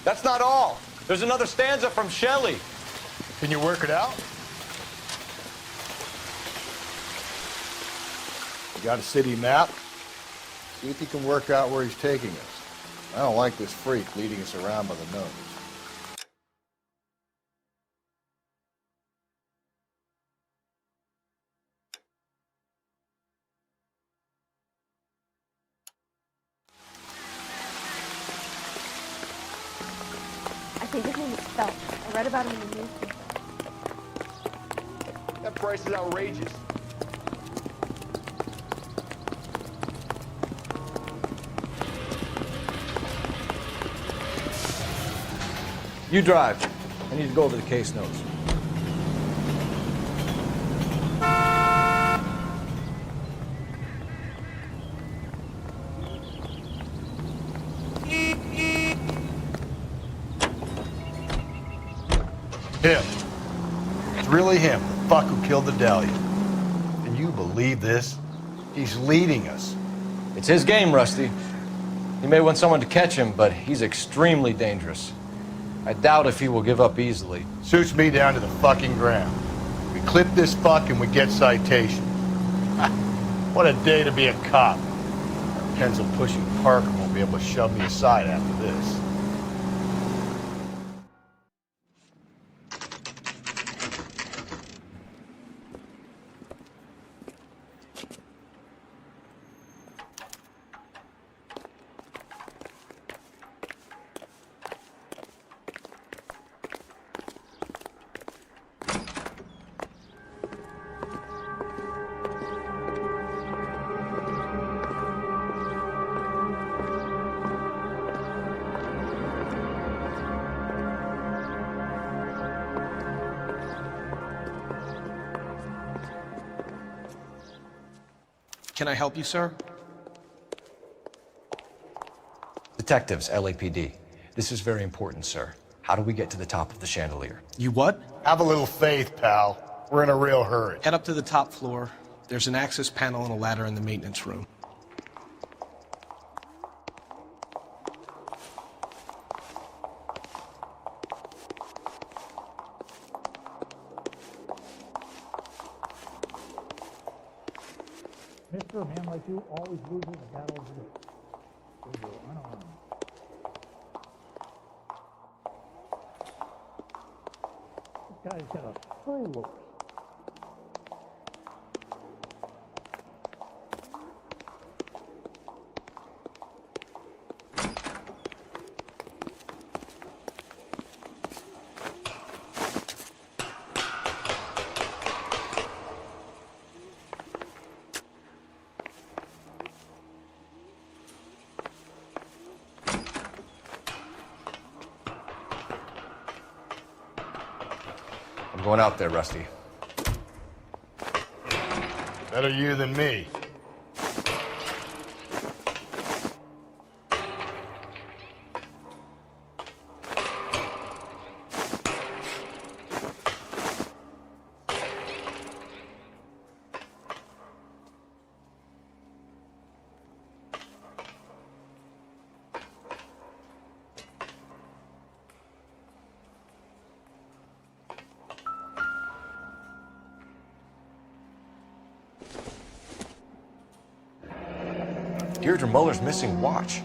That's not all. There's another stanza from Shelley. Can you work it out? You got a city map? See if you can work out where he's taking us. I don't like this freak leading us around by the nose. I think his name is Phelps. I read about him in the newspaper. That price is outrageous. You drive. I need to go over the case notes. Him. It's really him, the fuck who killed the Dahlia. Can you believe this? He's leading us. It's his game, Rusty. He may want someone to catch him, but he's extremely dangerous. I doubt if he will give up easily. Suits me down to the fucking ground. We clip this fuck and we get citation. What a day to be a cop. Pencil pushing Parker won't be able to shove me aside after this. Can I help you, sir? Detectives, LAPD. This is very important, sir. How do we get to the top of the chandelier? You what? Have a little faith, pal. We're in a real hurry. Head up to the top floor. There's an access panel and a ladder in the maintenance room. Mr. Man like you always loses the battle of the unarmed. This guy's got a free look. I'm going out there, Rusty. Better you than me. Deirdre Muller's missing watch.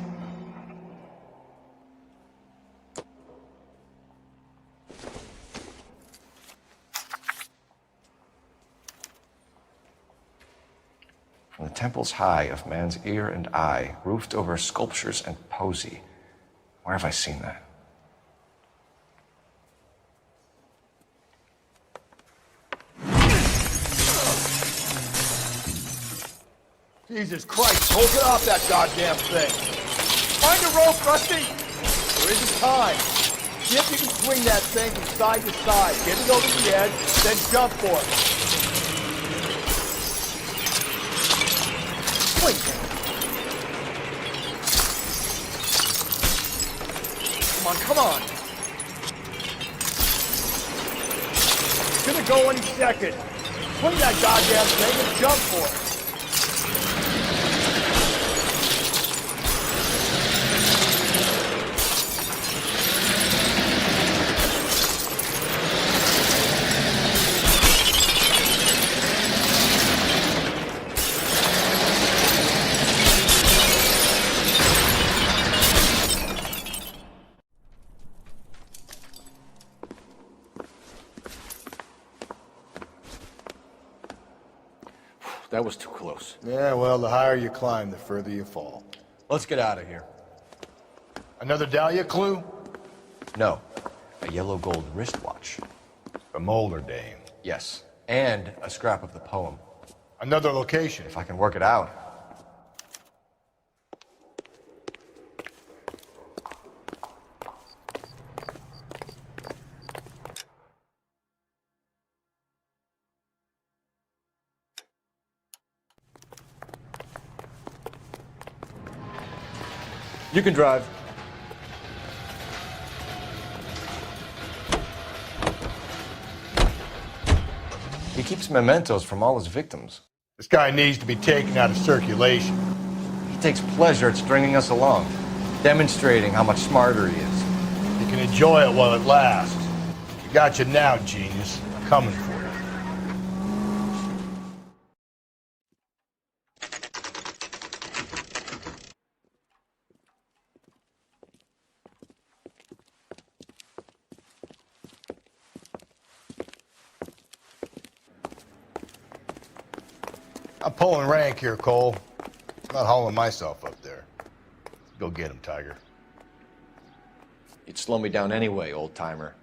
From the temples high of man's ear and eye, roofed over sculptures and poesy. Where have I seen that? Jesus Christ, hold it off that goddamn thing. Find a rope, Rusty. There isn't time. See if you can swing that thing from side to side. Get it over the edge, then jump for it. Swing. Come on. It's gonna go any second. Swing that goddamn thing and jump for it. That was too close. Yeah, well, the higher you climb, the further you fall. Let's get out of here. Another Dahlia clue? No. A yellow gold wristwatch. A Mulder dame. Yes. And a scrap of the poem. Another location. If I can work it out. You can drive. He keeps mementos from all his victims. This guy needs to be taken out of circulation. He takes pleasure at stringing us along, demonstrating how much smarter he is. You can enjoy it while it lasts. You got you now, genius. I'm coming for you. I'm pulling rank here, Cole. I'm not hauling myself up there. Go get him, Tiger. You'd slow me down anyway, old-timer.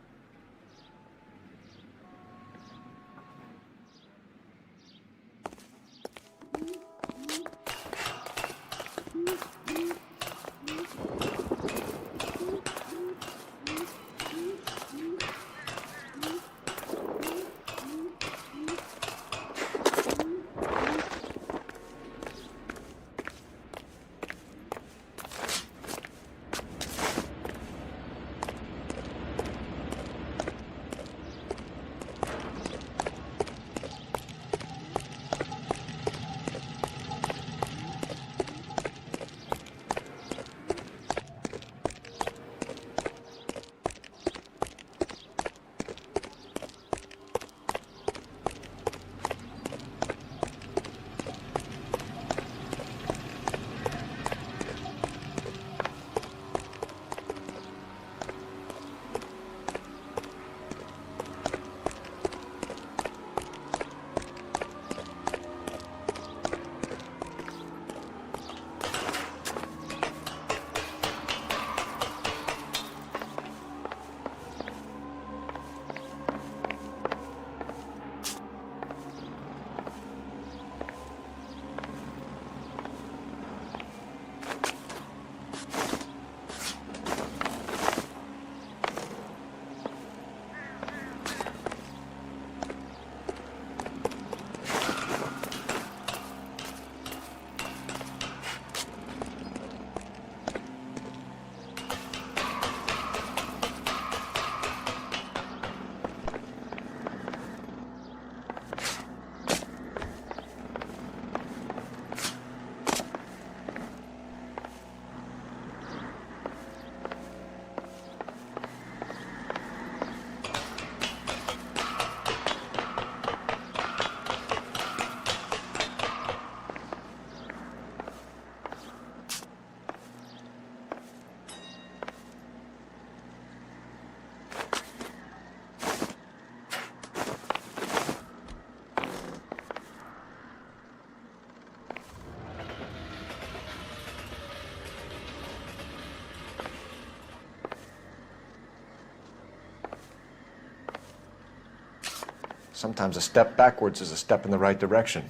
Sometimes a step backwards is a step in the right direction.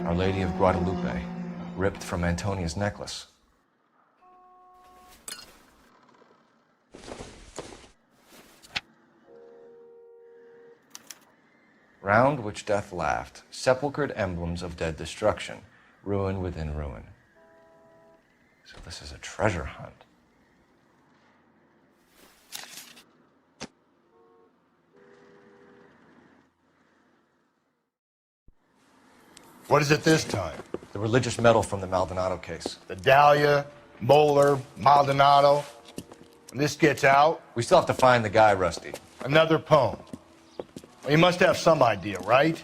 Our Lady of Guadalupe, ripped from Antonia's necklace. Round which death laughed, sepulchred emblems of dead destruction, ruin within ruin. So this is a treasure hunt. What is it this time? The religious medal from the Maldonado case. The Dahlia, Moeller, Maldonado. When this gets out... We still have to find the guy, Rusty. Another poem. Well, you must have some idea, right?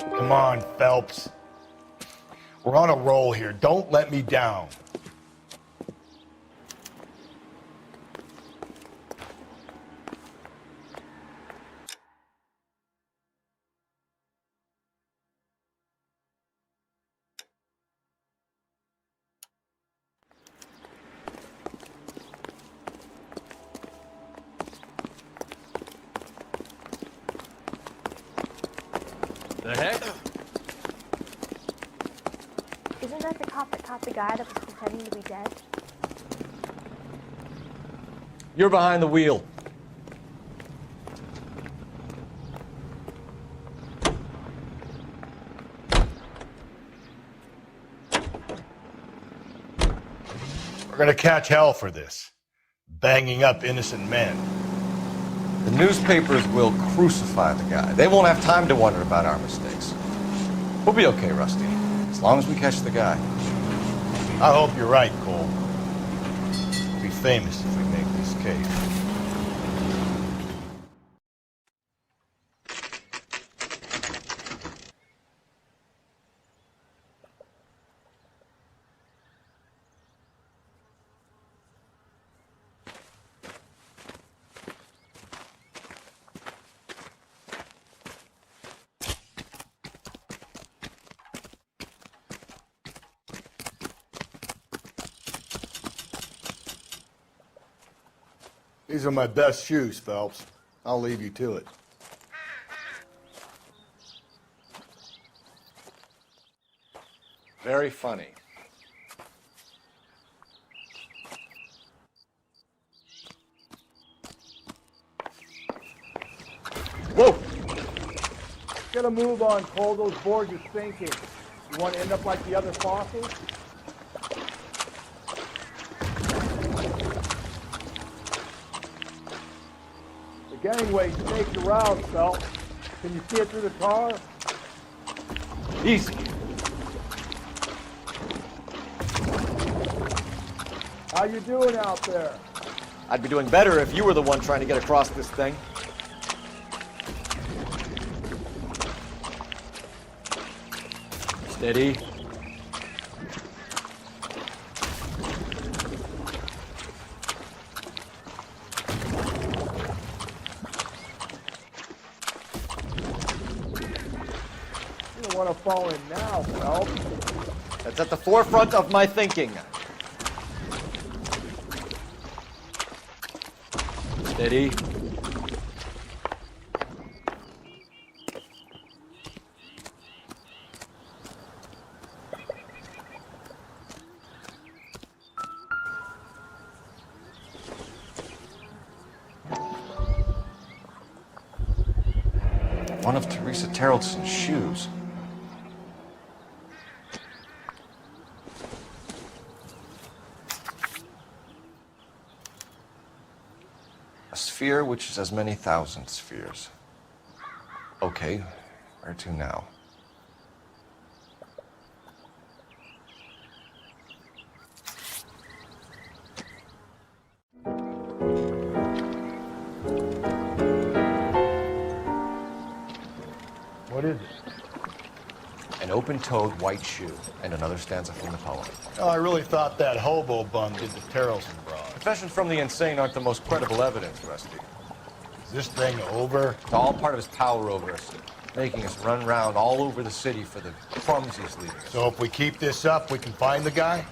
Come on, Phelps. We're on a roll here. Don't let me down. The heck? Isn't that the cop that caught the guy that was pretending to be dead? You're behind the wheel. We're gonna catch hell for this. Banging up innocent men. The newspapers will crucify the guy. They won't have time to wonder about our mistakes. We'll be okay, Rusty, as long as we catch the guy. I hope you're right, Cole. We'll be famous if we make this case. These are my best shoes, Phelps. I'll leave you to it. Very funny. Whoa! Get a move on, Cole. Those boards are sinking. You want to end up like the other fossils? The gangway snakes around, Phelps. Can you see it through the tar? Easy. How you doing out there? I'd be doing better if you were the one trying to get across this thing. Steady. You don't want to fall in now, Phelps. That's at the forefront of my thinking. Steady. One of Teresa Terreldson's shoes. A sphere, which is as many thousand spheres. Okay, where to now? What is it? An open-toed white shoe, and another stanza from the poem. Oh, I really thought that hobo bum did the Terrelson broad. Confessions from the insane aren't the most credible evidence, Rusty. Is this thing over? It's all part of his power over us, making us run around all over the city for the crumbs he's leaving us. So if we keep this up, we can find the guy?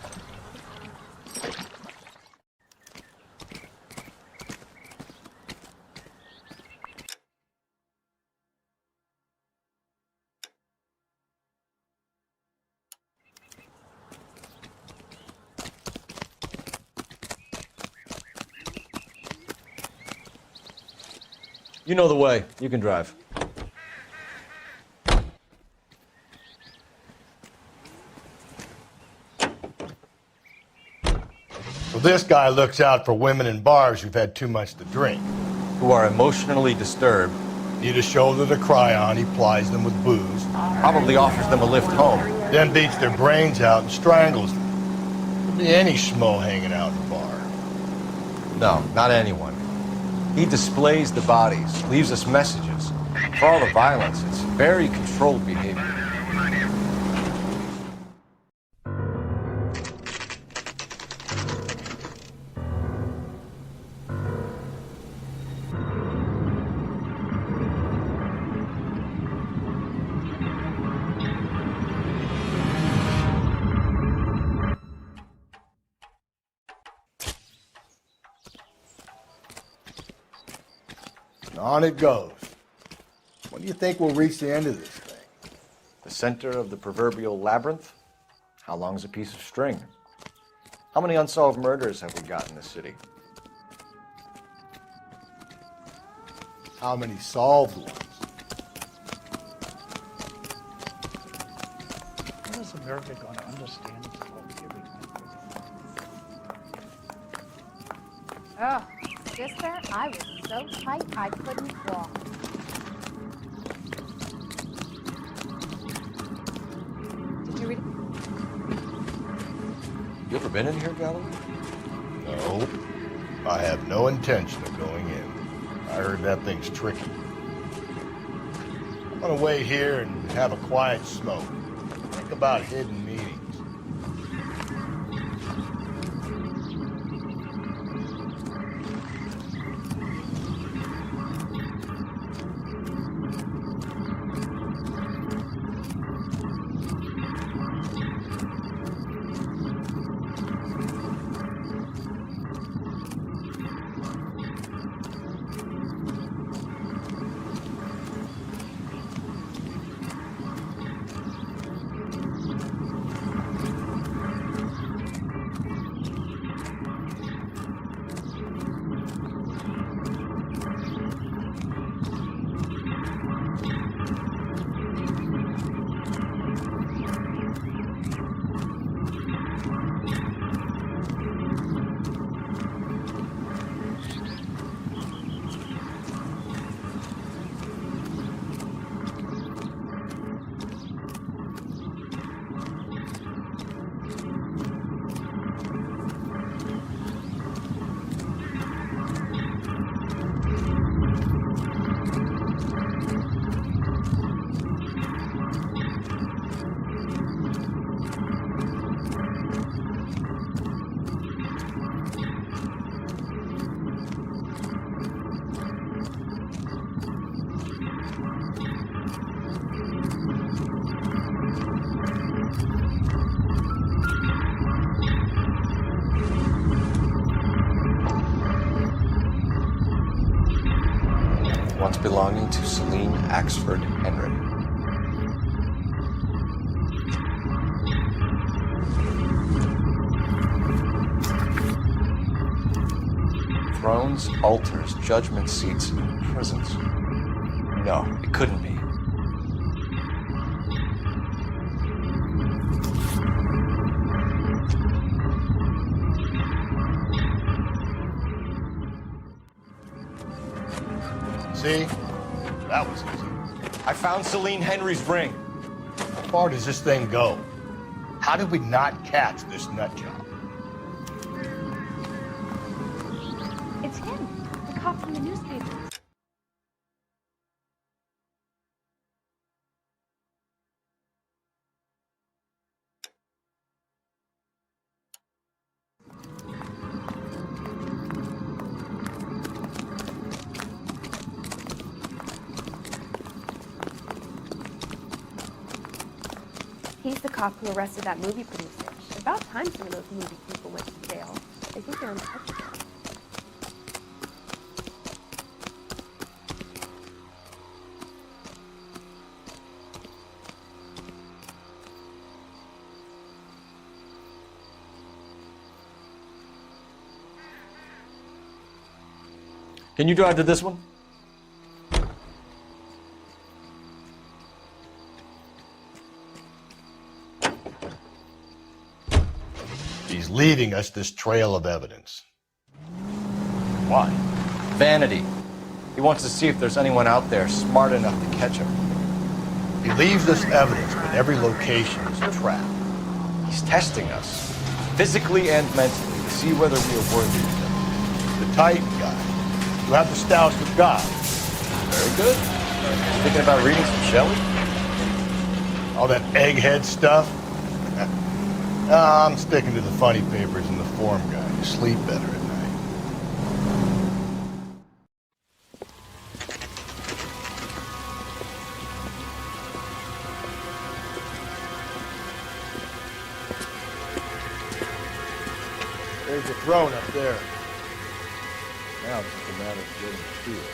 You know the way. You can drive. So this guy looks out for women in bars who've had too much to drink. Who are emotionally disturbed. Need a shoulder to cry on, he plies them with booze. Probably offers them a lift home. Then beats their brains out and strangles them. Could be any schmo hanging out in a bar. No, not anyone. He displays the bodies, leaves us messages. For all the violence, it's very controlled behavior. On it goes. When do you think we'll reach the end of this thing? The center of the proverbial labyrinth? How long's a piece of string? How many unsolved murders have we got in this city? How many solved ones? When is America going to understand it's called everything? Oh, sister, I was so tight I couldn't walk. Did you read it? You ever been in here, Galloway? No. I have no intention of going in. I heard that thing's tricky. I'm gonna wait here and have a quiet smoke. Think about hidden meetings. Once belonging to Celine Axford Henry. Thrones, altars, judgment seats, and prisons. No, it couldn't be. See? That was easy. I found Celine Henry's ring. How far does this thing go? How did we not catch this nut job? It's him, the cop from the newspaper. He's the cop who arrested that movie producer. About time some of those movie people went to jail. They think they're untouchable. Can you drive to this one? He's leaving us this trail of evidence. Why? Vanity. He wants to see if there's anyone out there smart enough to catch him. He leaves us evidence, but every location is a trap. He's testing us, physically and mentally, to see whether we are worthy of him. The Titan guy. You have the stouts with God. Very good. Thinking about reading some Shelley? All that egghead stuff? I'm sticking to the funny papers and the form guy. You sleep better at night. There's a throne up there. Now it's just a matter of getting to it.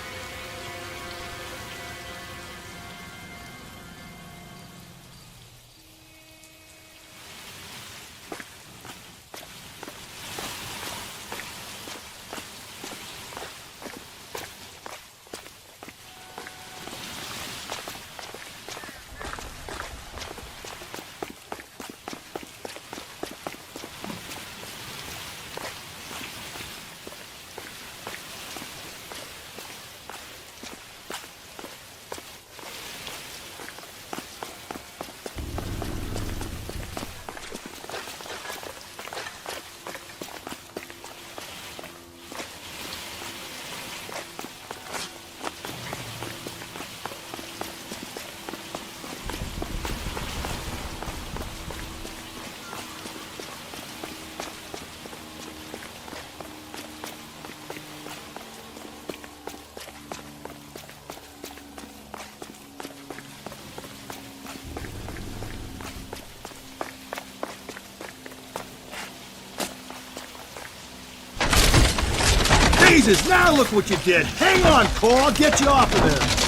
Jesus, now look what you did. Hang on, Cole. I'll get you off of this.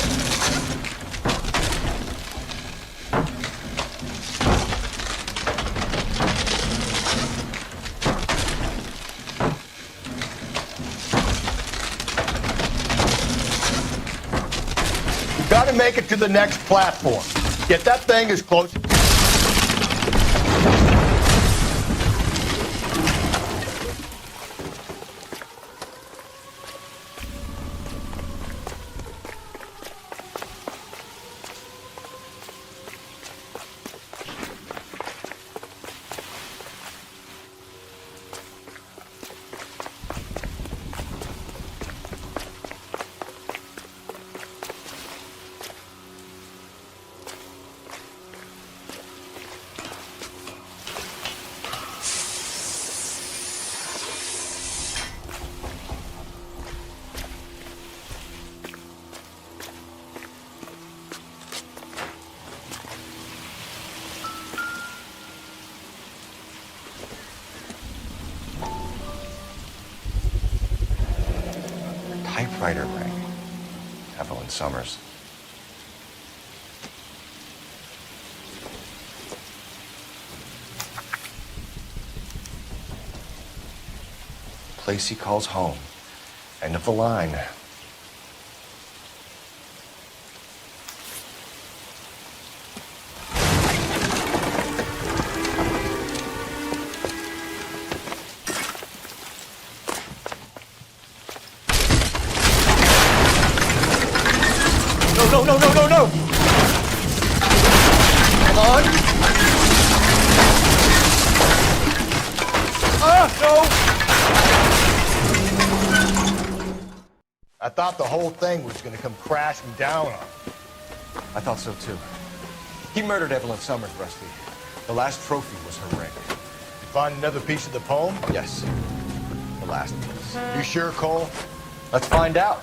You gotta make it to the next platform. Get that thing as close. Typewriter ring. Evelyn Summers. Place he calls home. End of the line. no, no, no, no, no! Come on! No! I thought the whole thing was going to come crashing down on him. I thought so too. He murdered Evelyn Summers, Rusty. The last trophy was her ring. You find another piece of the poem? Yes. The last piece. You sure, Cole? Let's find out.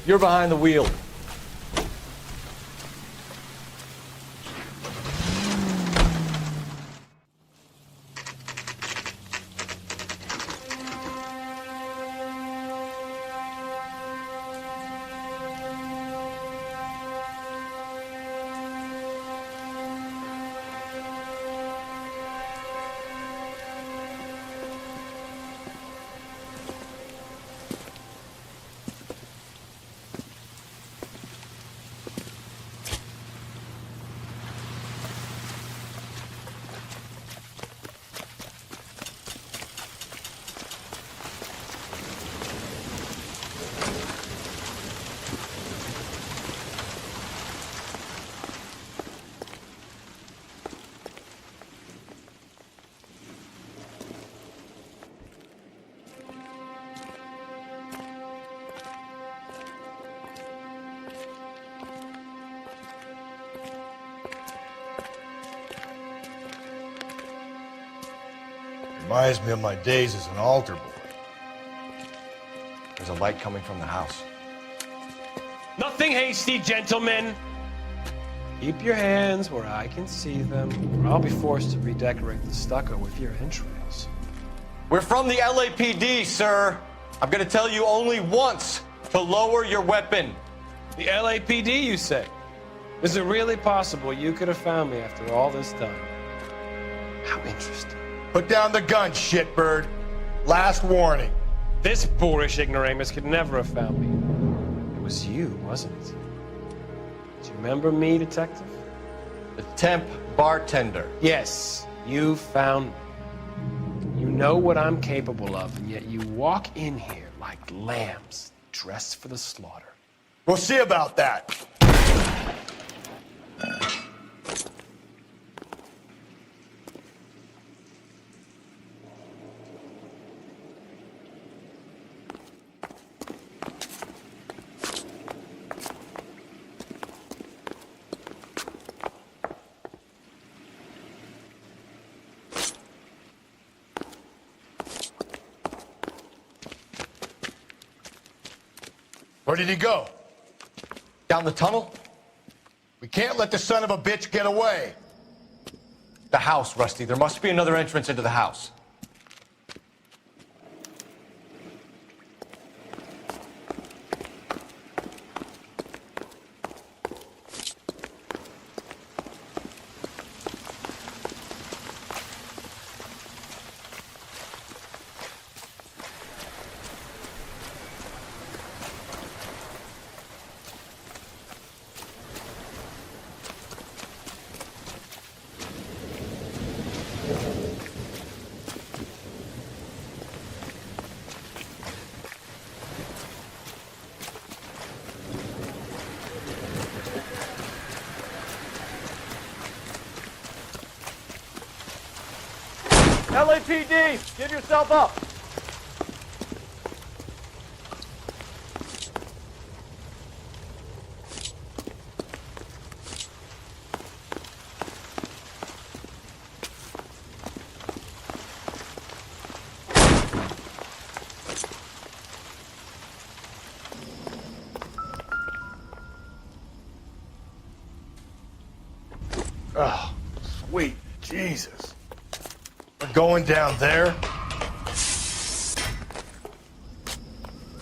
You're behind the wheel. Reminds me of my days as an altar boy. There's a light coming from the house. Nothing hasty, gentlemen. Keep your hands where I can see them, or I'll be forced to redecorate the stucco with your entrails. We're from the LAPD, sir. I'm gonna tell you only once to lower your weapon. The LAPD, you say? Is it really possible you could have found me after all this time? How interesting. Put down the gun, shitbird. Last warning. This boorish ignoramus could never have found me. It was you, wasn't it? Do you remember me, detective? The temp bartender. Yes, you found me. You know what I'm capable of, and yet you walk in here like lambs dressed for the slaughter. We'll see about that. Where did he go? Down the tunnel? We can't let the son of a bitch get away. The house, Rusty. There must be another entrance into the house. LAPD, give yourself up. Oh, sweet Jesus. We're going down there?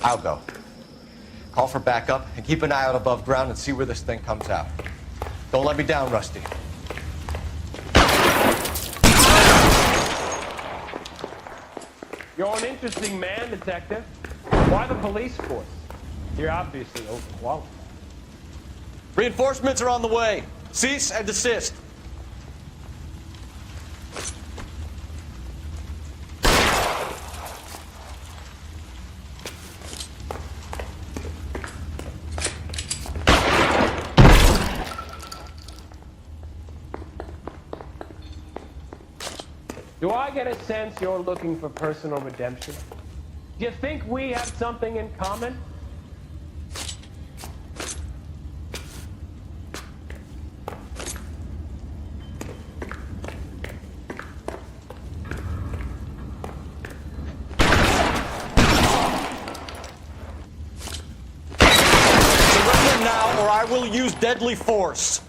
I'll go. Call for backup and keep an eye out above ground and see where this thing comes out. Don't let me down, Rusty. You're an interesting man, Detective. Why the police force? You're obviously overqualified. Reinforcements are on the way. Cease and desist. Do I get a sense you're looking for personal redemption? Do you think we have something in common? Surrender now, or I will use deadly force.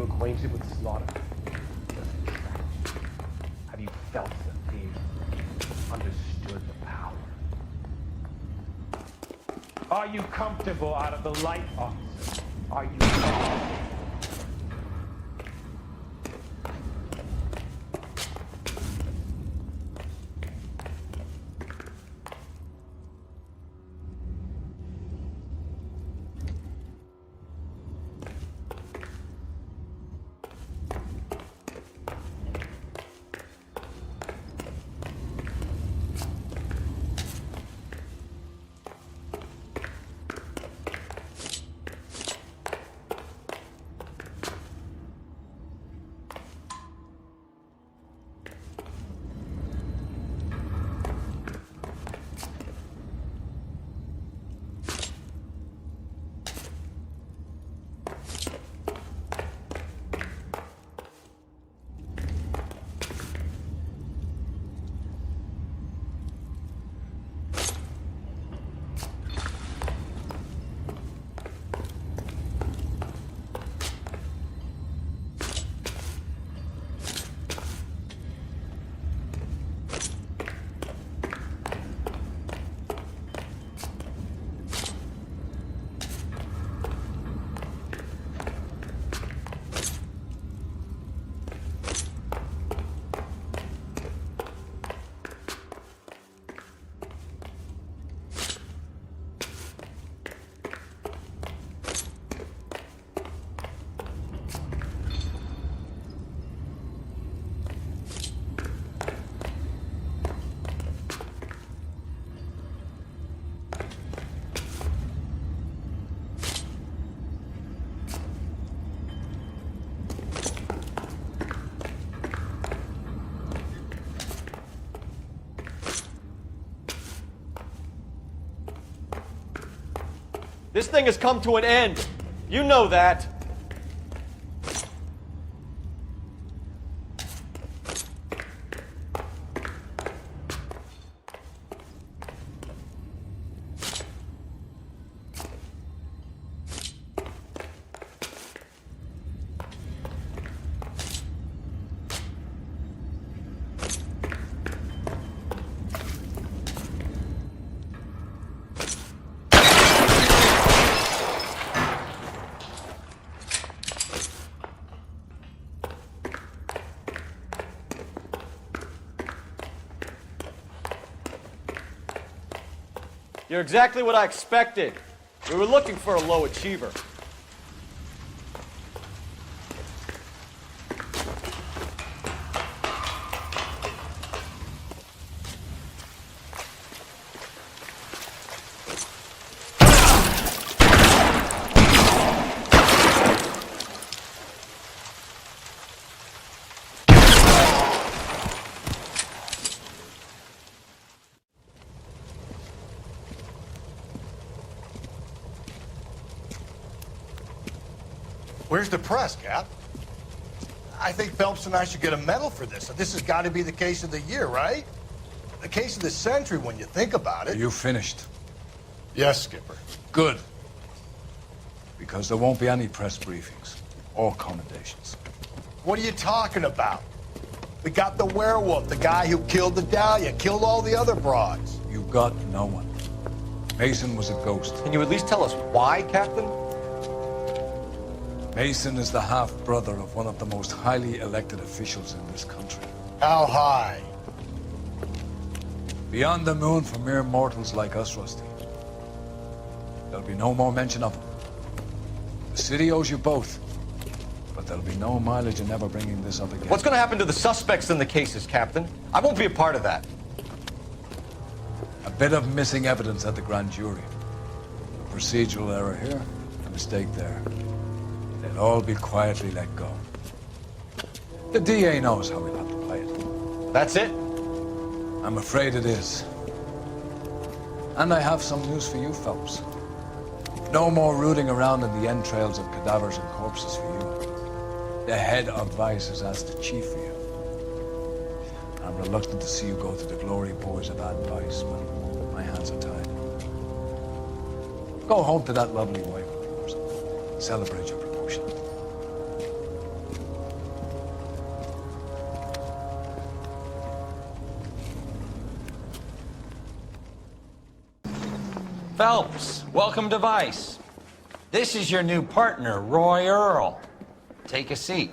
Acquainted with slaughter? Have you felt the fear? Understood the power? Are you comfortable out of the light, officer? Are you comfortable? This thing has come to an end. You know that. You're exactly what I expected. We were looking for a low achiever. Where's the press, Cap? I think Phelps and I should get a medal for this. This has got to be the case of the year, right? The case of the century when you think about it. Are you finished? Yes, Skipper. Good. Because there won't be any press briefings or commendations. What are you talking about? We got the werewolf, the guy who killed the Dahlia, killed all the other broads. You got no one. Mason was a ghost. Can you at least tell us why, Captain? Mason is the half-brother of one of the most highly elected officials in this country. How high? Beyond the moon for mere mortals like us, Rusty. There'll be no more mention of him. The city owes you both, but there'll be no mileage in ever bringing this up again. What's going to happen to the suspects in the cases, Captain? I won't be a part of that. A bit of missing evidence at the grand jury. A procedural error here, a mistake there. They'll all be quietly let go. The DA knows how we'll have to play it. That's it? I'm afraid it is. And I have some news for you, Phelps. No more rooting around in the entrails of cadavers and corpses for you. The head of Vice has asked the chief for you. I'm reluctant to see you go to the glory boys of Vice, but my hands are tied. Go home to that lovely wife of yours. Celebrate your promotion. Phelps, welcome to Vice. This is your new partner, Roy Earl. Take a seat.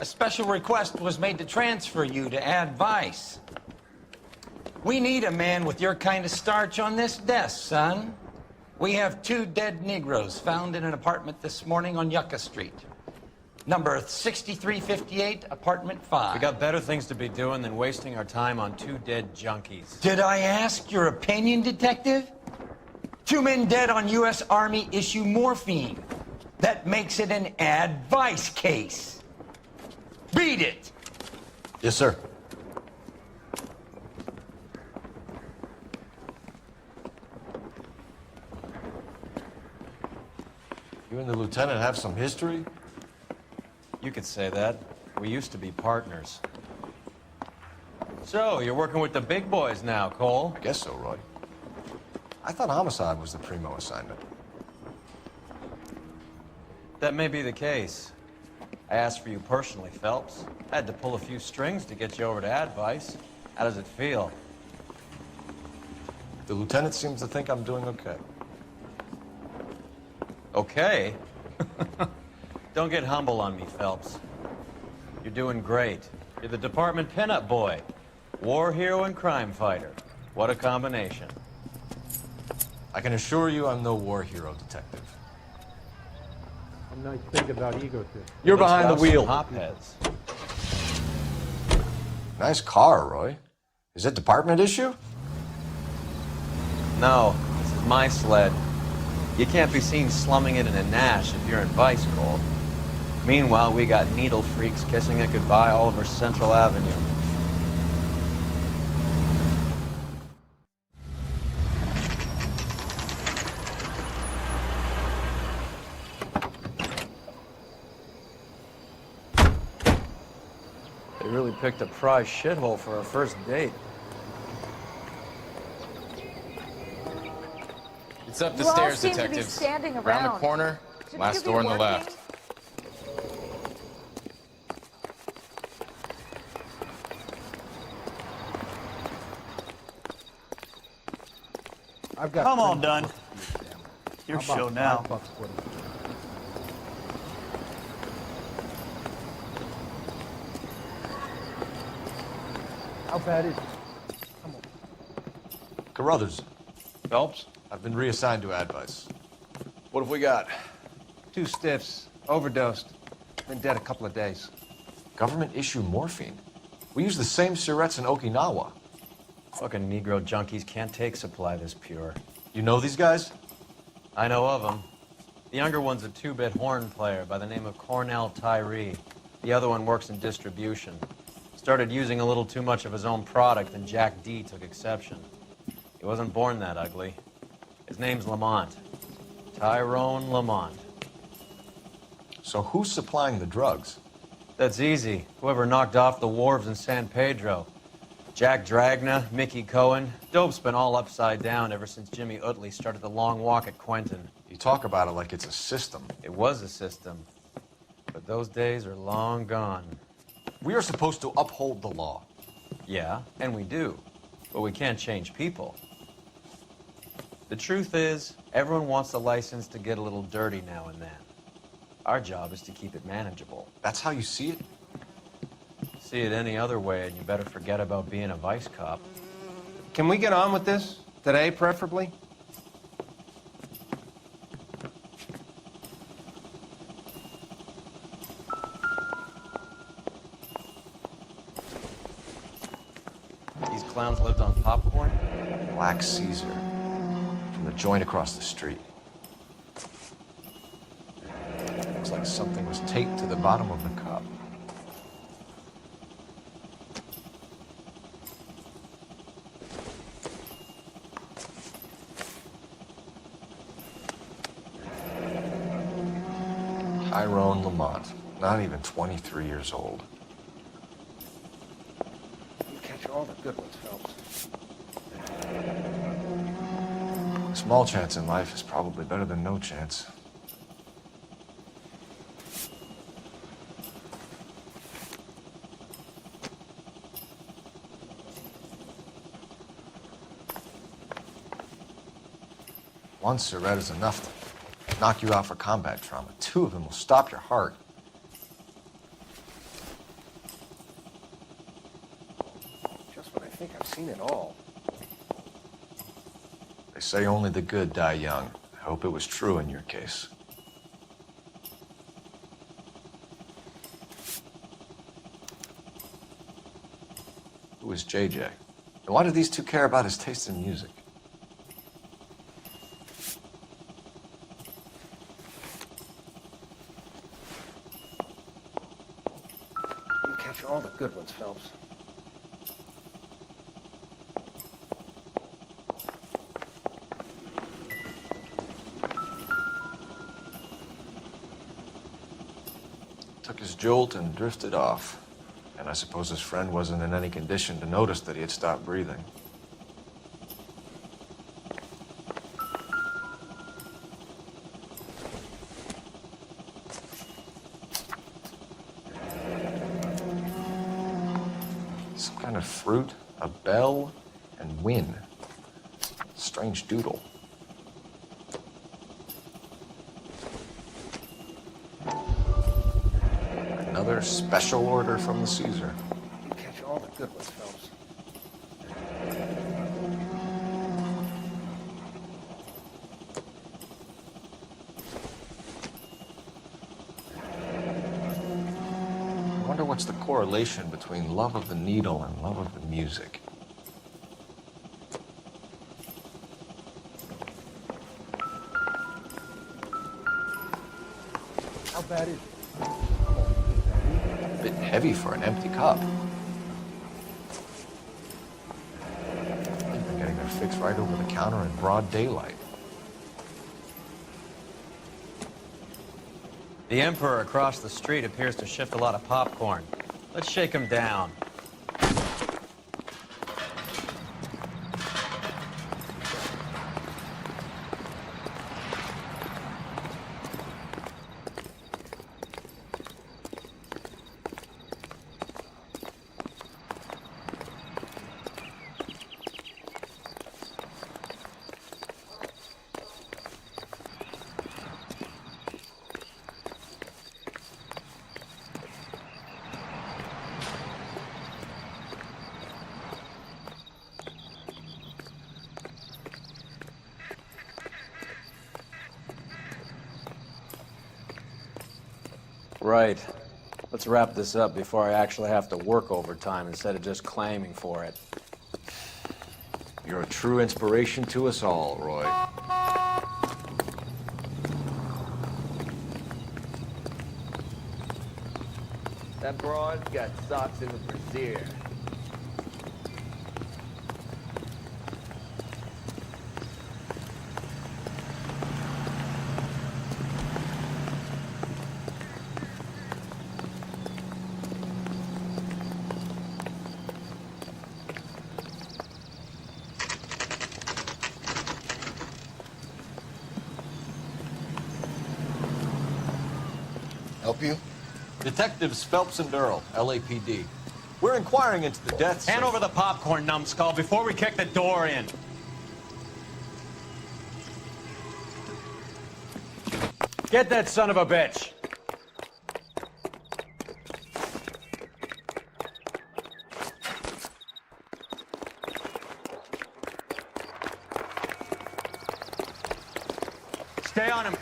A special request was made to transfer you to Ad Vice. We need a man with your kind of starch on this desk, son. We have 2 dead Negroes found in an apartment this morning on Yucca Street. Number 6358, apartment 5. We got better things to be doing than wasting our time on 2 dead junkies. Did I ask your opinion, Detective? 2 men dead on U.S. Army issue morphine. That makes it an Ad Vice case. Beat it! Yes, sir. You and the lieutenant have some history? You could say that. We used to be partners. So, you're working with the big boys now, Cole? I guess so, Roy. I thought homicide was the primo assignment. That may be the case. I asked for you personally, Phelps. I had to pull a few strings to get you over to Advice. How does it feel? The lieutenant seems to think I'm doing okay. Okay? Don't get humble on me, Phelps. You're doing great. You're the department pinup boy. War hero and crime fighter. What a combination. I can assure you I'm no war hero, Detective. A nice thing about egotism. You're behind the wheel. Hopheads. Nice car, Roy. Is it department issue? No, this is my sled. You can't be seen slumming it in a Nash if you're in Vice, Cole. Meanwhile, we got needle freaks kissing it goodbye all over Central Avenue. They really picked a prize shithole for our first date. It's up the You all stairs, seem to be detectives. standing Around around. the corner, Shouldn't last you be door on the working? left. I've got Come on, friends- Dunn. Your How about show now. $5 for it? How bad is it? Carruthers. Phelps? I've been reassigned to Advice. What have we got? 2 stiffs. Overdosed. Been dead a couple of days. Government issue morphine. We use the same syrettes in Okinawa. Fucking Negro junkies can't take supply this pure. You know these guys? I know of them. The younger one's a 2-bit horn player by the name of Cornell Tyree. The other one works in distribution. Started using a little too much of his own product, and Jack D took exception. He wasn't born that ugly. His name's Lamont. Tyrone Lamont. So who's supplying the drugs? That's easy. Whoever knocked off the wharves in San Pedro. Jack Dragna, Mickey Cohen. Dope's been all upside down ever since Jimmy Utley started the long walk at Quentin. You talk about it like it's a system. It was a system. But those days are long gone. We are supposed to uphold the law. Yeah, and we do. But we can't change people. The truth is, everyone wants the license to get a little dirty now and then. Our job is to keep it manageable. That's how you see it? See it any other way, and you better forget about being a vice cop. Can we get on with this? Today, preferably? These clowns lived on popcorn? Black Caesar. From the joint across the street. Looks like something was taped to the bottom of the cup. Tyrone Lamont, not even 23 years old. You catch all the good ones, Phelps. Small chance in life is probably better than no chance. One cigarette is enough to knock you out for combat trauma. Two of them will stop your heart. Just when I think I've seen it all. They say only the good die young. I hope it was true in your case. Who is JJ? And why do these two care about his taste in music? You catch all the good ones, Phelps. Took his jolt and drifted off. And I suppose his friend wasn't in any condition to notice that he had stopped breathing. Some kind of fruit, a bell, and win. Strange doodle. Another special order from the Caesar. You catch all the good ones, Phelps. I wonder what's the correlation between love of the needle and love of the music. How bad is it? A bit heavy for an empty cup. They've been getting their fix right over the counter in broad daylight. The Emperor across the street appears to shift a lot of popcorn. Let's shake him down. Right. Let's wrap this up before I actually have to work overtime instead of just claiming for it. You're a true inspiration to us all, Roy. That broad's got socks in the brassiere. Help you? Detectives Phelps and Earl, LAPD. We're inquiring into the deaths. Hand over the popcorn, numbskull, before we kick the door in. Get that son of a bitch! Stay on him.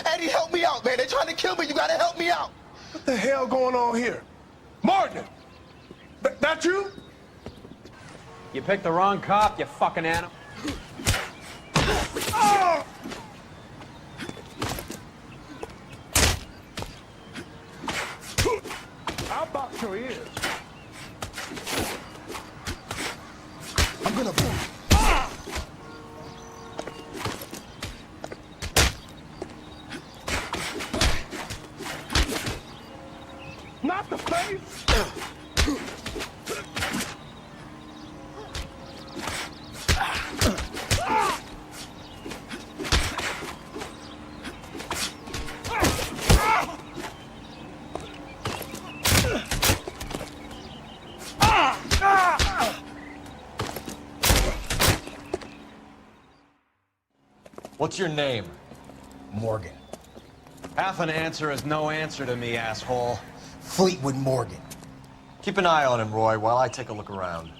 Eddie, help me out, man. They're trying to kill me. You gotta help me out. What the hell going on here? Martin! That you? You picked the wrong cop, you fucking animal. Oh! I'll box your ears. I'm gonna... Not the face! What's your name? Morgan. Half an answer is no answer to me, asshole. Fleetwood Morgan. Keep an eye on him, Roy, while I take a look around.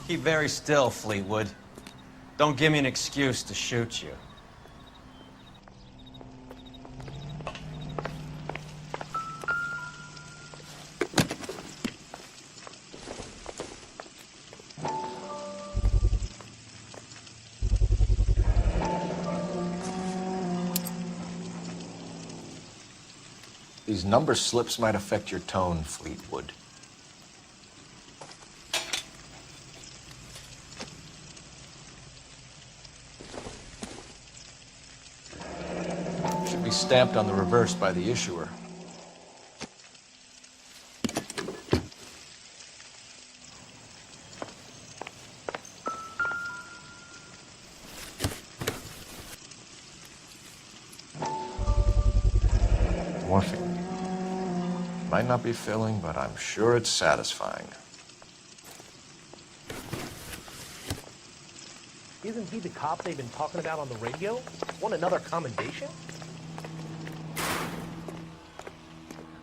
Keep very still, Fleetwood. Don't give me an excuse to shoot you. These number slips might affect your tone, Fleetwood. Should be stamped on the reverse by the issuer. Morphine. Might not be filling, but I'm sure it's satisfying. Isn't he the cop they've been talking about on the radio? Want another commendation?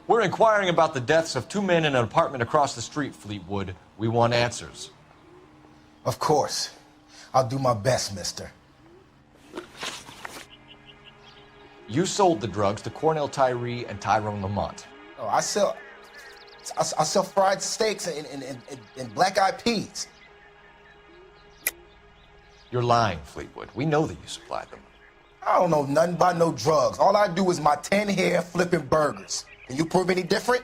We're inquiring about the deaths of 2 men in an apartment across the street, Fleetwood. We want answers. Of course. I'll do my best, mister. You sold the drugs to Cornell Tyree and Tyrone Lamont. Oh, I sell fried steaks and black-eyed peas. You're lying, Fleetwood. We know that you supplied them. I don't know nothing about no drugs. All I do is my 10 hair flipping burgers. Can you prove any different?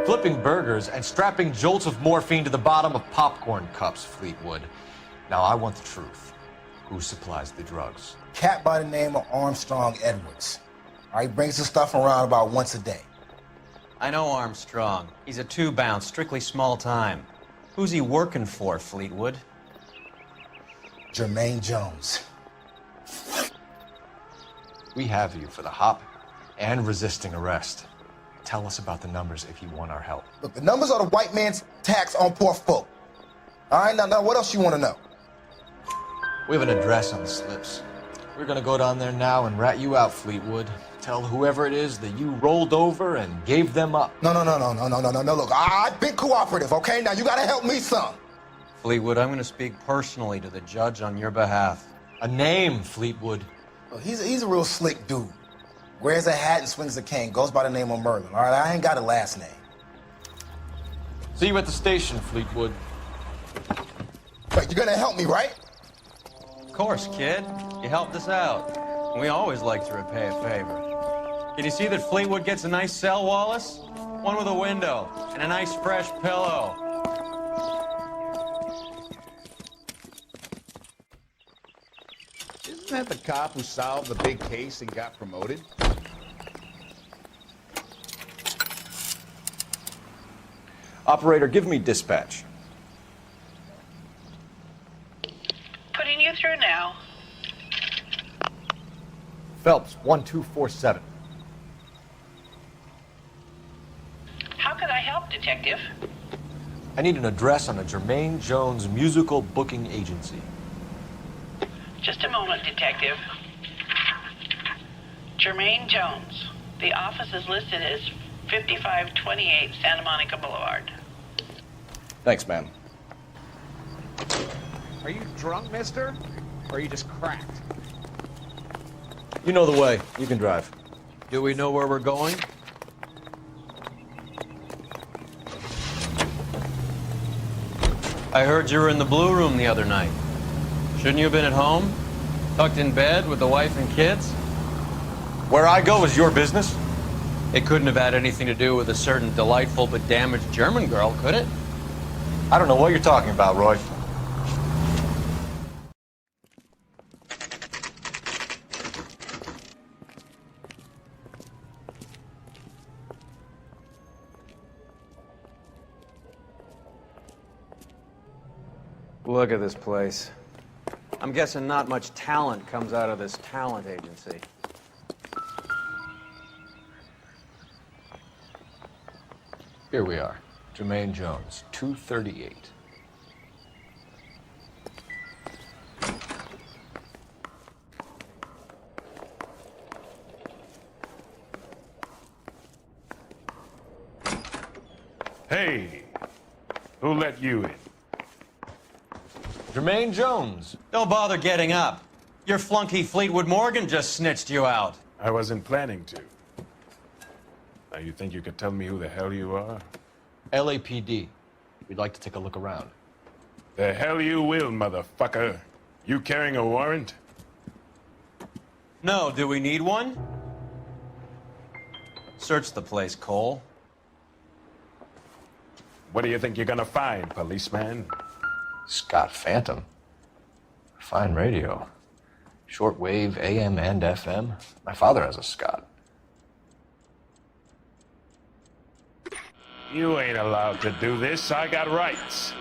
Flipping burgers and strapping jolts of morphine to the bottom of popcorn cups, Fleetwood. Now, I want the truth. Who supplies the drugs? Cat by the name of Armstrong Edwards. All right, brings the stuff around about once a day. I know Armstrong. He's a two-bounce, strictly small time. Who's he working for, Fleetwood? Jermaine Jones. We have you for the hop and resisting arrest. Tell us about the numbers if you want our help. Look, the numbers are the white man's tax on poor folk. All right, now what else you want to know? We have an address on the slips. We're gonna go down there now and rat you out, Fleetwood. Tell whoever it is that you rolled over and gave them up. No. Look, I've been cooperative, okay? Now you gotta help me some. Fleetwood, I'm gonna speak personally to the judge on your behalf. A name, Fleetwood. Look, he's a real slick dude. Wears a hat and swings a cane. Goes by the name of Merlin. All right, I ain't got a last name. See you at the station, Fleetwood. But you're gonna help me, right? Of course, kid. You helped us out. We always like to repay a favor. Can you see that Fleetwood gets a nice cell, Wallace? One with a window and a nice fresh pillow. Isn't that the cop who solved the big case and got promoted? Operator, give me dispatch. Putting you through now. Phelps, 1247. How can I help, Detective? I need an address on a Jermaine Jones musical booking agency. Just a moment, Detective. Jermaine Jones. The office is listed as 5528 Santa Monica Boulevard. Thanks, ma'am. Are you drunk, mister? Or are you just cracked? You know the way. You can drive. Do we know where we're going? I heard you were in the Blue Room the other night. Shouldn't you have been at home? Tucked in bed with the wife and kids? Where I go is your business? It couldn't have had anything to do with a certain delightful but damaged German girl, could it? I don't know what you're talking about, Roy. Look at this place. I'm guessing not much talent comes out of this talent agency. Here we are. Jermaine Jones, 238. Hey, who let you in? Jermaine Jones. Don't bother getting up. Your flunky Fleetwood Morgan just snitched you out. I wasn't planning to. Now you think you could tell me who the hell you are? LAPD. We'd like to take a look around. The hell you will, motherfucker. You carrying a warrant? No, do we need one? Search the place, Cole. What do you think you're gonna find, policeman? Scott Phantom. Fine radio. Shortwave, AM and FM. My father has a Scott. You ain't allowed to do this. I got rights.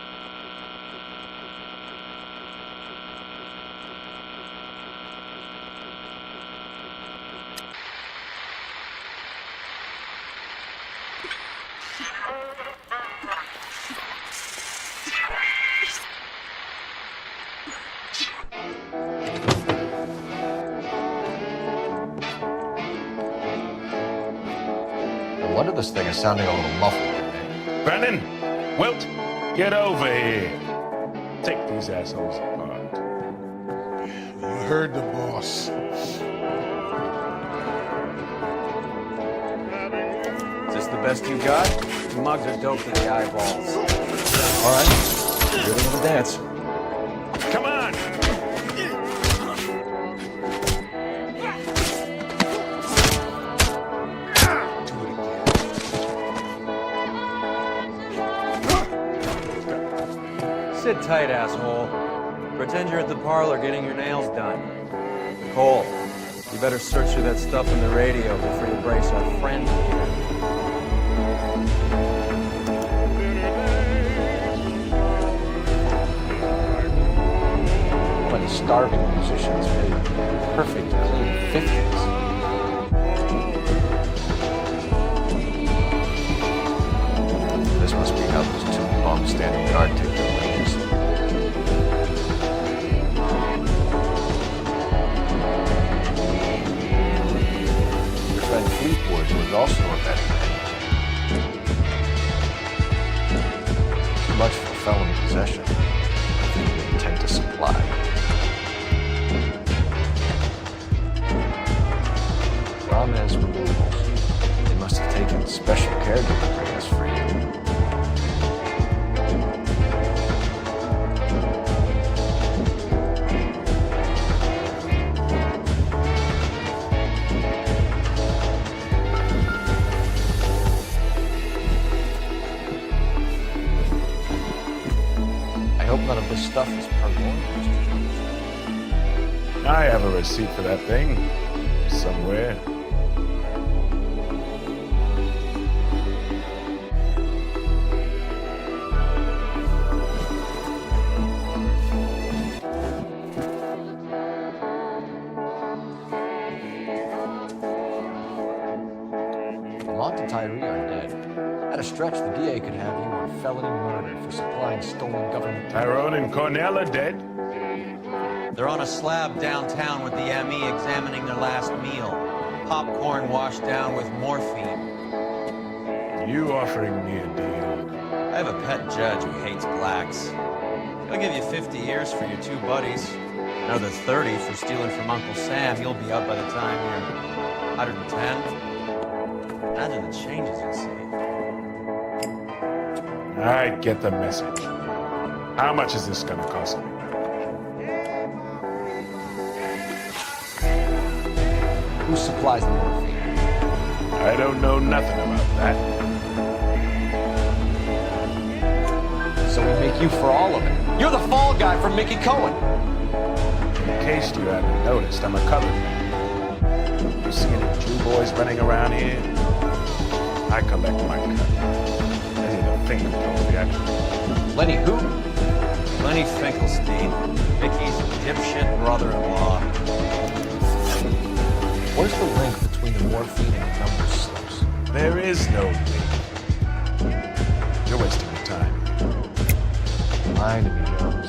No wonder this thing is sounding a little muffled. Brennan, Wilt, get over here. Take these assholes apart. You heard the boss. Is this the best you got? The mugs are doped to the eyeballs. All right. Give it a dance. Come on! Sit tight, asshole. Pretend you're at the parlor getting your nails done. Cole, you better search through that stuff in the radio before you brace our friend here. When starving musicians made perfect, clean 50s. This must be how those two long-standing yard take their wages. Your friend Fleetwood was also a betting man. Too much for felony possession. Nothing we intend to supply. Ramirez I have a receipt for that thing. Somewhere. Lamont and Tyree are dead. At a stretch, the DA could have you on felony murder for supplying stolen government... Tyrone and Cornell are dead? They're on a slab downtown with the ME examining their last meal. Popcorn washed down with morphine. You offering me a deal? I have a pet judge who hates blacks. He'll give you 50 years for your two buddies. Another 30 for stealing from Uncle Sam. You'll be up by the time you're 110. Imagine the changes you'll see. I get the message. How much is this gonna cost me? Who supplies the morphine? I don't know nothing about that. So we make you for all of it. You're the fall guy from Mickey Cohen. In case you haven't noticed, I'm a colored man. You see any Jew boys running around here? I collect my cut. This is the Finkelstein of the action. Lenny who? Lenny Finkelstein, Mickey's dipshit brother-in-law. Where's the link between the morphine and number slips? There is no link. You're wasting your time. Lying to me, Jones.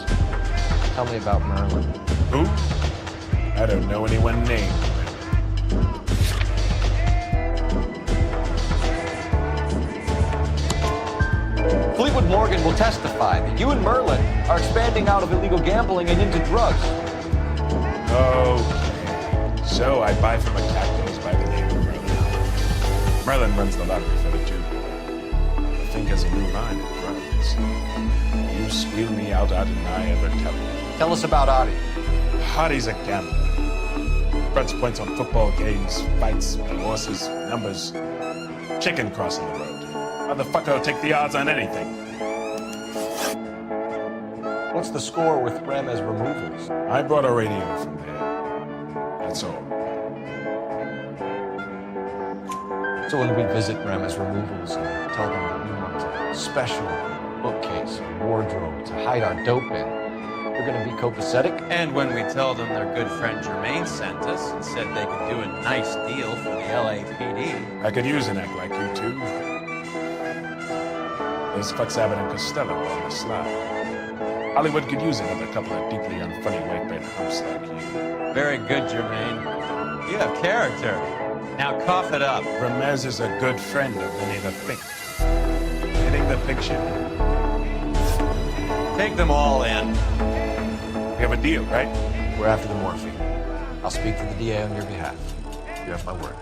Tell me about Merlin. Who? I don't know anyone named. Fleetwood Morgan will testify that you and Merlin are expanding out of illegal gambling and into drugs. Okay. So I buy from a cactus by the name of Merlin. Merlin runs the lottery for the Jew. I think has a new line in drugs. You squeal me out, Adi, and I ever tell you. Tell us about Adi. Adi's a gambler. Bets points on football games, fights, horses, numbers. Chicken crossing the road. Motherfucker will take the odds on anything. What's the score with Ramez removals? I brought a radio from there. That's all. So when we visit Ramez removals and tell them that we want a special bookcase or wardrobe to hide our dope in, they're going to be copacetic? And when we tell them their good friend Jermaine sent us and said they could do a nice deal for the LAPD. I could use an act like you two. Those fucks Abbott and Costello on the slide. Hollywood could use another couple of deeply unfunny white bread humps like you. Very good, Jermaine. You have character. Now cough it up. Ramez is a good friend of Winnie the Pink. Getting the picture? Take them all in. We have a deal, right? We're after the morphine. I'll speak to the DA on your behalf. You have my word.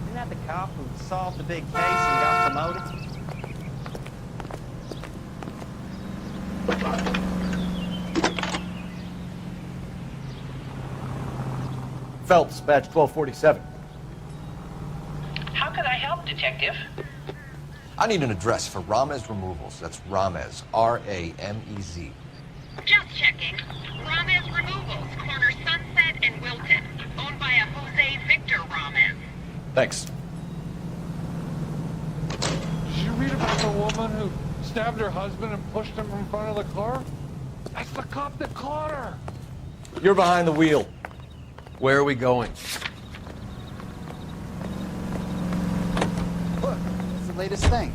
Isn't that the cop who solved the big case and got promoted? Phelps, badge 1247. How can I help, Detective? I need an address for Ramez Removals. That's Ramez, R-A-M-E-Z. Just checking. Ramez Removals, corner Sunset and Wilton. Owned by a Jose Victor Ramez. Thanks. Did you read about the woman who stabbed her husband and pushed him in front of the car? That's the cop that caught her. You're behind the wheel. Where are we going? Look, it's the latest thing.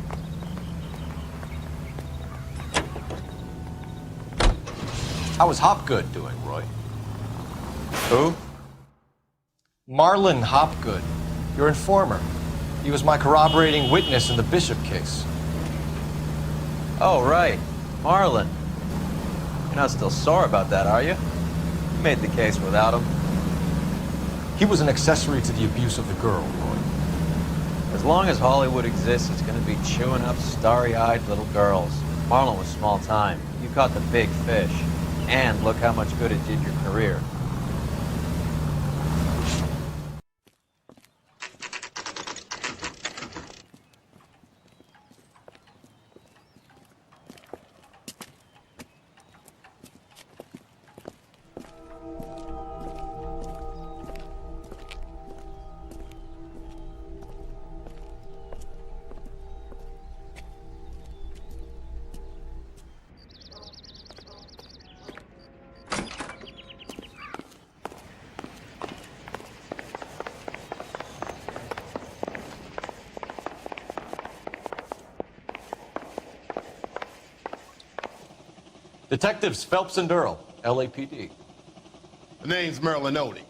How is Hopgood doing, Roy? Who? Marlon Hopgood, your informer. He was my corroborating witness in the Bishop case. Oh, right. Marlon. You're not still sore about that, are you? You made the case without him. He was an accessory to the abuse of the girl, Roy. As long as Hollywood exists, it's going to be chewing up starry-eyed little girls. Marlon was small time. You caught the big fish. And look how much good it did your career. Detectives Phelps and Earl, LAPD. The name's Merlin Odie.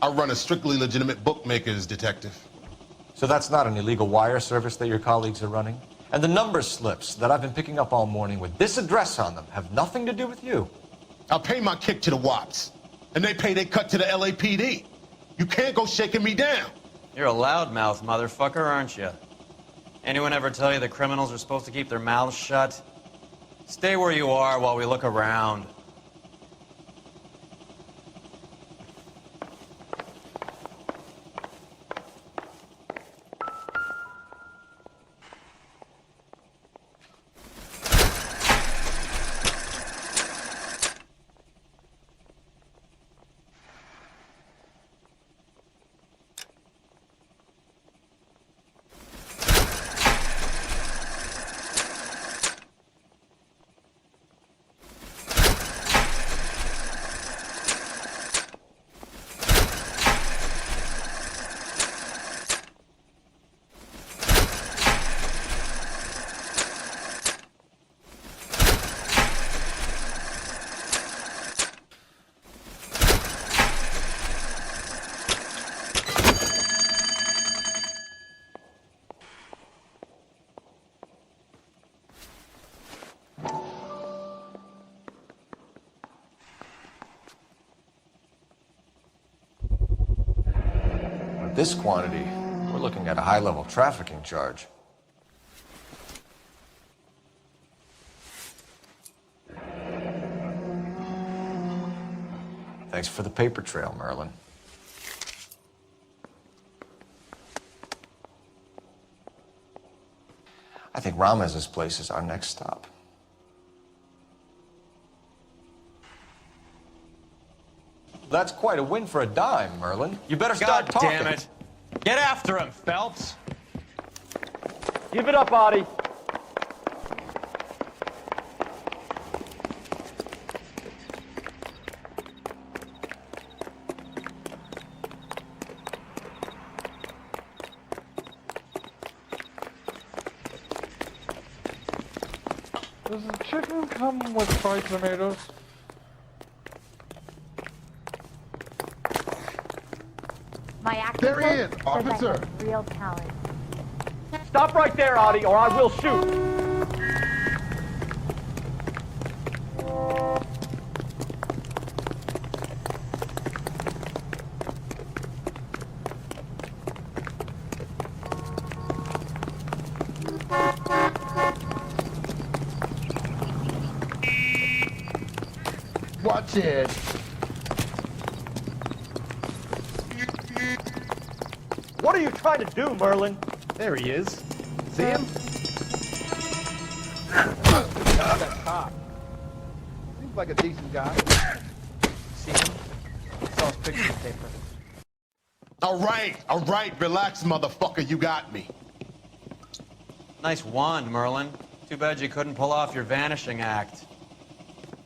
I run a strictly legitimate bookmaker's detective. So that's not an illegal wire service that your colleagues are running? And the number slips that I've been picking up all morning with this address on them have nothing to do with you? I'll pay my kick to the Wops, and they pay their cut to the LAPD. You can't go shaking me down. You're a loudmouth motherfucker, aren't you? Anyone ever tell you that criminals are supposed to keep their mouths shut? Stay where you are while we look around. This quantity, we're looking at a high-level trafficking charge. Thanks for the paper trail, Merlin. I think Ramez's place is our next stop. That's quite a win for a dime, Merlin. You better start talking. God damn it. Get after him, Phelps. Give it up, Artie. Does the chicken come with fried tomatoes? My acting There he coach is, says I officer. have real talent. Stop right there, Artie, or I will shoot. Watch it. What are you trying to do, Merlin? There he is. See him? That cop. Seems like a decent guy. See him? Saw his picture in the paper. All right, relax, motherfucker, you got me. Nice wand, Merlin. Too bad you couldn't pull off your vanishing act.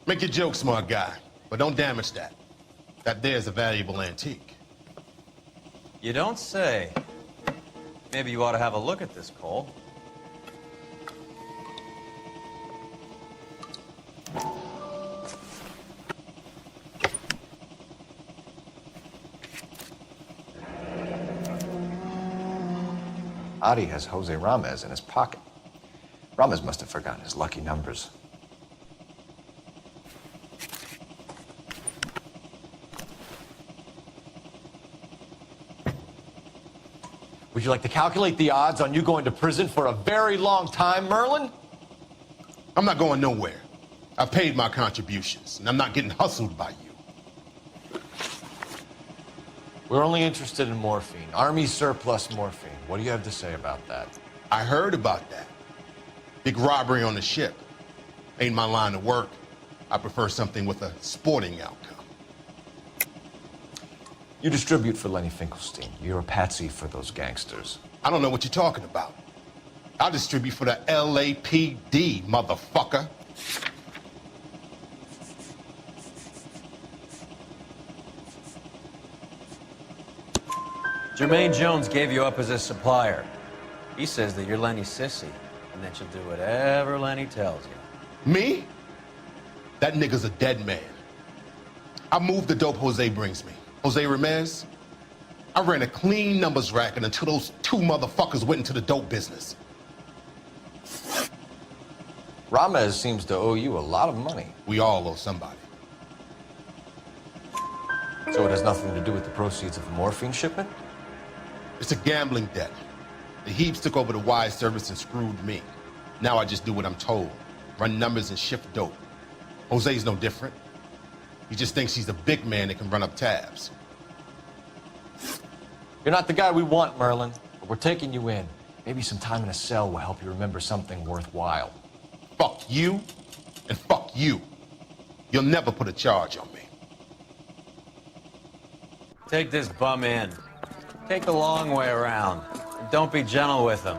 Make your joke, smart guy, but don't damage that. That there's a valuable antique. You don't say. Maybe you ought to have a look at this, Cole. Adi has Jose Ramez in his pocket. Ramez must have forgotten his lucky numbers. Would you like to calculate the odds on you going to prison for a very long time, Merlin? I'm not going nowhere. I've paid my contributions, and I'm not getting hustled by you. We're only interested in morphine. Army surplus morphine. What do you have to say about that? I heard about that. Big robbery on the ship. Ain't my line of work. I prefer something with a sporting outcome. You distribute for Lenny Finkelstein. You're a patsy for those gangsters. I don't know what you're talking about. I'll distribute for the LAPD, motherfucker. Jermaine Jones gave you up as a supplier. He says that you're Lenny's sissy, and that you'll do whatever Lenny tells you. Me? That nigga's a dead man. I moved the dope Jose brings me. Jose Ramirez, I ran a clean numbers racket until those two motherfuckers went into the dope business. Ramez seems to owe you a lot of money. We all owe somebody. So it has nothing to do with the proceeds of the morphine shipment? It's a gambling debt. The Heaps took over the wire service and screwed me. Now I just do what I'm told. Run numbers and shift dope. Jose's no different. He just thinks he's a big man that can run up tabs. You're not the guy we want, Merlin, but we're taking you in. Maybe some time in a cell will help you remember something worthwhile. Fuck you, and fuck you. You'll never put a charge on me. Take this bum in. Take the long way around. And don't be gentle with him.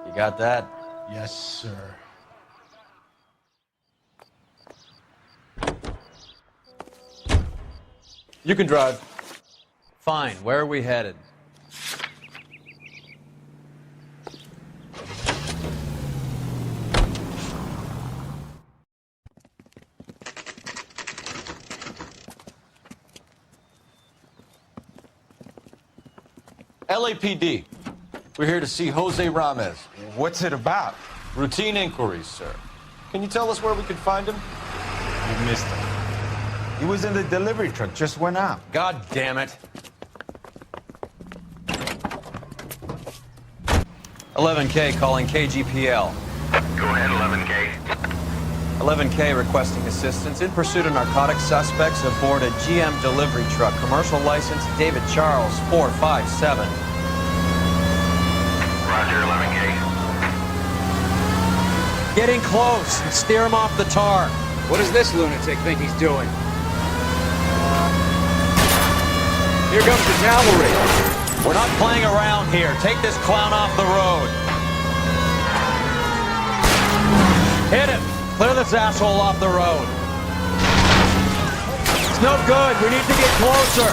You got that? Yes, sir. You can drive. Fine. Where are we headed? LAPD. We're here to see Jose Ramez. What's it about? Routine inquiries, sir. Can you tell us where we could find him? You missed him. He was in the delivery truck, just went out. God damn it. 11K calling KGPL. Go ahead, 11K. 11K requesting assistance in pursuit of narcotic suspects aboard a GM delivery truck. Commercial license David Charles 457. Roger, 11K. Getting close and steer him off the tar. What does this lunatic think he's doing? Here comes the cavalry. We're not playing around here. Take this clown off the road. Hit him. Clear this asshole off the road. It's no good. We need to get closer.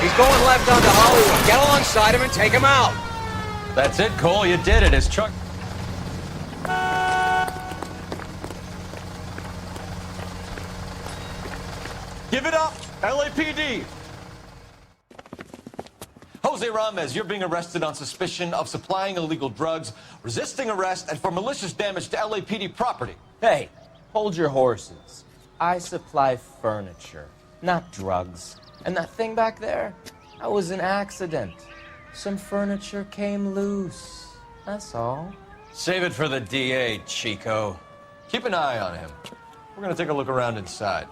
He's going left onto Hollywood. Get alongside him and take him out. That's it, Cole. You did it. His truck... Give it up, LAPD! Jose Ramez, you're being arrested on suspicion of supplying illegal drugs, resisting arrest, and for malicious damage to LAPD property. Hey, hold your horses. I supply furniture, not drugs. And that thing back there, that was an accident. Some furniture came loose. That's all. Save it for the DA, Chico. Keep an eye on him. We're gonna take a look around inside.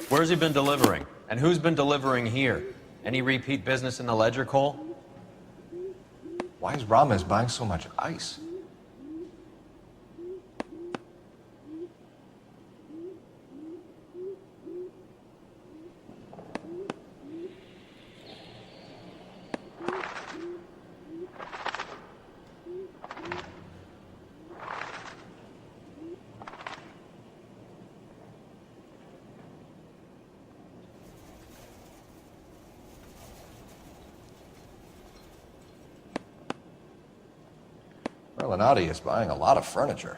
Where's he been delivering? And who's been delivering here? Any repeat business in the ledger, Cole? Why is Ramez buying so much ice? Melinati is buying a lot of furniture.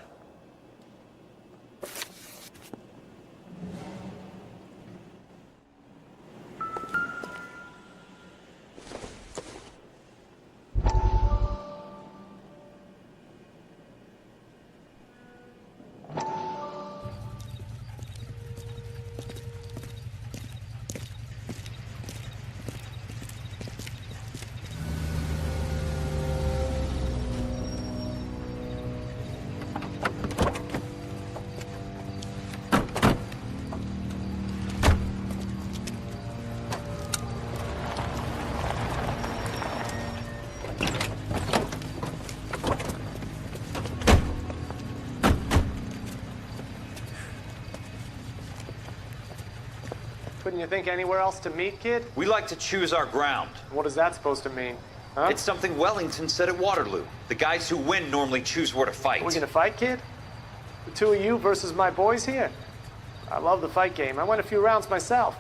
Couldn't you think anywhere else to meet, kid? We like to choose our ground. What is that supposed to mean? Huh? It's something Wellington said at Waterloo. The guys who win normally choose where to fight. We gonna fight, kid? The two of you versus my boys here? I love the fight game. I went a few rounds myself.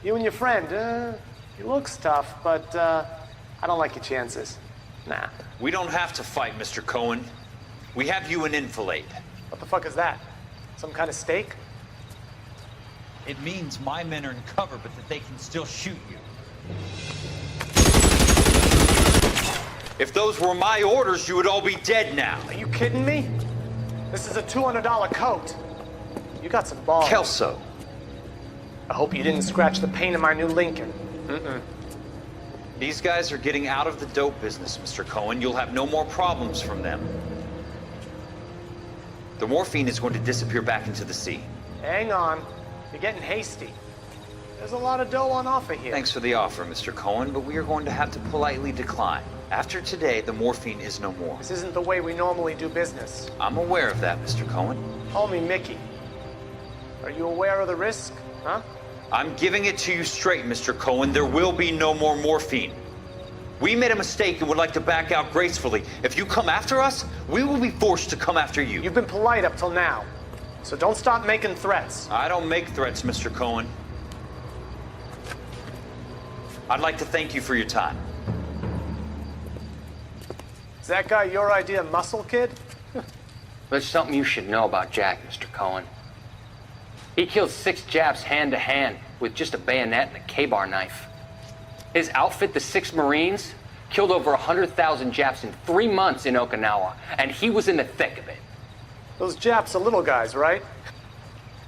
You and your friend, he looks tough, but I don't like your chances. Nah. We don't have to fight, Mr. Cohen. We have you in enfilade. What the fuck is that? Some kind of stake? It means my men are in cover, but that they can still shoot you. If those were my orders, you would all be dead now. Are you kidding me? This is a $200 coat. You got some balls. Kelso. I hope you didn't scratch the paint of my new Lincoln. These guys are getting out of the dope business, Mr. Cohen. You'll have no more problems from them. The morphine is going to disappear back into the sea. Hang on. You're getting hasty. There's a lot of dough on offer here. Thanks for the offer, Mr. Cohen, but we are going to have to politely decline. After today, the morphine is no more. This isn't the way we normally do business. I'm aware of that, Mr. Cohen. Call me Mickey. Are you aware of the risk, huh? I'm giving it to you straight, Mr. Cohen. There will be no more morphine. We made a mistake and would like to back out gracefully. If you come after us, we will be forced to come after you. You've been polite up till now, so don't stop making threats. I don't make threats, Mr. Cohen. I'd like to thank you for your time. Is that guy your idea of muscle, kid? There's something you should know about Jack, Mr. Cohen. He killed 6 Japs hand-to-hand with just a bayonet and a K-bar knife. His outfit, the 6 Marines, killed over 100,000 Japs in 3 months in Okinawa, and he was in the thick of it. Those Japs are little guys, right?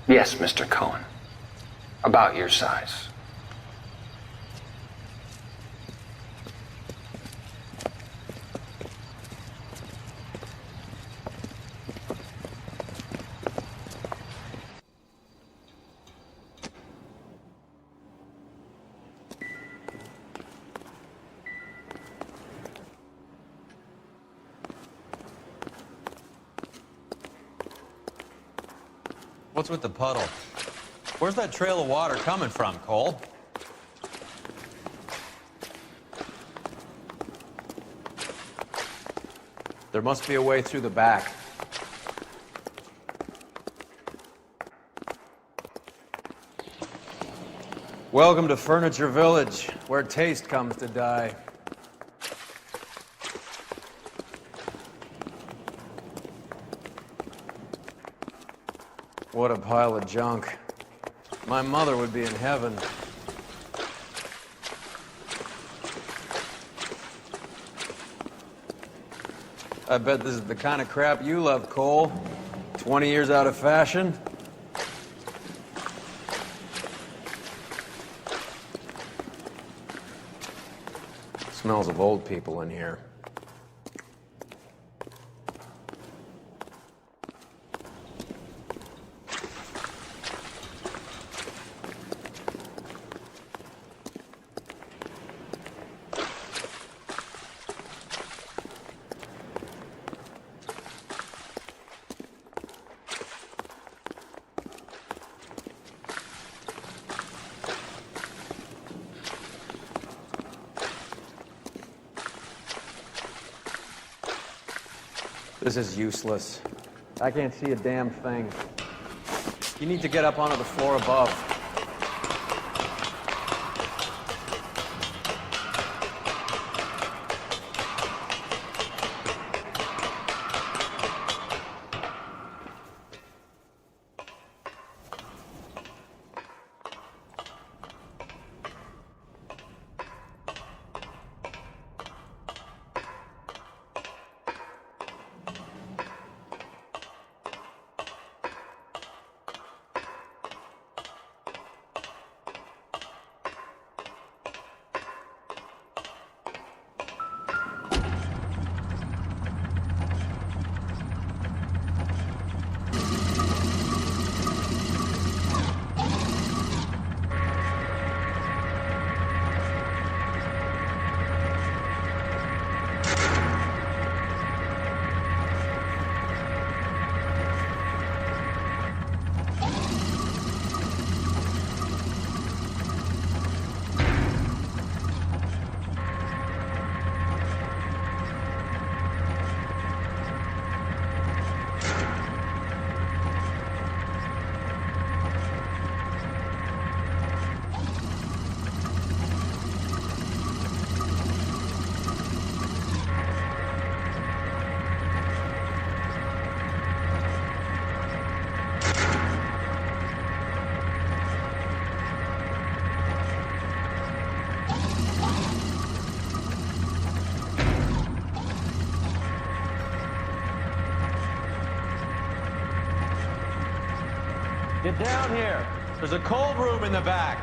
Yes, Mr. Cohen. About your size. What's with the puddle? Where's that trail of water coming from, Cole? There must be a way through the back. Welcome to Furniture Village, where taste comes to die. What a pile of junk. My mother would be in heaven. I bet this is the kind of crap you love, Cole. 20 years out of fashion. Smells of old people in here. This is useless. I can't see a damn thing. You need to get up onto the floor above. Get down here. There's a cold room in the back.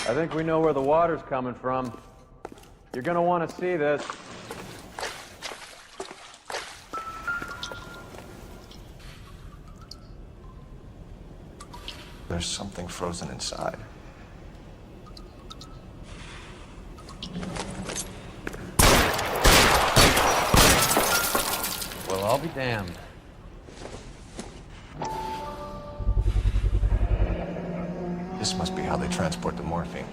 I think we know where the water's coming from. You're gonna want to see this. There's something frozen inside. Well, I'll be damned. This must be how they transport the morphine.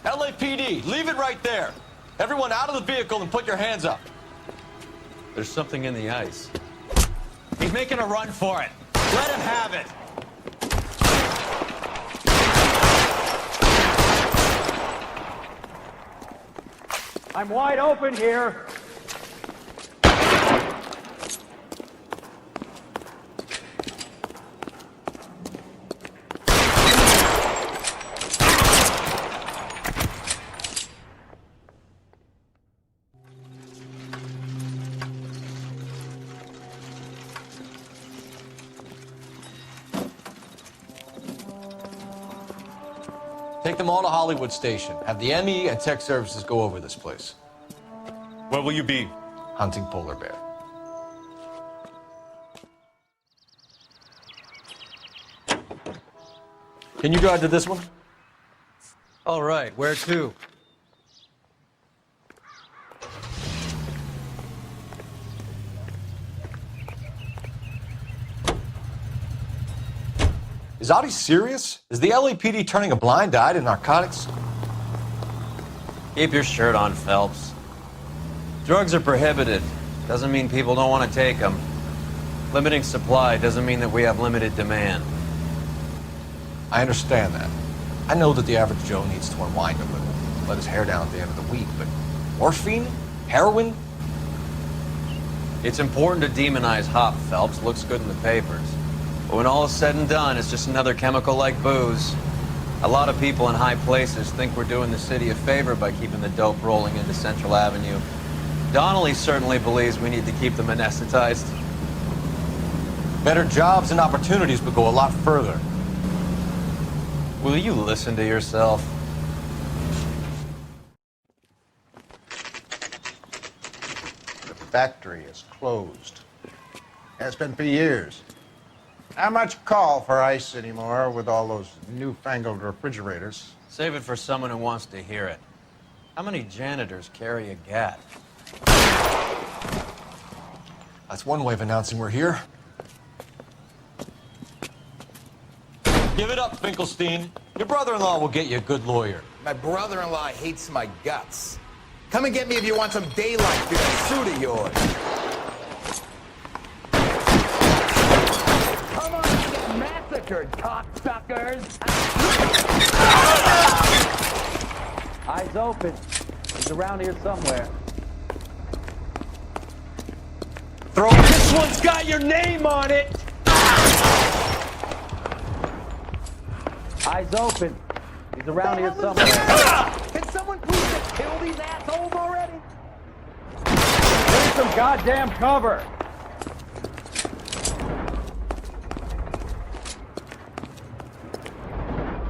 LAPD, leave it right there. Everyone out of the vehicle and put your hands up. There's something in the ice. He's making a run for it. Let him have it. I'm wide open here. Take them all to Hollywood Station. Have the ME and tech services go over this place. Where will you be? Hunting polar bear. Can you drive to this one? All right, where to? Is Audie serious? Is the LAPD turning a blind eye to narcotics? Keep your shirt on, Phelps. Drugs are prohibited. Doesn't mean people don't want to take them. Limiting supply doesn't mean that we have limited demand. I understand that. I know that the average Joe needs to unwind a little, let his hair down at the end of the week, but morphine? Heroin? It's important to demonize hop, Phelps. Looks good in the papers. But when all is said and done, it's just another chemical like booze. A lot of people in high places think we're doing the city a favor by keeping the dope rolling into Central Avenue. Donnelly certainly believes we need to keep them anesthetized. Better jobs and opportunities would go a lot further. Will you listen to yourself? The factory is closed. Has been for years. Not much call for ice anymore with all those newfangled refrigerators. Save it for someone who wants to hear it. How many janitors carry a gat? That's one way of announcing we're here. Give it up, Finkelstein. Your brother-in-law will get you a good lawyer. My brother-in-law hates my guts. Come and get me if you want some daylight through that suit of yours. Come on and get massacred, cocksuckers! Eyes open. He's around here somewhere. This one's got your name on it! Eyes open. He's around here somewhere. Can someone please just kill these assholes already? Give some goddamn cover.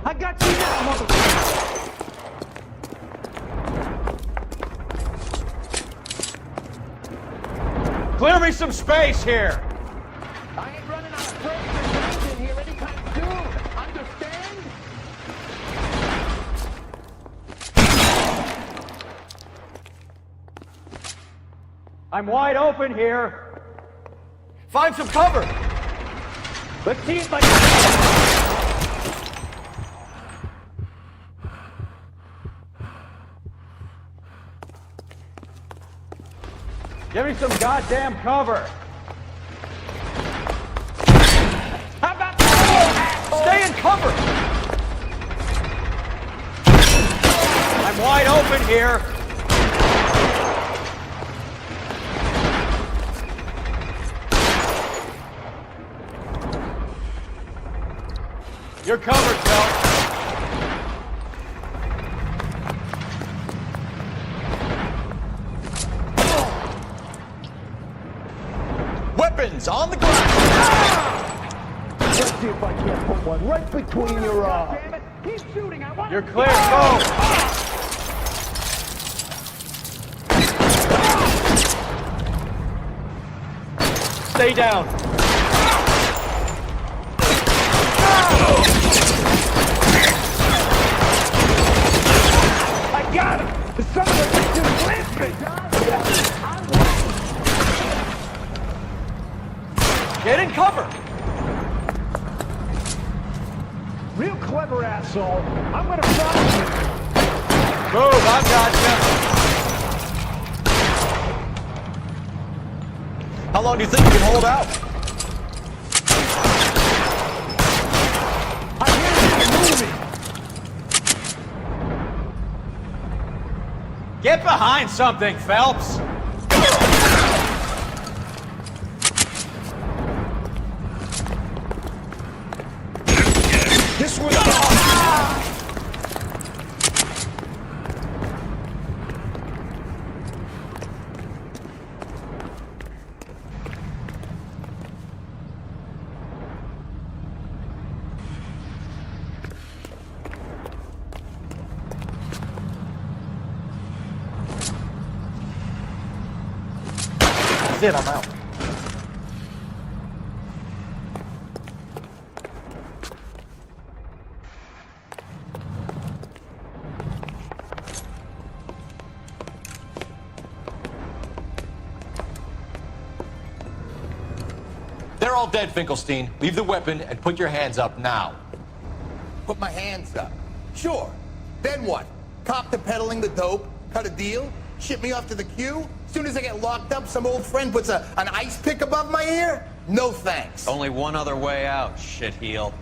I got you now, motherfucker. Clear me some space here! I ain't running out of brakes and brains in here anytime soon. Understand? I'm wide open here. Find some cover! Let's see if I can. Give me some goddamn cover. How about stay in cover? I'm wide open here. You're covered, Phelps. Weapons on the ground. Let's see if I can't put one right between your eyes. Damn it. Keep shooting. I want You're clear. Go. Stay down. I got him. The son of a bitch just lynched me. get in cover. Real clever asshole. I'm gonna find you. Move, I've got you. How long do you think you can hold out? I hear you moving. Get behind something, Phelps. This was That's it, I'm out. They're all dead, Finkelstein. Leave the weapon and put your hands up now. Put my hands up. Sure. Then what? Cop to peddling the dope? Cut a deal? Ship me off to the queue? Soon as I get locked up, some old friend puts an ice pick above my ear? No thanks. Only one other way out, shitheel.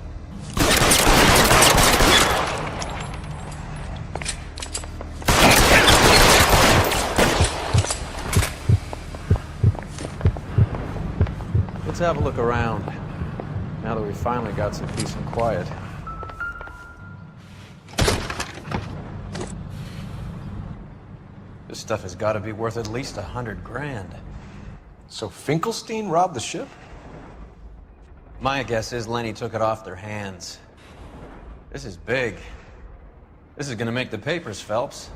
Let's have a look around, now that we finally got some peace and quiet. This stuff has got to be worth at least 100 grand. So Finkelstein robbed the ship? My guess is Lenny took it off their hands. This is big. This is gonna make the papers, Phelps.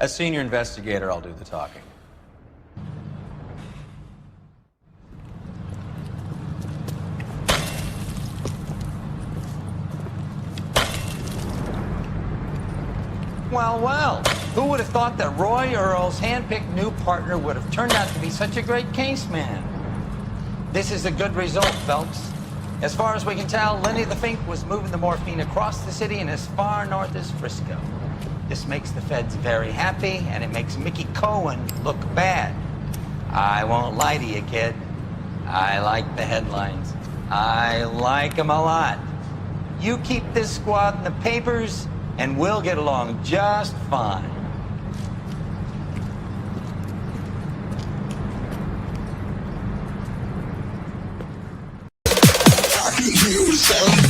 As senior investigator, I'll do the talking. Well, well, who would have thought that Roy Earle's hand-picked new partner would have turned out to be such a great case man? This is a good result, Phelps. As far as we can tell, Lenny the Fink was moving the morphine across the city and as far north as Frisco. This makes the feds very happy, and it makes Mickey Cohen look bad. I won't lie to you, kid. I like the headlines. I like them a lot. You keep this squad in the papers, and we'll get along just fine. You sound